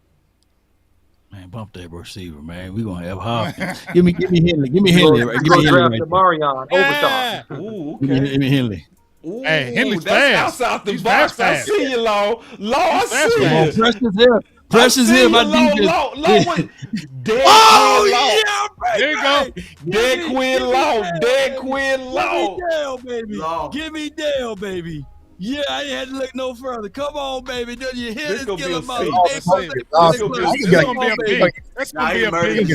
C: Man, bump that receiver, man. We're going to have Hopkins. Give me Henley. Give me Henley. Right? Give me Henley.
I: Draft
C: Right
I: Marion
E: Yeah.
I: overtime.
D: Ooh,
C: there. Give me Henley.
D: Ooh,
E: Hey, Henley's
D: that's
E: fast.
D: outside the
E: He's
D: box.
E: fast.
D: I see you, Law. Law, I
E: He's fast,
D: see
E: fast.
D: you.
C: Precious here. Precious
D: I see
C: here.
D: you,
C: My
D: Law,
C: defense.
D: Law, with Dead
C: Oh,
D: Quinn Law.
C: yeah, baby.
E: There you go.
D: Dead Quinn Law. Dead Quinn Law.
C: Give me Dale, baby. Give me Dale, baby. Yeah, I ain't had to look no further. Come on, baby. Do you hear
D: This
C: this?
D: gonna be
C: Kill
D: a
C: him out.
D: C.
C: Hey,
E: This
C: brother,
E: gonna be a
C: baby.
E: big. That's gonna be a big.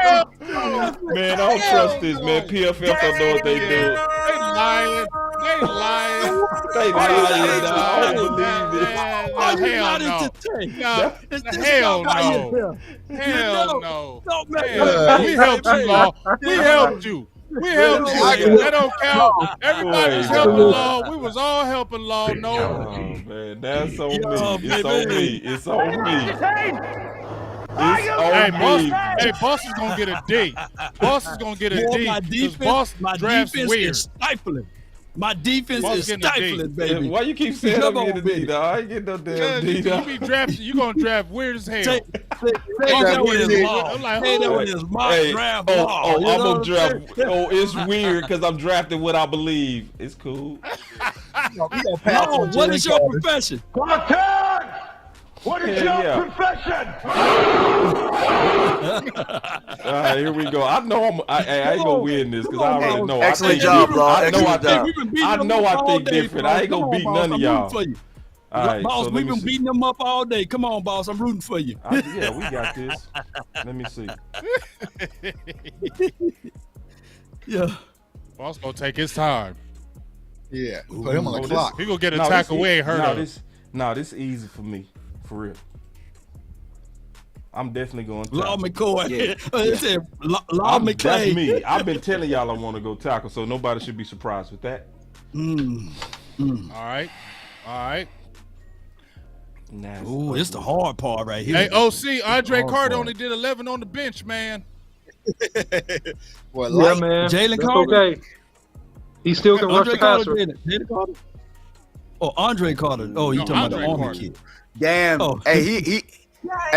D: Man, I don't trust this, man. PFF don't know what they do.
E: They lying. They lying.
D: They lying, dog. I don't believe this.
C: Oh, you
E: Hell
C: not
E: no.
C: entertained.
E: No.
C: It's this
E: Hell
C: guy right
E: no.
C: here.
E: Hell no.
C: Don't make
E: Hell, we helped you, Law. We helped you. We helped you. That don't count. Everybody was helping Law. We was all helping Law. No.
D: Oh, man, that's on
C: Yo,
D: me. It's on
C: baby.
D: me. It's on me.
E: Hey,
D: It's
E: boss.
D: on me.
E: Hey, boss is gonna get a D. Boss is gonna get a
C: Boy,
E: D.
C: my
E: 'cause
C: defense,
E: boss
C: my
E: drafts
C: defense
E: weird.
C: is stifling. My defense
E: Boss
C: is
E: getting a D.
C: stifling, baby.
D: Why you keep saying
C: Come
D: I'm
C: on,
D: getting a D,
C: baby.
D: dog? I ain't getting no damn
E: Yeah,
D: D,
E: you
D: dog.
E: be drafted. You gonna draft weird as hell.
C: Say that one is law.
E: I'm like,
C: Say that
E: who?
C: one is my draft law.
D: Oh,
C: You know
D: I'm gonna
C: what
D: draft.
C: saying?
D: Oh, it's weird because I'm drafting what I believe. It's cool.
C: No, what is your profession?
H: What is
D: Hell
H: your
D: yeah.
H: profession?
D: All right, here we go. I know I ain't gonna win this because I already know.
P: Excellent
D: I
P: job, bro.
D: I know.
P: Excellent job.
D: I think different. I ain't gonna beat none of y'all.
C: For you.
D: All right,
C: Boss,
D: so let
C: we've
D: me
C: been
D: see.
C: beating them up all day. Come on, boss. I'm rooting for you.
D: Yeah, we got this. Let me see.
C: Yeah.
E: Boss gonna take his time.
Q: Yeah. Put him on the
D: Oh,
Q: clock.
E: He gonna get a
D: No,
E: tackle
D: this-
E: way hurt
D: no,
E: him.
D: this easy for me, for real. I'm definitely going to
C: Law
D: tackle.
C: McCoy.
P: Yeah.
C: It said Law
D: That's
C: McClay.
D: me. I've been telling y'all I want to go tackle, so nobody should be surprised with that.
E: All right.
D: Nah,
C: Ooh, it's the hard part right here.
E: Hey, OC, Andre
C: Hard
E: Carter
C: part.
E: only did 11 on the bench, man.
Q: Boy,
I: Yeah, man.
C: Jalen
I: That's
C: Carter?
I: okay. He still can rush
C: Andre
I: the
C: Carter
I: passer.
C: did it. Jalen Carter? Oh, Andre Carter. Oh, you
E: No,
C: talking
E: Andre
C: about the Army
E: Carter.
C: kid.
P: Damn.
C: Oh.
P: Hey,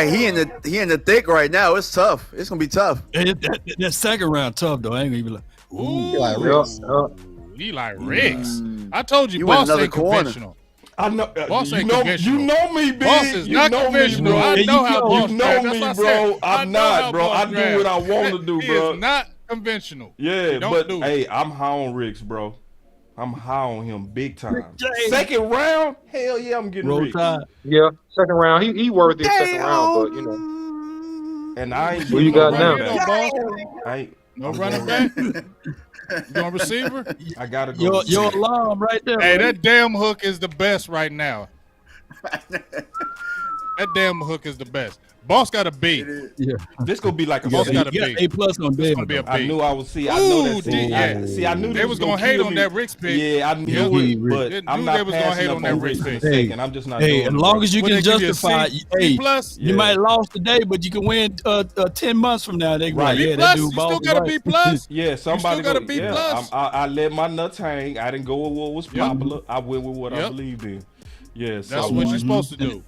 P: he in the thick right now. It's tough. It's gonna be tough.
C: That second round tough though. I ain't gonna be like,
E: Ooh,
Q: Eli Ricks.
E: Eli Ricks. I told you,
P: You
E: boss
P: went another
E: ain't
P: corner.
E: conventional.
D: I know.
E: Boss
D: you
E: ain't
D: know.
E: conventional.
D: You know me, big.
E: Boss is
D: you
E: not
D: know
E: conventional.
D: Me, bro.
E: I know how boss
D: You know
E: drafts.
D: me,
E: That's what I
D: bro.
E: said. I
D: I'm
E: know how
D: not, bro.
E: boss
D: I do
E: drafts.
D: what I want to do,
E: He
D: bro.
E: is not conventional.
D: Yeah,
E: Don't
D: but
E: do it.
D: hey, I'm high on Ricks, bro. I'm high on him big time.
C: James.
D: Second round, hell yeah, I'm getting
C: roll
D: Ricks.
C: tide.
I: Yeah, second round. He worthy of second round, but you know.
D: And I ain't
I: Who you
D: getting
I: got
D: no
I: now?
D: running
E: No,
D: back.
E: boss.
D: I ain't.
E: No
D: I'm
E: running
D: going
E: back. You going receiver?
D: I gotta go.
C: Your alarm right there.
E: Hey,
C: man.
E: that damn hook is the best right now. That damn hook is the best. Boss got a B.
C: Yeah.
D: This gonna be like a
E: Boss got a
C: Yeah,
E: B.
C: A+ on
E: This
C: David.
E: gonna be a B.
D: I knew I would see. I know that.
E: Ooh,
D: I knew
E: they was gonna hate
D: kill
E: on
D: me.
E: that Rick's pick.
D: Yeah, I knew
C: Yeah,
D: it, but
E: They
D: I'm
E: knew
D: not
E: they was gonna
D: passing
E: hate
D: up
E: on that
D: on
E: Rick's
D: Rick for the
E: pick.
D: second. I'm just not
C: Hey,
D: doing
C: as
D: it,
C: long
D: bro.
C: as you
E: Would
C: can
E: they give you a
C: justify,
E: C?
C: hey,
E: B plus?
C: you might have lost today, but you can win 10 months from now. They can be
D: Right.
C: like,
E: B
C: yeah,
E: plus?
C: that dude
E: You still
C: ballsy,
E: got a
C: right?
E: B plus?
D: Yeah, somebody
E: got a
D: go-
E: B
D: yeah,
E: plus.
D: I let my nuts hang. I didn't go with what was popular. I went with what I
E: Yep.
D: believed in. Yeah,
E: That's
D: so
E: what you're supposed to do.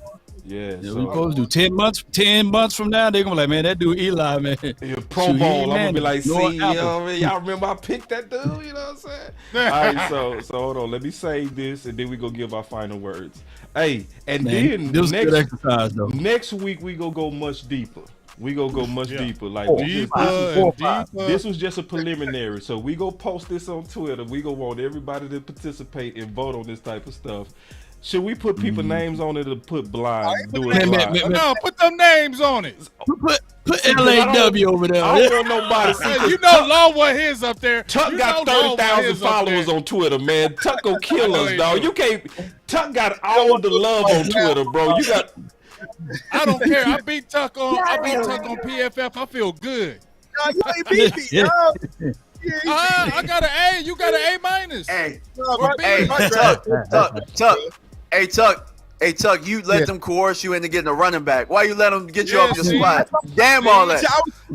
D: yeah,
C: Yeah, we
D: so
C: supposed to do 10 months. 10 months from now, they're gonna be like, man, that dude Eli, man.
D: yeah, Pro
C: Shoot, he
D: Bowl.
C: ain't
D: I'm gonna be
C: man,
D: like,
C: nor
D: see,
C: apple.
D: y'all remember I picked that dude? You know what I'm saying? All right, so hold on. Let me say this, and then we gonna give our final words. Hey, and
C: Man,
D: then
C: this was good exercise, though.
D: next week we gonna go much deeper. We gonna go much deeper. Like this was just a preliminary. So we go post this on Twitter. We gonna want everybody to participate and vote on this type of stuff. Should we put people names on it or put blind? Do it blind.
E: No, put them names on it.
C: Put LAW over there.
D: I don't want nobody to see.
E: You know Law what his up there.
D: Tuck
E: You
D: got
E: know Law
D: 30,000
E: his up
D: followers
E: there.
D: on Twitter, man. Tuck gonna kill
E: I know
D: us,
E: he
D: dog.
E: do.
D: You can't. Tuck got all the love on Twitter, bro. You got.
E: I don't care. I beat Tuck on PFF. I feel good.
Q: No, you ain't beat me, dog.
E: I got an A. You got an A minus.
P: Hey,
E: Or B.
P: hey, Tuck, you let them coerce you into getting a running back. Why you let them get you off your
E: see?
P: spot? Damn all that.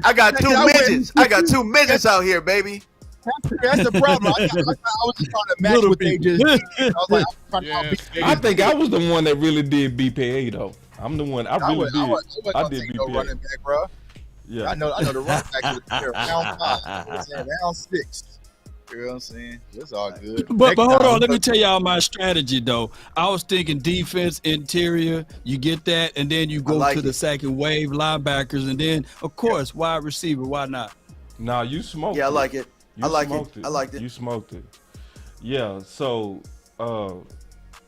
P: I got two midgets. I got two midgets out here, baby.
Q: That's the problem. I was just trying to match what they just did. I was like, I'm trying to
D: I think I was the one that really did BPA though. I'm the one. I really did. I did
Q: no running
D: BPA.
Q: back, bro.
D: Yeah.
Q: I know the running back was there. Round 5. Round 6. You know what I'm saying? It's all good.
C: But hold on, let me tell y'all my strategy though. I was thinking defense, interior, you get that, and then you go to the second wave, linebackers, and then of course wide receiver. Why not?
D: Nah, you smoked.
P: Yeah, I
D: it.
P: like it.
D: You
P: I like
D: smoked
P: it. I liked it.
D: You smoked it. Yeah. So,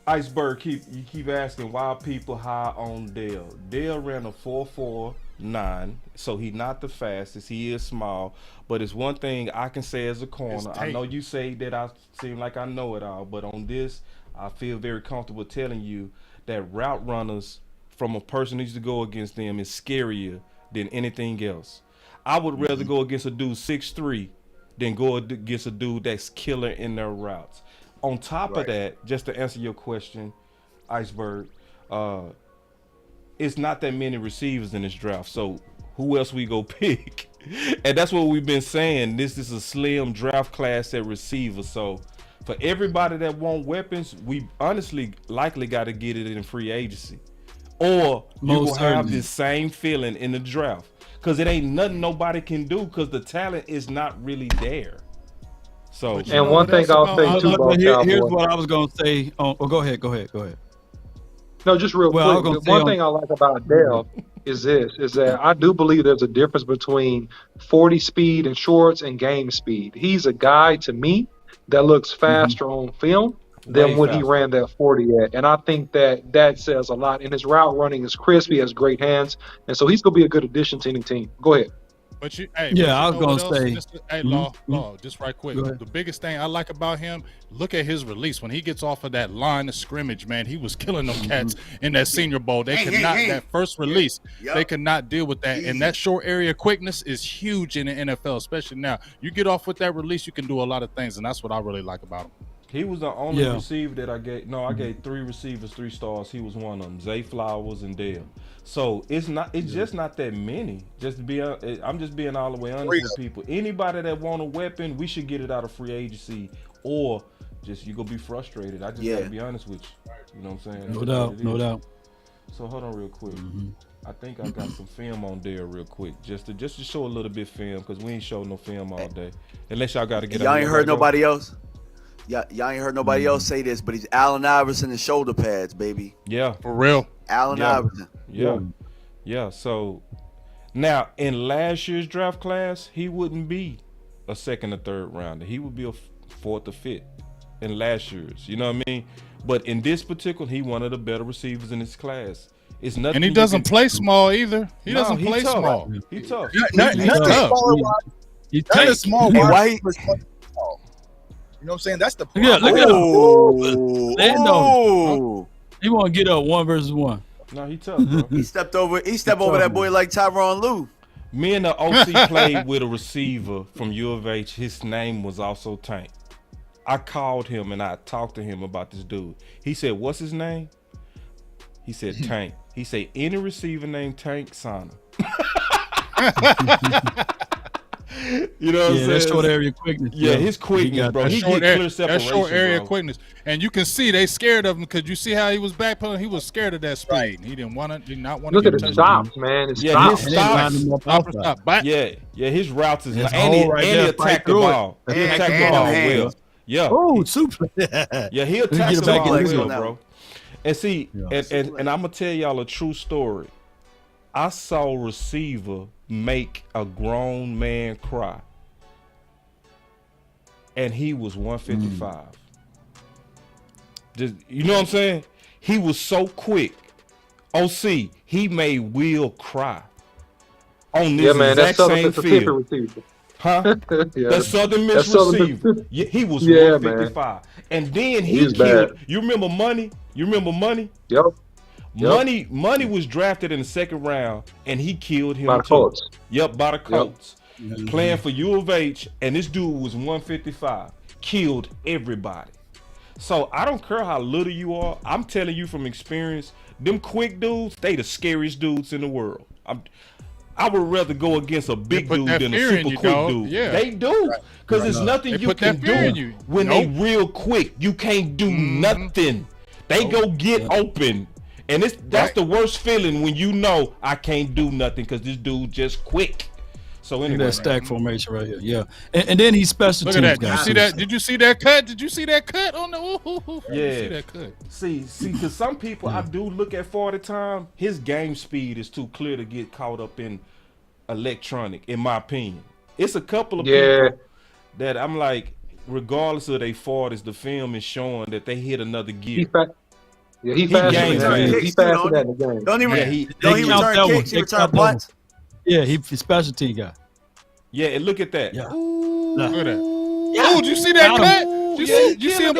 D: Iceberg keep asking why people high on Dale. Dale ran a 4.49, so he not the fastest. He is small, but it's one thing I can say as a corner. I know you say that I seem like I know it all, but on this, I feel very comfortable telling you that route runners from a person who used to go against them is scarier than anything else. I would rather go against a dude 6'3" than go against a dude that's killer in their routes. On top of that, just to answer your question, Iceberg, it's not that many receivers in this draft. So who else we go pick? And that's what we've been saying. This is a slim draft class at receiver. So for everybody that want weapons, we honestly likely got to get it in free agency. Or you will have this same feeling in the draft. Because it ain't nothing nobody can do because the talent is not really there. So,
I: and one thing I'll say too about Cowboys.
C: Here's what I was going to say. Oh, go ahead.
I: No, just real quick. One thing I like about Dale is that I do believe there's a difference between 40 speed and shorts and game speed. He's a guy, to me, that looks faster on film than when he ran that 40 at. And I think that says a lot. And his route running is crisp. He has great hands. And so he's going to be a good addition to any team. Go ahead.
E: But
C: I was going to say.
E: Law, just right quick. The biggest thing I like about him, look at his release. When he gets off of that line of scrimmage, man, he was killing them cats in that Senior Bowl. They could not, that first release, they could not deal with that. And that short area quickness is huge in the NFL, especially now. You get off with that release, you can do a lot of things, and that's what I really like about him.
D: He was the only receiver that I gave. No, I gave 3 receivers 3 stars. He was one of them. Zay Flowers and Dale. So it's just not that many. I'm just being all the way honest with people. Anybody that want a weapon, we should get it out of free agency, or just you go be frustrated. I just gotta be honest with you. You know what I'm saying?
C: No doubt.
D: So hold on real quick. I think I got some film on there real quick, just to show a little bit film because we ain't showing no film all day. Unless y'all got to get.
P: Y'all ain't heard nobody else. Y'all ain't heard nobody else say this, but he's Allen Iverson and shoulder pads, baby.
D: Yeah,
E: for real.
P: Allen Iverson.
D: Yeah. So now in last year's draft class, he wouldn't be a second or third rounder. He would be a fourth or fifth in last year's. You know what I mean? But in this particular, he one of the better receivers in his class. It's nothing.
E: And he doesn't play small either. He doesn't play
D: tough.
E: small.
D: He tough.
Q: He's a small wide. You know what I'm saying? That's the problem.
C: Yeah, look at him. He want to get up 1 versus 1.
D: No, he tough, bro.
P: He stepped over that boy like Tyronn Lue.
D: Me and the OC played with a receiver from U of H. His name was also Tank. I called him and I talked to him about this dude. He said, "What's his name?" He said, "Tank." He said, "Any receiver named Tank, sign him." You know what I'm saying?
C: That's short area quickness.
D: Yeah, his quickness, bro. He get clear separation,
E: short area
D: bro.
E: quickness. And you can see they scared of him because you see how he was backpedaling. He was scared of that speed. Right. He did not want to
I: Look
E: get
I: at his stops, man. His stops.
D: Yeah, his routes is
C: His
D: and he
C: hole right there,
D: attacked the
C: fight through it.
D: ball. He attacked the ball well. Yeah.
C: Oh, super.
D: Yeah, he attacked the ball well, bro. And see, and I'm gonna tell y'all a true story. I saw a receiver make a grown man cry, and he was 155. Just, you know what I'm saying? He was so quick. OC, he made Will cry on this exact same field. Huh? The Southern Miss receiver. Yeah, he was 155. Man. And then he killed. Bad. You remember Money?
I: Yep.
D: Money was drafted in the second round, and he killed him
I: by the Colts.
D: Yep, by the Colts. Yep. Playing for U of H, and this dude was 155. Killed everybody. So I don't care how little you are. I'm telling you from experience, them quick dudes, they the scariest dudes in the world. I would rather go against a big dude than a super quick dude. Yeah. They do. Because there's nothing you can do when they real quick. You can't do nothing. They go get open. And that's the worst feeling when you know I can't do nothing because this dude just quick. So anyway,
C: that stack formation right here, yeah. And then he's special teams.
E: Look at that.
C: Guys.
E: Did you see that? Did you see that cut? Did you see that cut on the?
D: Yeah.
E: See that cut?
D: See, because some people I do look at 40 time. His game speed is too clear to get caught up in electronic, in my opinion. It's a couple of people that I'm like, regardless of their 40s, the film is showing that they hit another gear.
I: He faster. He's faster than the game.
P: Don't he return kicks? He return punts.
C: Yeah, he's special team guy.
D: Yeah, and look at that.
C: Yeah.
E: Look at that. Oh, did you see that cut? Did you see him?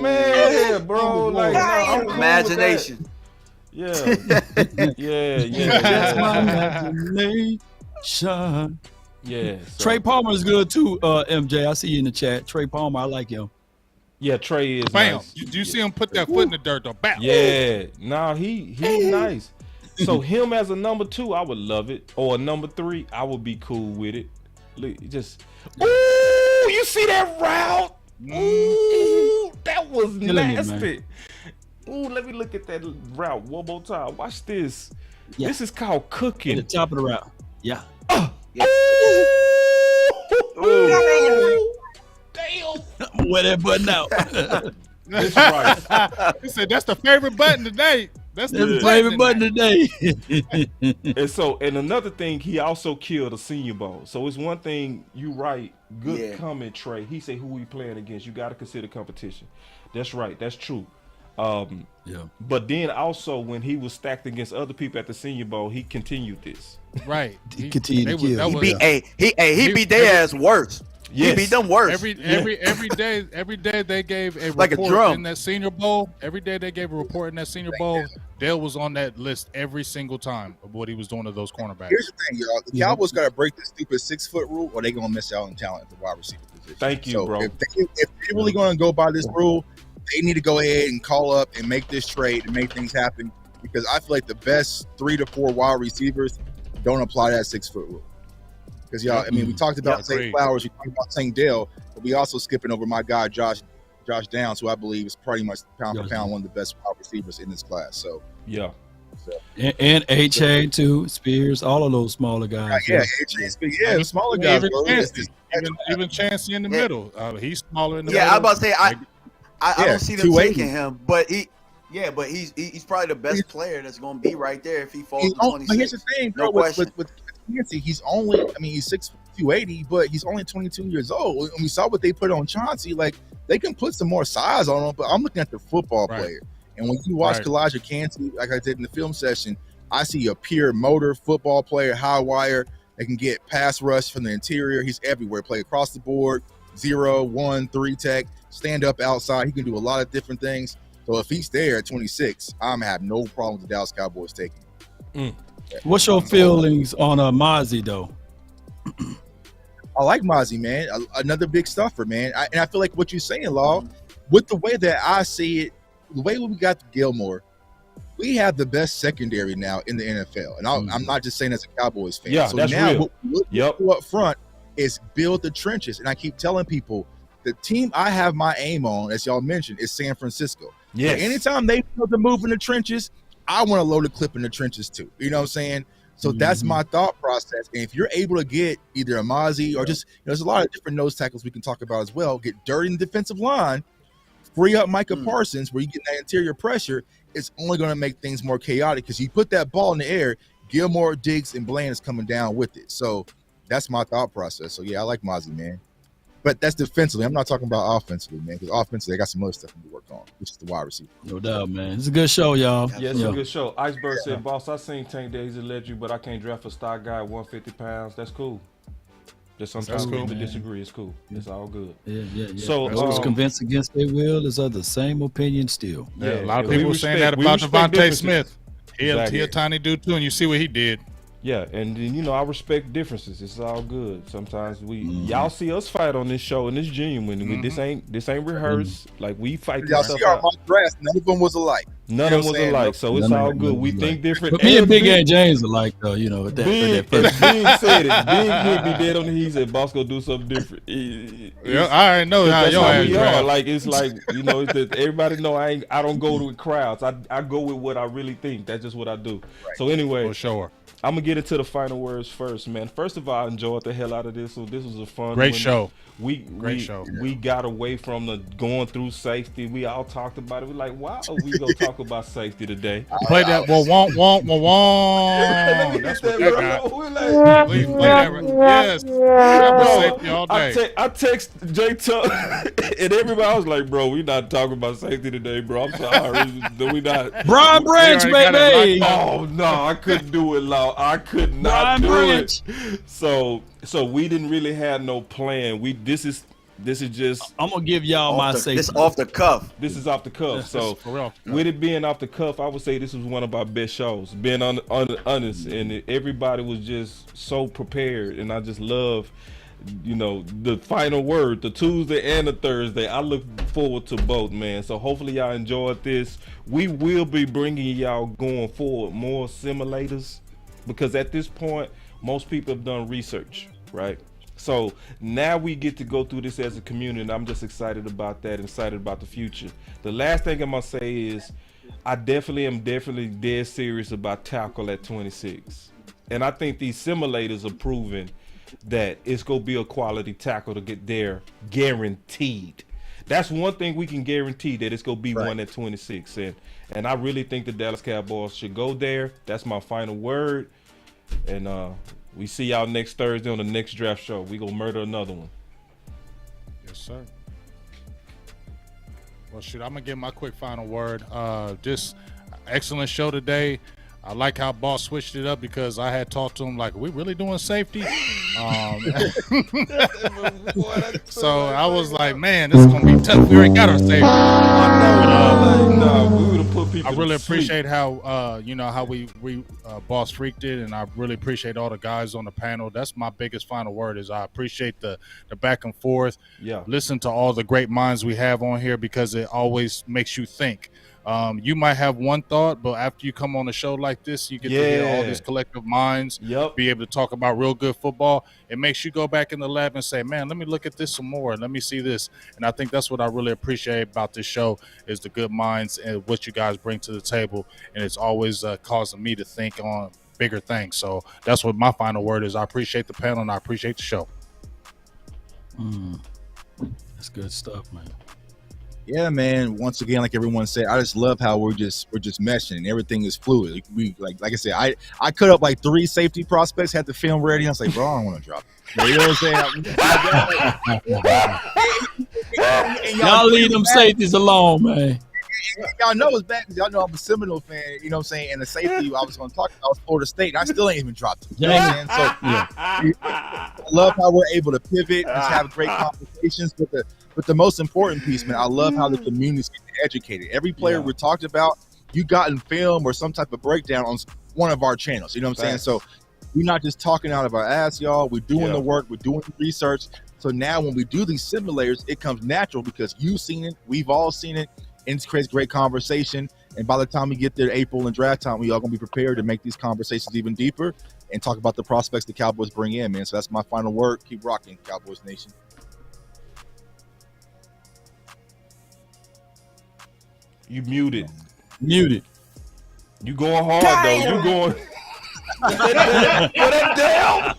D: Man, bro. Like,
P: imagination.
D: Yeah.
C: That's my imagination.
D: Yeah. So.
C: Trey Palmer is good too, MJ. I see you in the chat. Trey Palmer, I like him.
D: Yeah, Trey is
E: Bam.
D: nice.
E: Do you see him put that foot in the dirt though? Bam.
D: Yeah. Nah, he nice. So him as a number 2, I would love it. Or a number 3, I would be cool with it. Look, just ooh, you see that route? Ooh, that was nasty. Ooh, let me look at that route one more time. Watch this. Yeah. This is called cooking.
C: At the top of the route. Yeah.
D: Ooh. Damn.
C: Wear that button out.
D: That's right.
E: He said that's the favorite button today. That's the
C: favorite button today.
D: And another thing, he also killed a Senior Bowl. So it's one thing you write good comment, Trey. He said, who we playing against? You got to consider competition. That's right. That's true. But then also when he was stacked against other people at the Senior Bowl, he continued this.
E: Right.
C: He continued to kill.
P: He beat their ass worse.
D: Yes.
P: He beat them worse.
E: Every day they gave a
P: like
E: report in that Senior Bowl. Every day they gave a report in that Senior Bowl. Dale was on that list every single time of what he was doing to those cornerbacks.
Q: Here's the thing, y'all. The Cowboys got to break the stupid 6-foot rule, or they gonna miss out on talent at the wide receiver position.
D: Thank you, bro.
Q: If they're really gonna go by this rule, they need to go ahead and call up and make this trade and make things happen. Because I feel like the best 3 to 4 wide receivers don't apply that 6-foot rule. Because y'all, I mean, we talked about St. Flowers, we talked about St. Dale, but we also skipping over my guy Josh Downs, who I believe is pretty much pound for pound one of the best wide receivers in this class. So
C: and HA too, Spears, all of those smaller guys.
Q: The smaller guys.
E: Even Chancey in the middle. He's smaller in the
P: middle.
E: Yeah,
P: I was about to say I don't see them taking him, but he's probably the best player that's going to be right there if he falls to 26.
Q: But here's the thing, bro, with Chauncey, he's 6'2", but he's only 22 years old. And we saw what they put on Chauncey. Like, they can put some more size on him, but I'm looking at the football player. And when you watch Kalijah Kancey, like I did in the film session, I see a pure motor football player, high wire, that can get pass rush from the interior. He's everywhere, play across the board, 0, 1, 3 tech, stand up outside. He can do a lot of different things. So if he's there at 26, I'm gonna have no problem with the Dallas Cowboys taking him.
C: What's your feelings on Mozzie though?
Q: I like Mozzie, man. Another big stuffer, man. And I feel like what you're saying, Law, with the way that I see it, the way we got Gilmore, we have the best secondary now in the NFL. And I'm not just saying as a Cowboys fan.
D: Yeah,
Q: so
D: that's
Q: now
D: real.
Q: what we do up front is build the trenches. And I keep telling people, the team I have my aim on, as y'all mentioned, is San Francisco.
D: Yes.
Q: So anytime they build the move in the trenches, I want to load a clip in the trenches too. You know what I'm saying? So that's my thought process. And if you're able to get either a Mozzie or just, there's a lot of different nose tackles we can talk about as well, get dirty in the defensive line, free up Micah Parsons where you get that interior pressure, it's only going to make things more chaotic because you put that ball in the air, Gilmore, Diggs, and Bland is coming down with it. So that's my thought process. So, yeah, I like Mozzie, man. But that's defensively. I'm not talking about offensively, man, because offensively, they got some other stuff to work on, which is the wide receiver.
C: No doubt, man. It's a good show, y'all.
D: Yeah, it's a good show. Iceberg said, boss, I seen Tank Days electric, but I can't draft a stock guy at 150 pounds. That's cool. Just sometimes
C: cool,
D: we
C: man.
D: disagree. It's cool. It's all good.
C: Yeah.
D: So
C: those convinced against their will is of the same opinion still.
E: Yeah, a lot of people saying that about Devontae Smith. He a tiny dude too, and you see what he did.
D: Yeah, and then I respect differences. It's all good. Sometimes y'all see us fight on this show, and it's genuine. This ain't rehearsed. Like we fight.
Q: Y'all see our mock drafts, none of them was alike.
D: None of them was alike, so it's all good. We think different.
C: But me and Big A James alike, though.
D: Big said it. Big hit me dead on the. He said, "Boss, go do something different."
E: Yeah, I already know how y'all
D: are. Like it's like everybody know I don't go with crowds. I go with what I really think. That's just what I do. Right. So anyway,
E: for sure.
D: I'm gonna get into the final words first, man. First of all, I enjoyed the hell out of this. So this was a fun,
E: great show.
D: We got away from the going through safety. We all talked about it. We're like, why are we gonna talk about safety today?
E: Play that won't. That's what that got. Please play that. Yes, safety all day.
D: I text J Tuck and everybody. I was like, bro, we not talking about safety today, bro. I'm sorry, we not.
C: Brian Branch, baby.
D: Oh no, I couldn't do it, Law. I could not do it. So we didn't really have no plan. This is just.
C: I'm gonna give y'all my safety.
P: This off the cuff.
D: This is off the cuff. So with it being off the cuff, I would say this was one of our best shows. Being honest, and everybody was just so prepared, and I just love, the final word, the Tuesday and the Thursday. I look forward to both, man. So hopefully y'all enjoyed this. We will be bringing y'all going forward more simulators, because at this point, most people have done research, right? So now we get to go through this as a community, and I'm just excited about that, excited about the future. The last thing I'm gonna say is I am definitely dead serious about tackle at 26. And I think these simulators are proving that it's gonna be a quality tackle to get there, guaranteed. That's one thing we can guarantee, that it's gonna be one at 26. And I really think the Dallas Cowboys should go there. That's my final word. And we see y'all next Thursday on the next draft show. We gonna murder another one.
E: Yes, sir. Well, shoot, I'm gonna give my quick final word. Just excellent show today. I like how Boss switched it up, because I had talked to him like, are we really doing safety? So I was like, man, this is going to be tough. We already got our safety. I really appreciate how, how we Boss freaked it, and I really appreciate all the guys on the panel. That's my biggest final word, is I appreciate the back and forth.
D: Yeah.
E: Listen to all the great minds we have on here, because it always makes you think. You might have one thought, but after you come on a show like this, you get to hear all these collective minds, be able to talk about real good football. It makes you go back in the lab and say, man, let me look at this some more. Let me see this. And I think that's what I really appreciate about this show, is the good minds and what you guys bring to the table. And it's always causing me to think on bigger things. So that's what my final word is. I appreciate the panel, and I appreciate the show.
C: That's good stuff, man.
Q: Yeah, man. Once again, like everyone said, I just love how we're just meshing, and everything is fluid. We like I said, I cut up like 3 safety prospects, had the film ready. I was like, bro, I don't want to drop it. You know what I'm saying?
C: Y'all leave them safeties alone, man.
Q: y'all know it's bad because y'all know I'm a Seminole fan. You know what I'm saying? And the safety I was going to talk about was Florida State, and I still ain't even dropped it. You know what I'm saying? So I love how we're able to pivot and have great conversations. But the most important piece, man, I love how the community's getting educated. Every player we talked about, you got in film or some type of breakdown on one of our channels. You know what I'm saying? So we're not just talking out of our ass, y'all. We're doing the work. We're doing the research. So now when we do these simulators, it comes natural because you've seen it. We've all seen it. And it creates great conversation. And by the time we get there, April and draft time, we all going to be prepared to make these conversations even deeper and talk about the prospects the Cowboys bring in, man. So that's my final word. Keep rocking, Cowboys Nation.
D: You muted.
C: Muted.
D: You going hard, though. You going... What that damn?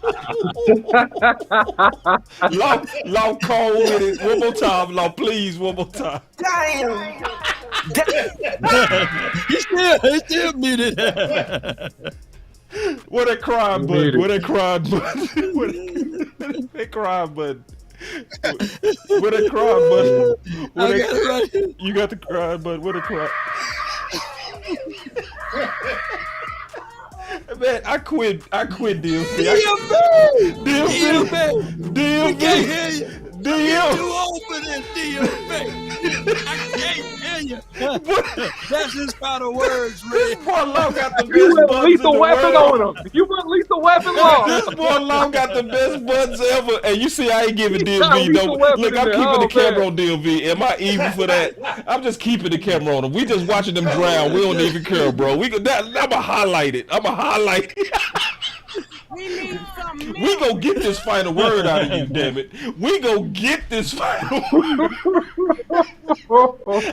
D: Law call with it. One more time, Law, please. One more time.
J: Damn.
C: He's still muted.
D: What that crying button? What that crying button? What that crying button? What that crying button? You got the crying button. What a cry. Man, I quit DMV.
C: DMV. Too old for this DMV. I can't hear you. That's his final words, Red.
D: This boy Long got the
I: You
D: best
I: went
D: buttons
I: lethal
D: in the
I: weapon
D: world.
I: on him. You went lethal weapon on him.
D: This boy Long got the best buttons ever. And you see, I ain't giving DMV
I: lethal
D: no.
I: weapon
D: Look,
I: in
D: I'm
I: there.
D: keeping
I: Oh,
D: the camera
I: man.
D: on DMV. Am I evil for that? I'm just keeping the camera on them. We just watching them drown. We don't even care, bro. I'ma highlight it. We gonna get this final word out of you, damn it. We gonna get this final word.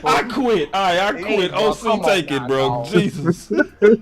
D: I quit. All right, I quit. OC, take it, bro. Jesus.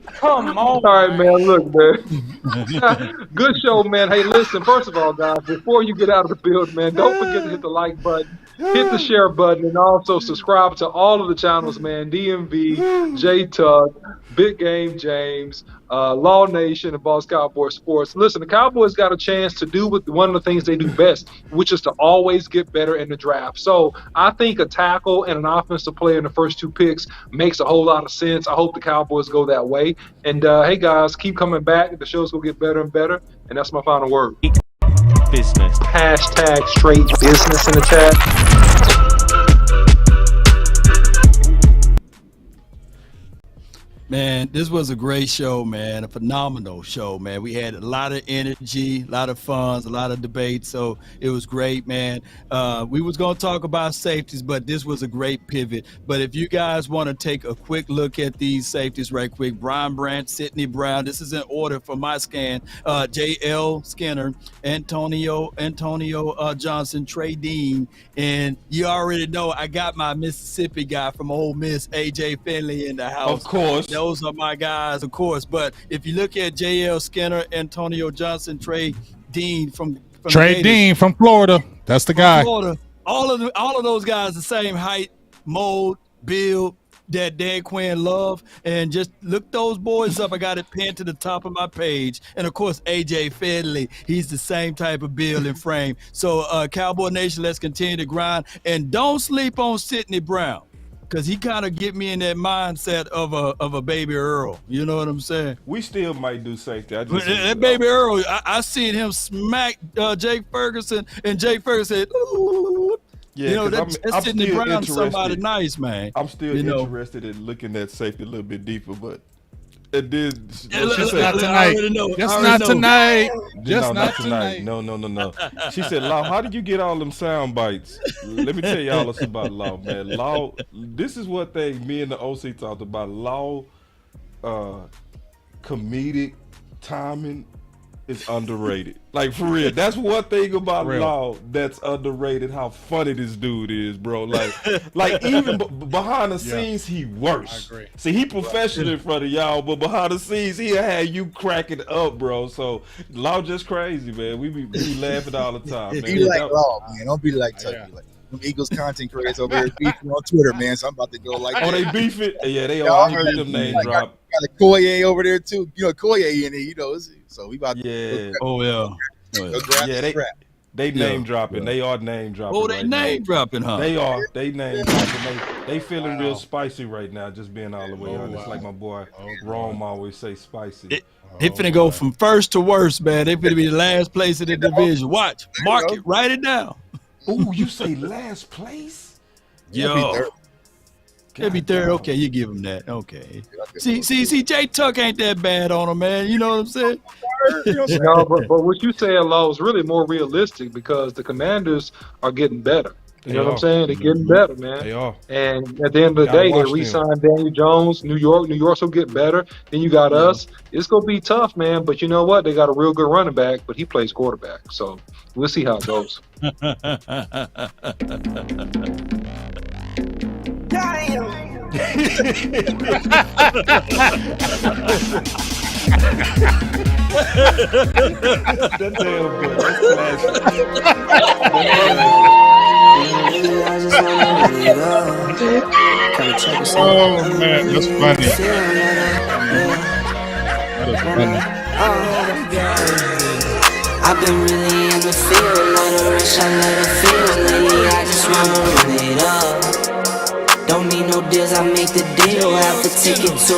I: Come on. All right, man. Look, man. Good show, man. Hey, listen, first of all, guys, before you get out of the building, man, don't forget to hit the like button, hit the share button, and also subscribe to all of the channels, man. DMV, J-Tug, Big Game James, Law Nation, and Boss Cowboy Sports. Listen, the Cowboys got a chance to do one of the things they do best, which is to always get better in the draft. So I think a tackle and an offensive player in the first two picks makes a whole lot of sense. I hope the Cowboys go that way. And hey, guys, keep coming back. The show's going to get better and better. And that's my final word.
M: Business.
I: Hashtag straight business in the chat.
C: Man, this was a great show, man. A phenomenal show, man. We had a lot of energy, a lot of fun, a lot of debate. So it was great, man. We was going to talk about safeties, but this was a great pivot. But if you guys want to take a quick look at these safeties right quick, Brian Brandt, Sidney Brown, this is in order for my scan. J.L. Skinner, Antonio Johnson, Trey Dean. And you already know I got my Mississippi guy from Ole Miss, A.J. Finley, in the house.
D: Of course.
C: Those are my guys, of course. But if you look at J.L. Skinner, Antonio Johnson, Trey Dean from
E: Trey Dean from Florida. That's the guy.
C: Florida, all of those guys the same height, mold, build that Dan Quinn love. And just look those boys up. I got it pinned to the top of my page. And of course, AJ Finley, he's the same type of build and frame. So Cowboy Nation, let's continue to grind. And don't sleep on Sidney Brown, because he kind of get me in that mindset of a Baby Earl. You know what I'm saying?
D: We still might do safety.
C: That Baby Earl, I seen him smack Jake Ferguson, and Jake Ferguson said, ooh.
D: Yeah,
C: you know, that's Sidney Brown,
D: interested.
C: somebody nice, man.
D: I'm still interested in looking at safety a little bit deeper, but it did. She said,
E: not tonight. Just not tonight. Just not tonight.
D: No. She said, Law, how did you get all them sound bites? Let me tell y'all this about Law, man. Law, this is what me and the OC talked about. Law, comedic timing is underrated. Like, for real. That's one thing about Law that's underrated, how funny this dude is, bro. Like even behind the scenes, he worse. I agree. See, he professional in front of y'all, but behind the scenes, he'll have you cracking up, bro. So, Law just crazy, man. We be laughing all the time, man.
Q: Be like Law, man. Don't be like Tucky. Like, them Eagles content creators over here beefing on Twitter, man. So I'm about to go like
D: they beefing? Yeah, they all heard them name drop.
Q: Got a Koye over there too. You know, Koye in it, you know. So we about to
C: Oh yeah.
D: They name dropping. They are name dropping.
C: Oh, they name dropping, huh?
D: They are. They name dropping. They feeling real spicy right now. Just being all the way honest, like my boy Rome always say, spicy.
C: They finna go from first to worst, man. They finna be the last place in the division. Watch, mark it, write it down.
D: Ooh, you say last place?
C: Yo. They'll be third. Okay, you give him that. Okay. See, Jay Tuck ain't that bad on him, man. You know what I'm saying?
I: No, but what you say, Law, is really more realistic because the Commanders are getting better. You know what I'm saying? They're getting better, man.
D: They are.
I: And at the end of the day, they re-signed Daniel Jones, New York. New York's will get better. Then you got us. It's going to be tough, man. But you know what? They got a real good running back, but he plays quarterback. So we'll see how it goes.
E: Oh man, that's funny. That is funny.
J: I've been really in the field, let her rush, I let her feel lately. I just wanna run it up. Don't need no deals, I make the deal. Have to take it to.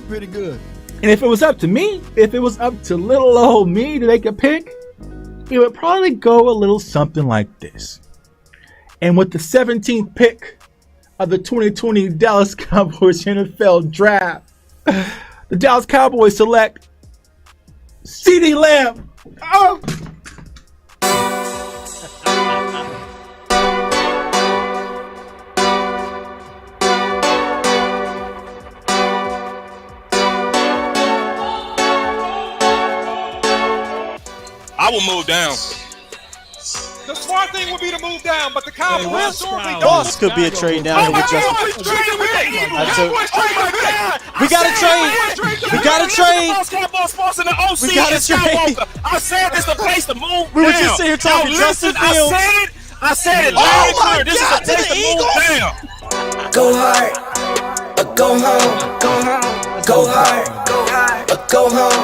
C: Pretty good.
K: And if it was up to me, if it was up to little old me to make a pick, it would probably go a little something like this. And with the 17th pick of the 2020 Dallas Cowboys NFL Draft, the Dallas Cowboys select CeeDee Lamb. Oh!
B: I will move down.
L: The smart thing would be to move down, but the Cowboys historically don't.
M: Boss could be a trade down here with Justin. We got to trade. We got to trade. We got to trade.
B: I said this is the place to move.
M: We were just sitting here talking Justin Fields.
B: I said it loud and clear. This is the place to move down.
J: Go hard, or go home. Go home. Go hard, or go home.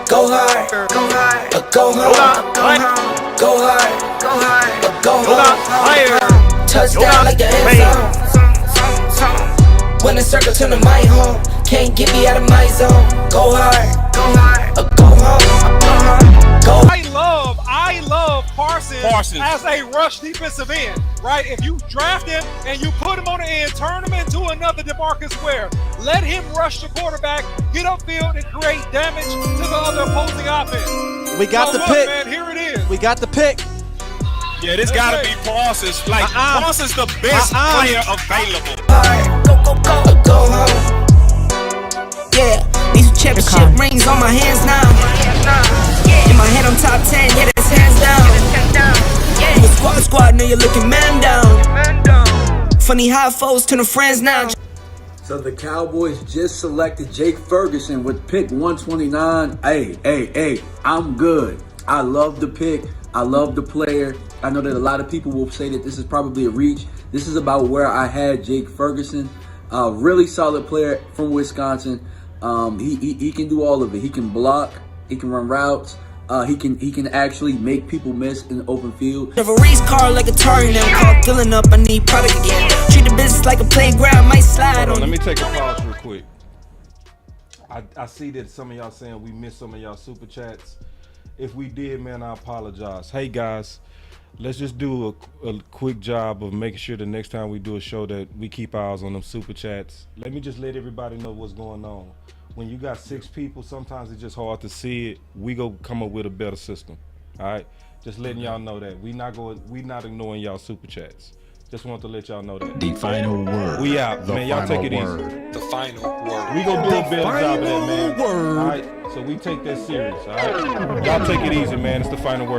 J: Go hard, or go home. Go hard, or go home. Touchdown like the end zone. When the circle turn to my home, can't get me out of my zone. Go hard, or go home. Go.
L: I love Parsons as a rush defensive end, right? If you draft him and you put him on the end, turn him into another DeMarcus Ware. Let him rush the quarterback, get upfield, and create damage to the other opposing offense.
M: We got the pick.
L: Man, here it is.
M: We got the pick.
B: Yeah, this got to be Parsons. Like, Parsons the best player available.
J: Go home. Yeah, these championship rings on my hands now. In my head, I'm top 10. Yeah, that's hands down. You a squad, know you're looking man down. Funny how foes turn to friends now.
N: So the Cowboys just selected Jake Ferguson with pick 129. Hey, I'm good. I love the pick. I love the player. I know that a lot of people will say that this is probably a reach. This is about where I had Jake Ferguson. Really solid player from Wisconsin. He can do all of it. He can block. He can run routes. He can actually make people miss in the open field.
J: Have a race car like a target and call filling up. I need product again. Treat the business like a playground. Might slide on.
D: Let me take a pause real quick. I see that some of y'all saying we missed some of y'all super chats. If we did, man, I apologize. Hey guys, let's just do a quick job of making sure the next time we do a show that we keep eyes on them super chats. Let me just let everybody know what's going on. When you got 6 people, sometimes it's just hard to see it. We go come up with a better system. All right, just letting y'all know that we not ignoring y'all super chats. Just want to let y'all know that.
G: The final word.
D: We out, man. Y'all take it easy.
B: The final word.
D: We gonna do a better job of that, man. All right, so we take that serious. All right, y'all take it easy, man. It's the final word.